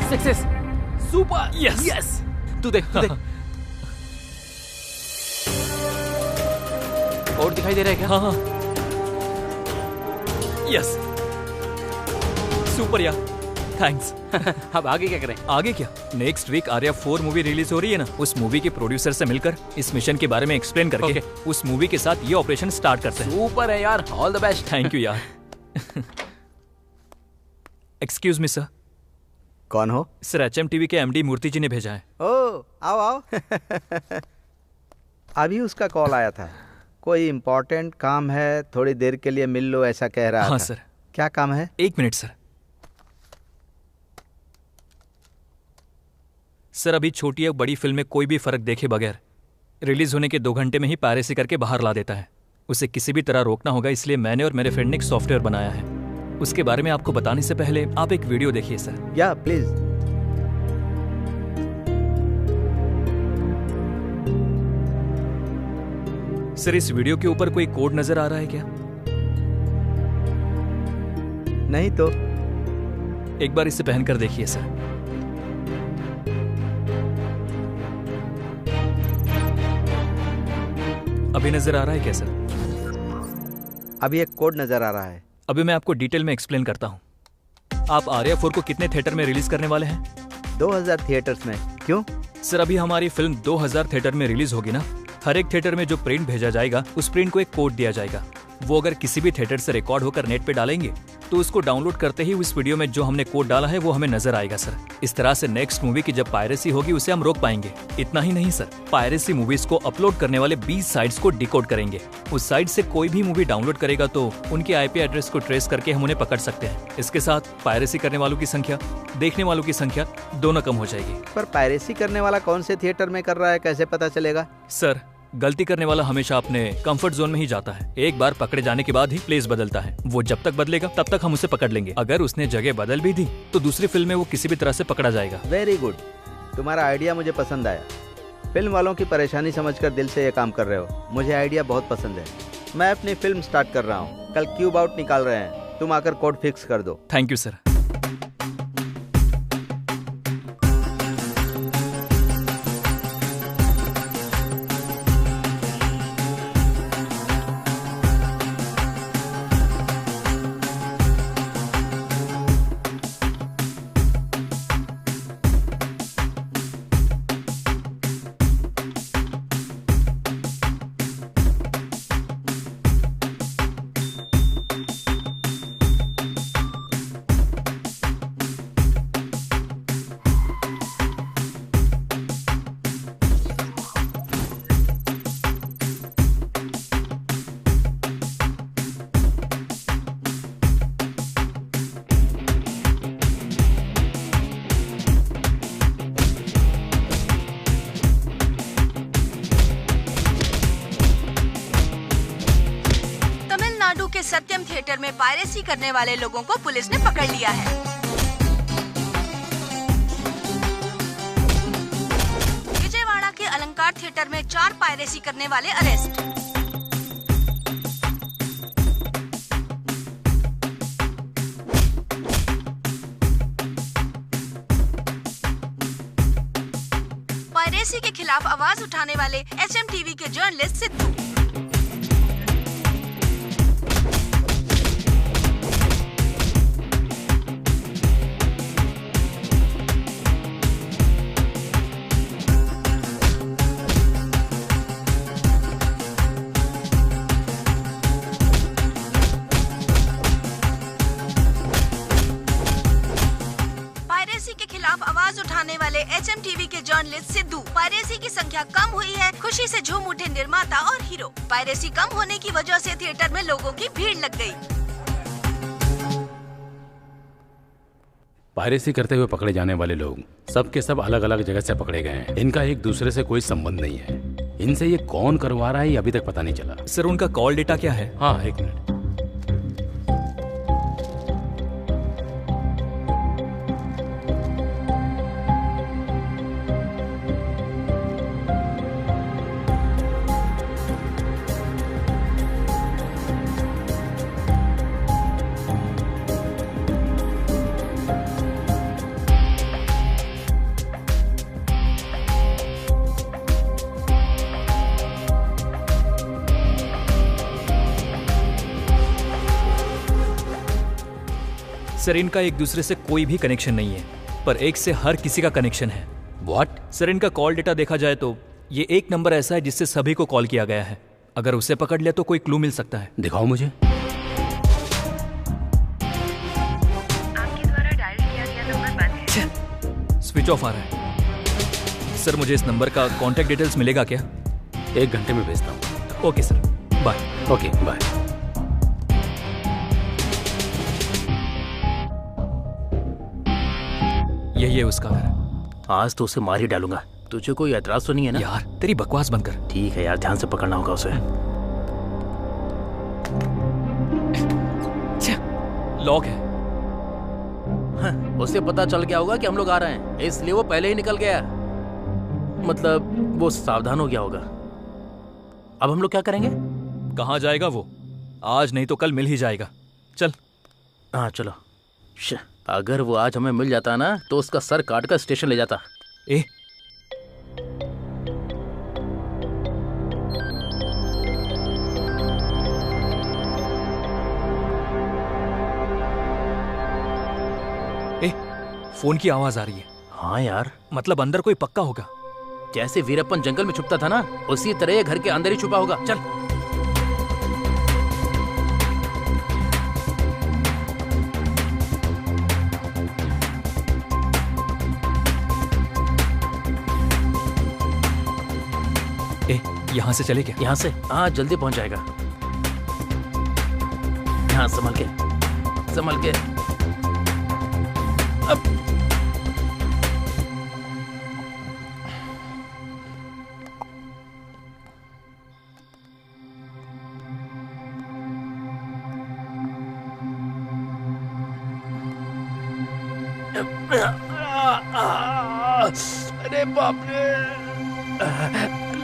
Success, super, yes yes. तू देख, तू देख। और दिखाई दे रहा है क्या? हाँ हाँ यस, सुपर यार, थैंक्स। अब आगे क्या करें? आगे क्या, next week Arya 4 movie release हो रही है ना, उस मूवी के प्रोड्यूसर से मिलकर इस मिशन के बारे में एक्सप्लेन करके उस मूवी के साथ ये ऑपरेशन स्टार्ट करते हैं। सुपर है यार, all the best. Thank you यार। Excuse me sir. कौन हो? सर HMTV के MD मूर्ति जी ने भेजा है। ओ आओ आओ। अभी उसका कॉल आया था, कोई इम्पोर्टेंट काम है, थोड़ी देर के लिए मिल लो ऐसा कह रहा था। हाँ सर। क्या काम है? 1 मिनट सर। सर अभी छोटी या बड़ी फिल्म में कोई भी फर्क देखे बगैर रिलीज होने के 2 घंटे में ही पायरेसी करके बाहर ला देता है। उसे किसी भी तरह रोकना होगा, इसलिए मैंने और मेरे फ्रेंड ने एक सॉफ्टवेयर बनाया है। उसके बारे में आपको बताने से पहले आप एक वीडियो देखिए सर। या प्लीज। सर इस वीडियो के ऊपर कोई कोड नजर आ रहा है क्या? नहीं तो। एक बार इसे पहनकर देखिए सर। अभी नजर आ रहा है क्या सर? अभी एक कोड नजर आ रहा है। अभी मैं आपको डिटेल में एक्सप्लेन करता हूँ। आप आर्या 4 को कितने थिएटर में रिलीज करने वाले हैं? 2000 थिएटर्स में। क्यों? सर अभी हमारी फिल्म 2000 थिएटर में रिलीज होगी ना, हर एक थिएटर में जो प्रिंट भेजा जाएगा उस प्रिंट को एक कोड दिया जाएगा। वो अगर किसी भी थिएटर से रिकॉर्ड होकर नेट पे डालेंगे तो उसको डाउनलोड करते ही उस वीडियो में जो हमने कोड डाला है वो हमें नजर आएगा सर। इस तरह से नेक्स्ट मूवी की जब पायरेसी होगी उसे हम रोक पाएंगे। इतना ही नहीं सर, पायरेसी मूवीज को अपलोड करने वाले 20 साइट्स को डिकोड करेंगे। उस साइट से कोई भी मूवी डाउनलोड करेगा तो उनके IP एड्रेस को ट्रेस करके हम उन्हें पकड़ सकते हैं। इसके साथ पायरेसी करने वालों की संख्या, देखने वालों की संख्या दोनों कम हो जाएगी। पर पायरेसी करने वाला कौन से थिएटर में कर रहा है कैसे पता चलेगा? सर गलती करने वाला हमेशा अपने कंफर्ट जोन में ही जाता है। एक बार पकड़े जाने के बाद ही प्लेस बदलता है। वो जब तक बदलेगा तब तक हम उसे पकड़ लेंगे। अगर उसने जगह बदल भी दी तो दूसरी फिल्म में वो किसी भी तरह से पकड़ा जाएगा। वेरी गुड, तुम्हारा आइडिया मुझे पसंद आया। फिल्म वालों की परेशानी समझकर दिल से ये काम कर रहे हो। मुझे आइडिया बहुत पसंद है। मैं अपनी फिल्म स्टार्ट कर रहा हूँ। कल क्यूब आउट निकाल रहे हैं, तुम आकर कोड फिक्स कर दो। Thank you sir. Satyam theatre में पायरेसी करने वाले लोगों को पुलिस ने पकड़ लिया है। विजयवाड़ा के अलंकार थिएटर में 4 पायरेसी करने वाले अरेस्ट। पायरेसी के खिलाफ आवाज उठाने वाले HMTV के जर्नलिस्ट सिद्धू। आवाज उठाने वाले HMTV के जर्नलिस्ट सिद्धू। पायरेसी की संख्या कम हुई है, खुशी से झूम उठे निर्माता और हीरो। पायरेसी कम होने की वजह से थिएटर में लोगों की भीड़ लग गई। पायरेसी करते हुए पकड़े जाने वाले लोग सब के सब अलग अलग जगह से पकड़े गए हैं। इनका एक दूसरे से कोई संबंध नहीं है। इनसे ये कौन करवा रहा है ये अभी तक पता नहीं चला। सर उनका कॉल डेटा क्या है? हाँ, एक मिनट। सर इनका एक दूसरे से कोई भी कनेक्शन नहीं है, पर एक से हर किसी का कनेक्शन है। व्हाट? सर इनका कॉल डेटा देखा जाए तो ये एक नंबर ऐसा है जिससे सभी को कॉल किया गया है। अगर उसे पकड़ लिया तो कोई क्लू मिल सकता है। दिखाओ मुझे। आपके द्वारा डायल किया गया नंबर बंद है। स्विच ऑफ आ रहा है। सर मुझे इस नंबर का कॉन्टैक्ट डिटेल्स मिलेगा क्या? 1 घंटे में भेजता हूँ। Okay sir, bye. Okay bye. यही है उसका घर। आज तो उसे मार ही डालूंगा। तुझे कोई एतराज तो नहीं है ना? यार तेरी बकवास बंद कर। ठीक है यार, ध्यान से पकड़ना होगा उसे। लॉक है। उसे पता चल गया होगा कि हम लोग आ रहे हैं, इसलिए वो पहले ही निकल गया। मतलब वो सावधान हो गया होगा। अब हम लोग क्या करेंगे? कहाँ जाएगा वो? आज नहीं तो कल मिल ही जाएगा। चल। हाँ चलो। अगर वो आज हमें मिल जाता ना तो उसका सर काट कर स्टेशन ले जाता। ए फोन की आवाज आ रही है। हाँ यार, मतलब अंदर कोई पक्का होगा। जैसे वीरप्पन जंगल में छुपता था ना, उसी तरह ये घर के अंदर ही छुपा होगा। चल। यहाँ से चले क्या? यहाँ से? हाँ जल्दी पहुंच जाएगा। हाँ संभल के, संभल के। अब अरे बाप रे,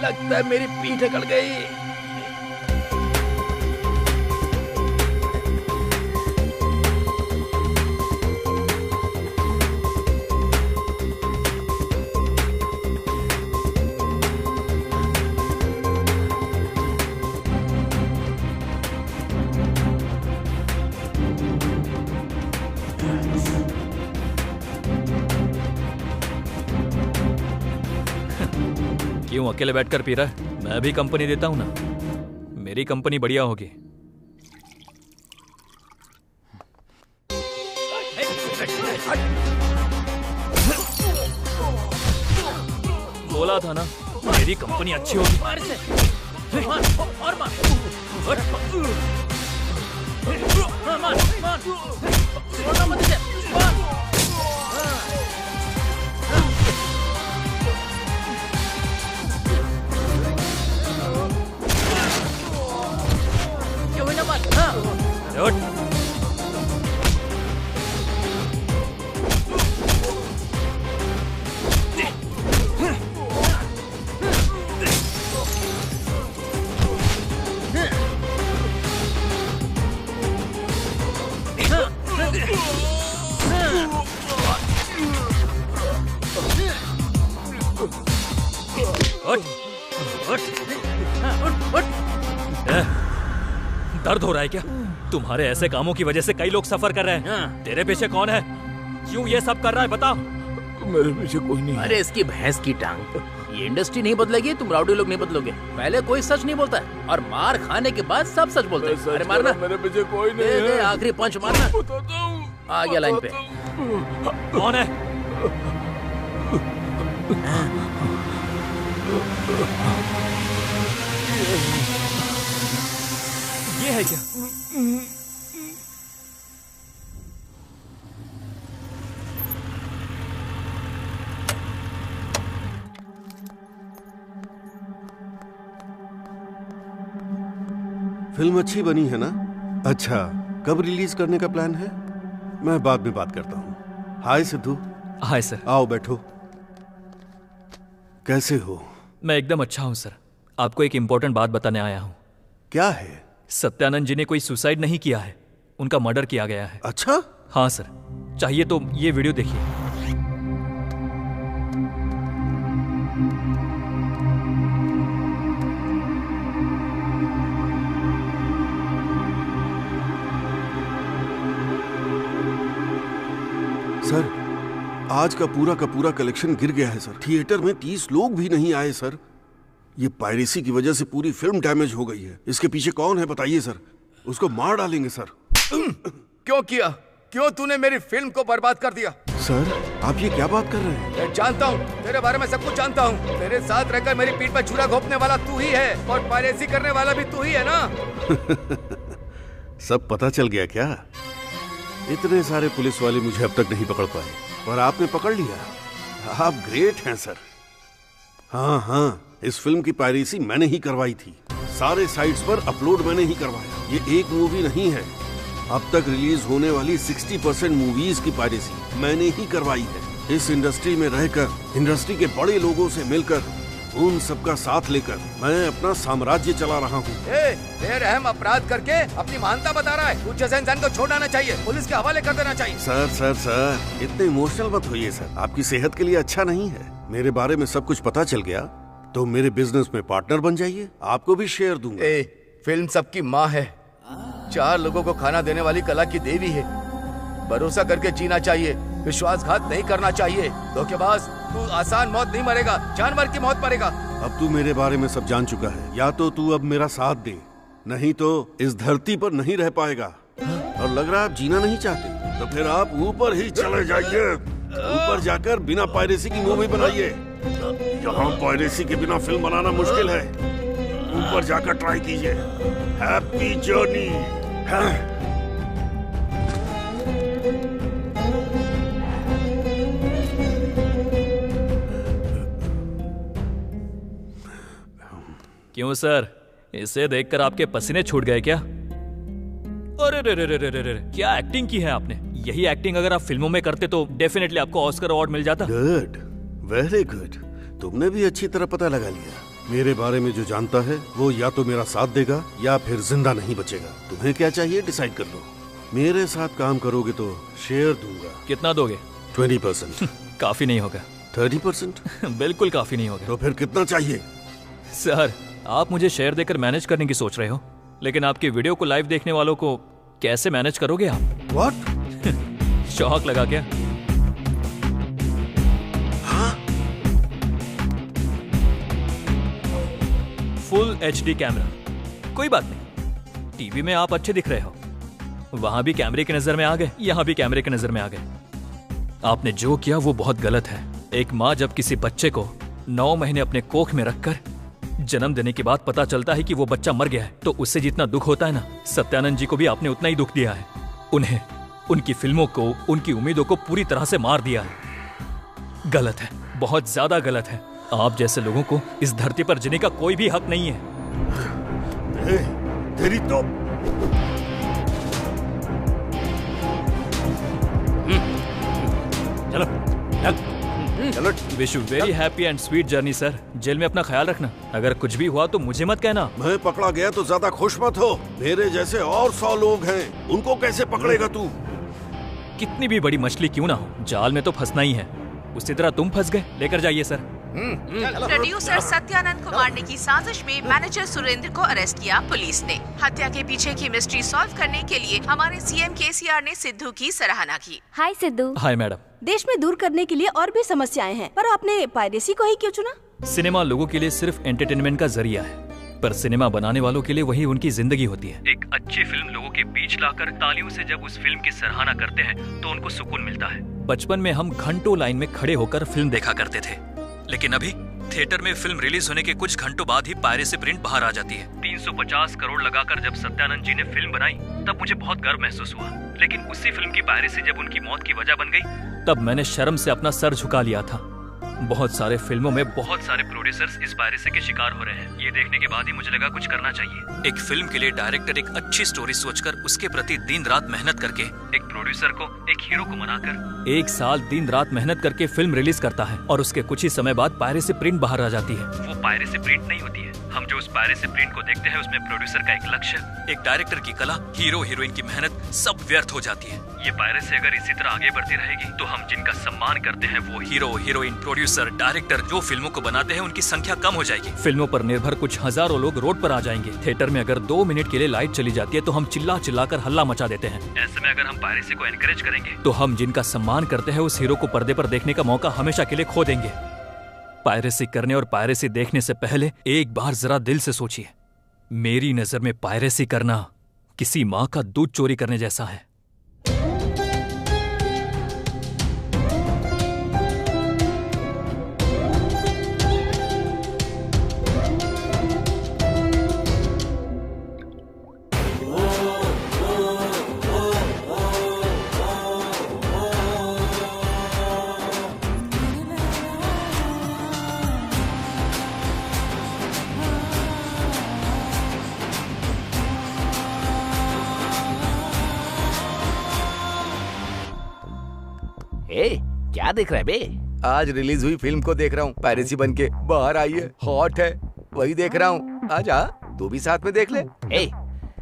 लगता है मेरी पीठ अकड़ गई। क्यों अकेले बैठकर पी रहा है? मैं भी कंपनी देता हूं ना, मेरी कंपनी बढ़िया होगी। बोला था ना मेरी कंपनी अच्छी होगी। मार से, मार, और मार, मार, मार, छोड़ना मत इसे, मार। क्यों ना मार? हाँ। दर्द हो रहा है क्या? तुम्हारे ऐसे कामों की वजह से कई लोग सफर कर रहे हैं। तेरे पीछे कौन है? क्यों ये सब कर रहा है बता? मेरे पीछे कोई नहीं। अरे इसकी भैंस की टांग, ये इंडस्ट्री नहीं बदलेगी, तुम राउडी लोग नहीं बदलोगे। पहले कोई सच नहीं बोलता है और मार खाने के बाद सब सच बोलते हैं। अरे मारना, मेरे पीछे कोई नहीं है। आखिरी पंच मारना। आ गया लाइन पे। कौन है? ये है क्या? फिल्म अच्छी बनी है ना? अच्छा, कब रिलीज करने का प्लान है? मैं बाद में बात करता हूँ। हाय सिद्धू। Hi sir. आओ बैठो। कैसे हो? मैं एकदम अच्छा हूँ सर। आपको एक इम्पोर्टेंट बात बताने आया हूँ। क्या है? सत्यानंद जी ने कोई सुसाइड नहीं किया है, उनका मर्डर किया गया है। अच्छा? हाँ सर, चाहिए तो ये वीडियो देखिए। सर, आज का पूरा कलेक्शन गिर गया है सर। थिएटर में 30 लोग भी नहीं आए सर। ये पायरेसी की वजह से पूरी फिल्म डैमेज हो गई है। इसके पीछे कौन है बताइए सर? उसको मार डालेंगे सर। क्यों किया? क्यों तूने मेरी फिल्म को बर्बाद कर दिया? सर, आप ये क्या बात कर रहे हैं? मैं जानता हूँ, तेरे बारे में सब कुछ जानता हूँ। तेरे साथ रहकर मेरी पीठ पर छुरा घोंपने वाला तू ही है और पायरेसी करने वाला भी तू ही है ना? सब पता चल गया क्या? इतने सारे पुलिस वाले मुझे अब तक नहीं पकड़ पाए, पर आपने पकड़ लिया। आप ग्रेट हैं सर। हाँ, इस फिल्म की पायरेसी मैंने ही करवाई थी। सारे साइट्स पर अपलोड मैंने ही करवाया। ये एक मूवी नहीं है, अब तक रिलीज होने वाली 60% मूवीज की पायरेसी मैंने ही करवाई है। इस इंडस्ट्री में रहकर, इंडस्ट्री के बड़े लोगों से मिलकर, उन सबका साथ लेकर मैं अपना साम्राज्य चला रहा हूँ। बेरहम अपराध करके अपनी महानता बता रहा है। कुछ जैसे इंसान को छोड़ आना चाहिए, पुलिस के हवाले कर देना चाहिए। सर, इतने इमोशनल मत होइए सर। आपकी सेहत के लिए अच्छा नहीं है। मेरे बारे में सब कुछ पता चल गया तो मेरे बिजनेस में पार्टनर बन जाइए, आपको भी शेयर दूंगा। फिल्म सबकी माँ है, 4 लोगों को खाना देने वाली कला की देवी है। भरोसा करके जीना चाहिए, विश्वासघात नहीं करना चाहिए। धोखेबाज, तू आसान मौत नहीं मरेगा, जानवर की मौत मरेगा। अब तू मेरे बारे में सब जान चुका है। या तो तू अब मेरा साथ दे, नहीं तो इस धरती पर नहीं रह पाएगा। और लग रहा है आप जीना नहीं चाहते, तो फिर आप ऊपर ही चले जाइए। ऊपर जाकर बिना पायरेसी की मूवी बनाइए। यहाँ पायरेसी के बिना फिल्म बनाना मुश्किल है। ऊपर जाकर ट्राई कीजिए। Happy journey. क्यों सर, इसे देखकर आपके पसीने छूट गए क्या? अरे रे रे रे रे रे, क्या एक्टिंग की है आपने। यही एक्टिंग अगर आप फिल्मों में करते तो डेफिनेटली आपको ऑस्कर अवार्ड मिल जाता। Good, very good. तुमने भी अच्छी तरह पता लगा लिया। मेरे बारे में जो जानता है वो या तो मेरा साथ देगा या फिर जिंदा नहीं बचेगा। तुम्हें क्या चाहिए डिसाइड कर लो। मेरे साथ काम करोगे तो शेयर दूंगा। कितना दोगे? 20%। काफी नहीं होगा। 30%? बिल्कुल काफी नहीं होगा। तो फिर कितना चाहिए? सर, आप मुझे शेयर देकर मैनेज करने की सोच रहे हो, लेकिन आपकी वीडियो को लाइव देखने वालों को कैसे मैनेज करोगे आप? What? शौक लगा क्या? Full HD camera. कोई बात नहीं, टीवी में आप अच्छे दिख रहे हो, वहां भी कैमरे की नजर में आ गए, यहां भी कैमरे की नजर में आ गए। आपने जो किया वो बहुत गलत है। एक माँ जब किसी बच्चे को 9 महीने अपने कोख में रखकर जन्म देने के बाद पता चलता है कि वो बच्चा मर गया है, तो उससे जितना दुख होता है ना, सत्यानंद जी को भी आपने उतना ही दुख दिया है। उन्हें, उनकी फिल्मों को, उनकी उम्मीदों को पूरी तरह से मार दिया है। गलत है, बहुत ज्यादा गलत है। आप जैसे लोगों को इस धरती पर जीने का कोई भी हक नहीं है। तेरी तो चलो चलो। Wish you very happy and sweet journey sir. Jail में अपना ख्याल रखना। अगर कुछ भी हुआ तो मुझे मत कहना। मैं पकड़ा गया तो ज्यादा खुश मत हो। मेरे जैसे और 100 लोग हैं, उनको कैसे पकड़ेगा तू? कितनी भी बड़ी मछली क्यों ना हो, जाल में तो फंसना ही है। उसी तरह तुम फंस गए। लेकर जाइए सर। प्रोड्यूसर सत्यानंद को मारने की साजिश में मैनेजर सुरेंद्र को अरेस्ट किया पुलिस ने। हत्या के पीछे की मिस्ट्री सॉल्व करने के लिए हमारे सीएम केसीआर ने सिद्धू की सराहना की। हाय सिद्धू। Hi madam. देश में दूर करने के लिए और भी समस्याएं हैं, पर आपने पायरेसी को ही क्यों चुना? सिनेमा लोगों के लिए सिर्फ एंटरटेनमेंट का जरिया है, पर सिनेमा बनाने वालों के लिए वही उनकी जिंदगी होती है। एक अच्छी फिल्म लोगों के बीच लाकर तालियों से जब उस फिल्म की सराहना करते हैं तो उनको सुकून मिलता है। बचपन में हम घंटों लाइन में खड़े होकर फिल्म देखा करते थे, लेकिन अभी थिएटर में फिल्म रिलीज होने के कुछ घंटों बाद ही पायरेसी प्रिंट बाहर आ जाती है। 350 करोड़ लगाकर जब सत्यानंद जी ने फिल्म बनाई तब मुझे बहुत गर्व महसूस हुआ, लेकिन उसी फिल्म की पायरेसी जब उनकी मौत की वजह बन गई तब मैंने शर्म से अपना सर झुका लिया था। बहुत सारे फिल्मों में बहुत सारे प्रोड्यूसर्स इस पायरेसी के शिकार हो रहे हैं। ये देखने के बाद ही मुझे लगा कुछ करना चाहिए। एक फिल्म के लिए डायरेक्टर एक अच्छी स्टोरी सोचकर उसके प्रति दिन रात मेहनत करके, एक प्रोड्यूसर को एक हीरो को बनाकर 1 साल दिन रात मेहनत करके फिल्म रिलीज करता है और उसके कुछ ही समय बाद पायरेसी प्रिंट बाहर आ जाती है। वो पायरेसी प्रिंट नहीं होती है। हम जो उस पायरेसी प्रिंट को देखते हैं उसमें प्रोड्यूसर का एक लक्ष्य, एक डायरेक्टर की कला, हीरो हीरोइन की मेहनत सब व्यर्थ हो जाती है। ये पायरेसी अगर इसी तरह आगे बढ़ती रहेगी तो हम जिनका सम्मान करते हैं वो हीरो हीरोइन, प्रोड्यूसर, डायरेक्टर जो फिल्मों को बनाते हैं उनकी संख्या कम हो जाएगी। फिल्मों पर निर्भर कुछ हजारों लोग रोड पर आ जाएंगे। थिएटर में अगर 2 मिनट के लिए लाइट चली जाती है तो हम चिल्ला चिल्लाकर हल्ला मचा देते हैं। ऐसे में अगर हम पायरेसी को एनकरेज करेंगे तो हम जिनका सम्मान करते हैं उस हीरो को पर्दे पर देखने का मौका हमेशा के लिए खो देंगे। पायरेसी करने और पायरेसी देखने से पहले एक बार जरा दिल से सोचिए, मेरी नजर में पायरेसी करना किसी माँ का दूध चोरी करने जैसा है। क्या देख रहा है बे? आज रिलीज हुई फिल्म को देख रहा हूँ। पायरेसी बन के बाहर आई है, हॉट है, वही देख रहा हूँ। आजा, तू भी साथ में देख ले।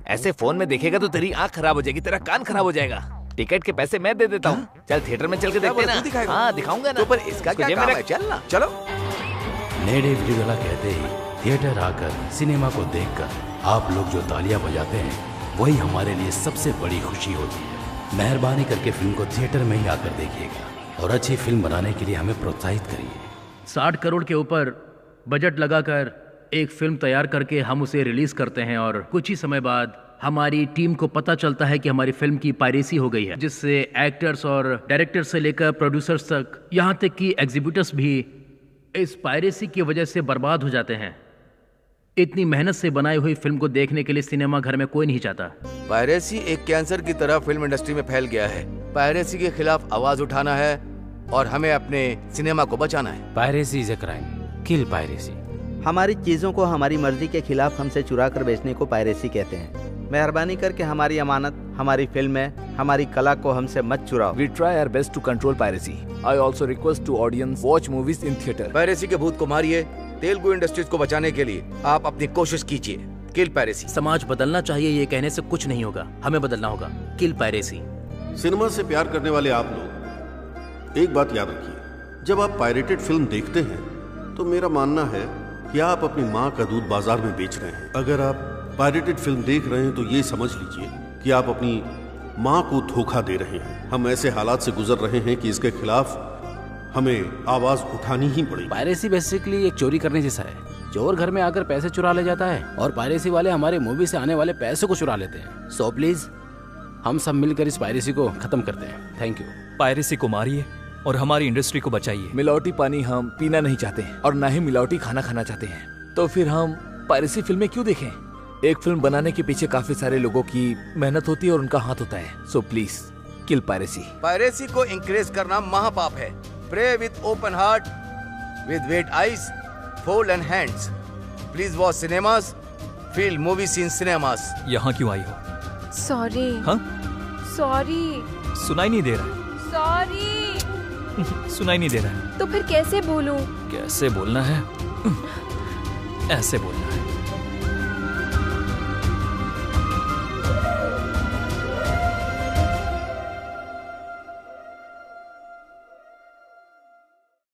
ऐसे फोन में देखेगा तो तेरी आँख खराब हो जाएगी, तेरा कान खराब हो जाएगा। टिकट के पैसे मैं दे देता हूँ। चल थिएटर में चल के देखते हैं ना। हाँ दिखाऊंगा ना। तो पर इसका क्या काम है? चल ना, चलो। नेडे विलिवेला कहते ही थिएटर आकर सिनेमा को देखकर आप लोग जो तालियां बजाते हैं वही हमारे लिए सबसे बड़ी खुशी होती है। मेहरबानी करके फिल्म को थिएटर में ही आकर देखिएगा और अच्छी फिल्म बनाने के लिए हमें प्रोत्साहित करिए। 60 करोड़ के ऊपर बजट लगाकर एक फिल्म तैयार करके हम उसे रिलीज करते हैं और कुछ ही समय बाद हमारी टीम को पता चलता है कि हमारी फिल्म की पायरेसी हो गई है, जिससे एक्टर्स और डायरेक्टर्स से लेकर प्रोड्यूसर्स तक, यहाँ तक कि एग्जीबिटर्स भी इस पायरेसी की वजह से बर्बाद हो जाते हैं। इतनी मेहनत से बनाई हुई फिल्म को देखने के लिए सिनेमा घर में कोई नहीं चाहता। पायरेसी एक कैंसर की तरह फिल्म इंडस्ट्री में फैल गया है। पायरेसी के खिलाफ आवाज उठाना है और हमें अपने सिनेमा को बचाना है। Piracy is a crime, kill piracy. हमारी चीजों को हमारी मर्जी के खिलाफ हमसे चुरा कर बेचने को पायरेसी कहते हैं। मेहरबानी करके हमारी अमानत, हमारी फिल्में हमारी कला को हमसे मत चुराओ। We try our best to control piracy. I also request to audience watch movies in theater. Piracy के भूत को मारिए। तेलुगु इंडस्ट्रीज को बचाने के लिए आप अपनी कोशिश कीजिए। किल पायरेसी। समाज बदलना चाहिए ये कहने से कुछ नहीं होगा, हमें बदलना होगा। किल पायरेसी। सिनेमा से प्यार करने वाले आप लोग एक बात याद रखिए, जब आप पायरेटेड फिल्म देखते हैं तो मेरा मानना है कि आप अपनी माँ का दूध बाजार में बेच रहे हैं। अगर आप पायरेटेड फिल्म देख रहे हैं तो ये समझ लीजिए कि आप अपनी माँ को धोखा दे रहे हैं। हम ऐसे हालात से गुजर रहे हैं कि इसके खिलाफ हमें आवाज उठानी ही पड़ेगी। पायरेसी बेसिकली एक चोरी करने जैसा है। चोर घर में आकर पैसे चुरा ले जाता है और पायरेसी वाले हमारे मूवी से आने वाले पैसे को चुरा लेते हैं। सो प्लीज हम सब मिलकर इस पायरेसी को खत्म करते हैं। Thank you. पायरेसी को मारिए और हमारी इंडस्ट्री को बचाइए। मिलावटी पानी हम पीना नहीं चाहते हैं और ना ही मिलावटी खाना खाना चाहते हैं, तो फिर हम पायरेसी फिल्में क्यों देखें? एक फिल्म बनाने के पीछे काफी सारे लोगों की मेहनत होती है और उनका हाथ होता है। So please kill piracy. Piracy को इंकरेज करना महापाप है। Pray with open heart, with wet eyes, fold hands. Please watch cinemas, feel movies in cinemas. यहाँ क्यों आई हो? सॉरी। हाँ? सॉरी। सुनाई नहीं दे रहा सॉरी। सुनाई नहीं दे रहा है तो फिर कैसे बोलूं? कैसे बोलना है? ऐसे बोलना है।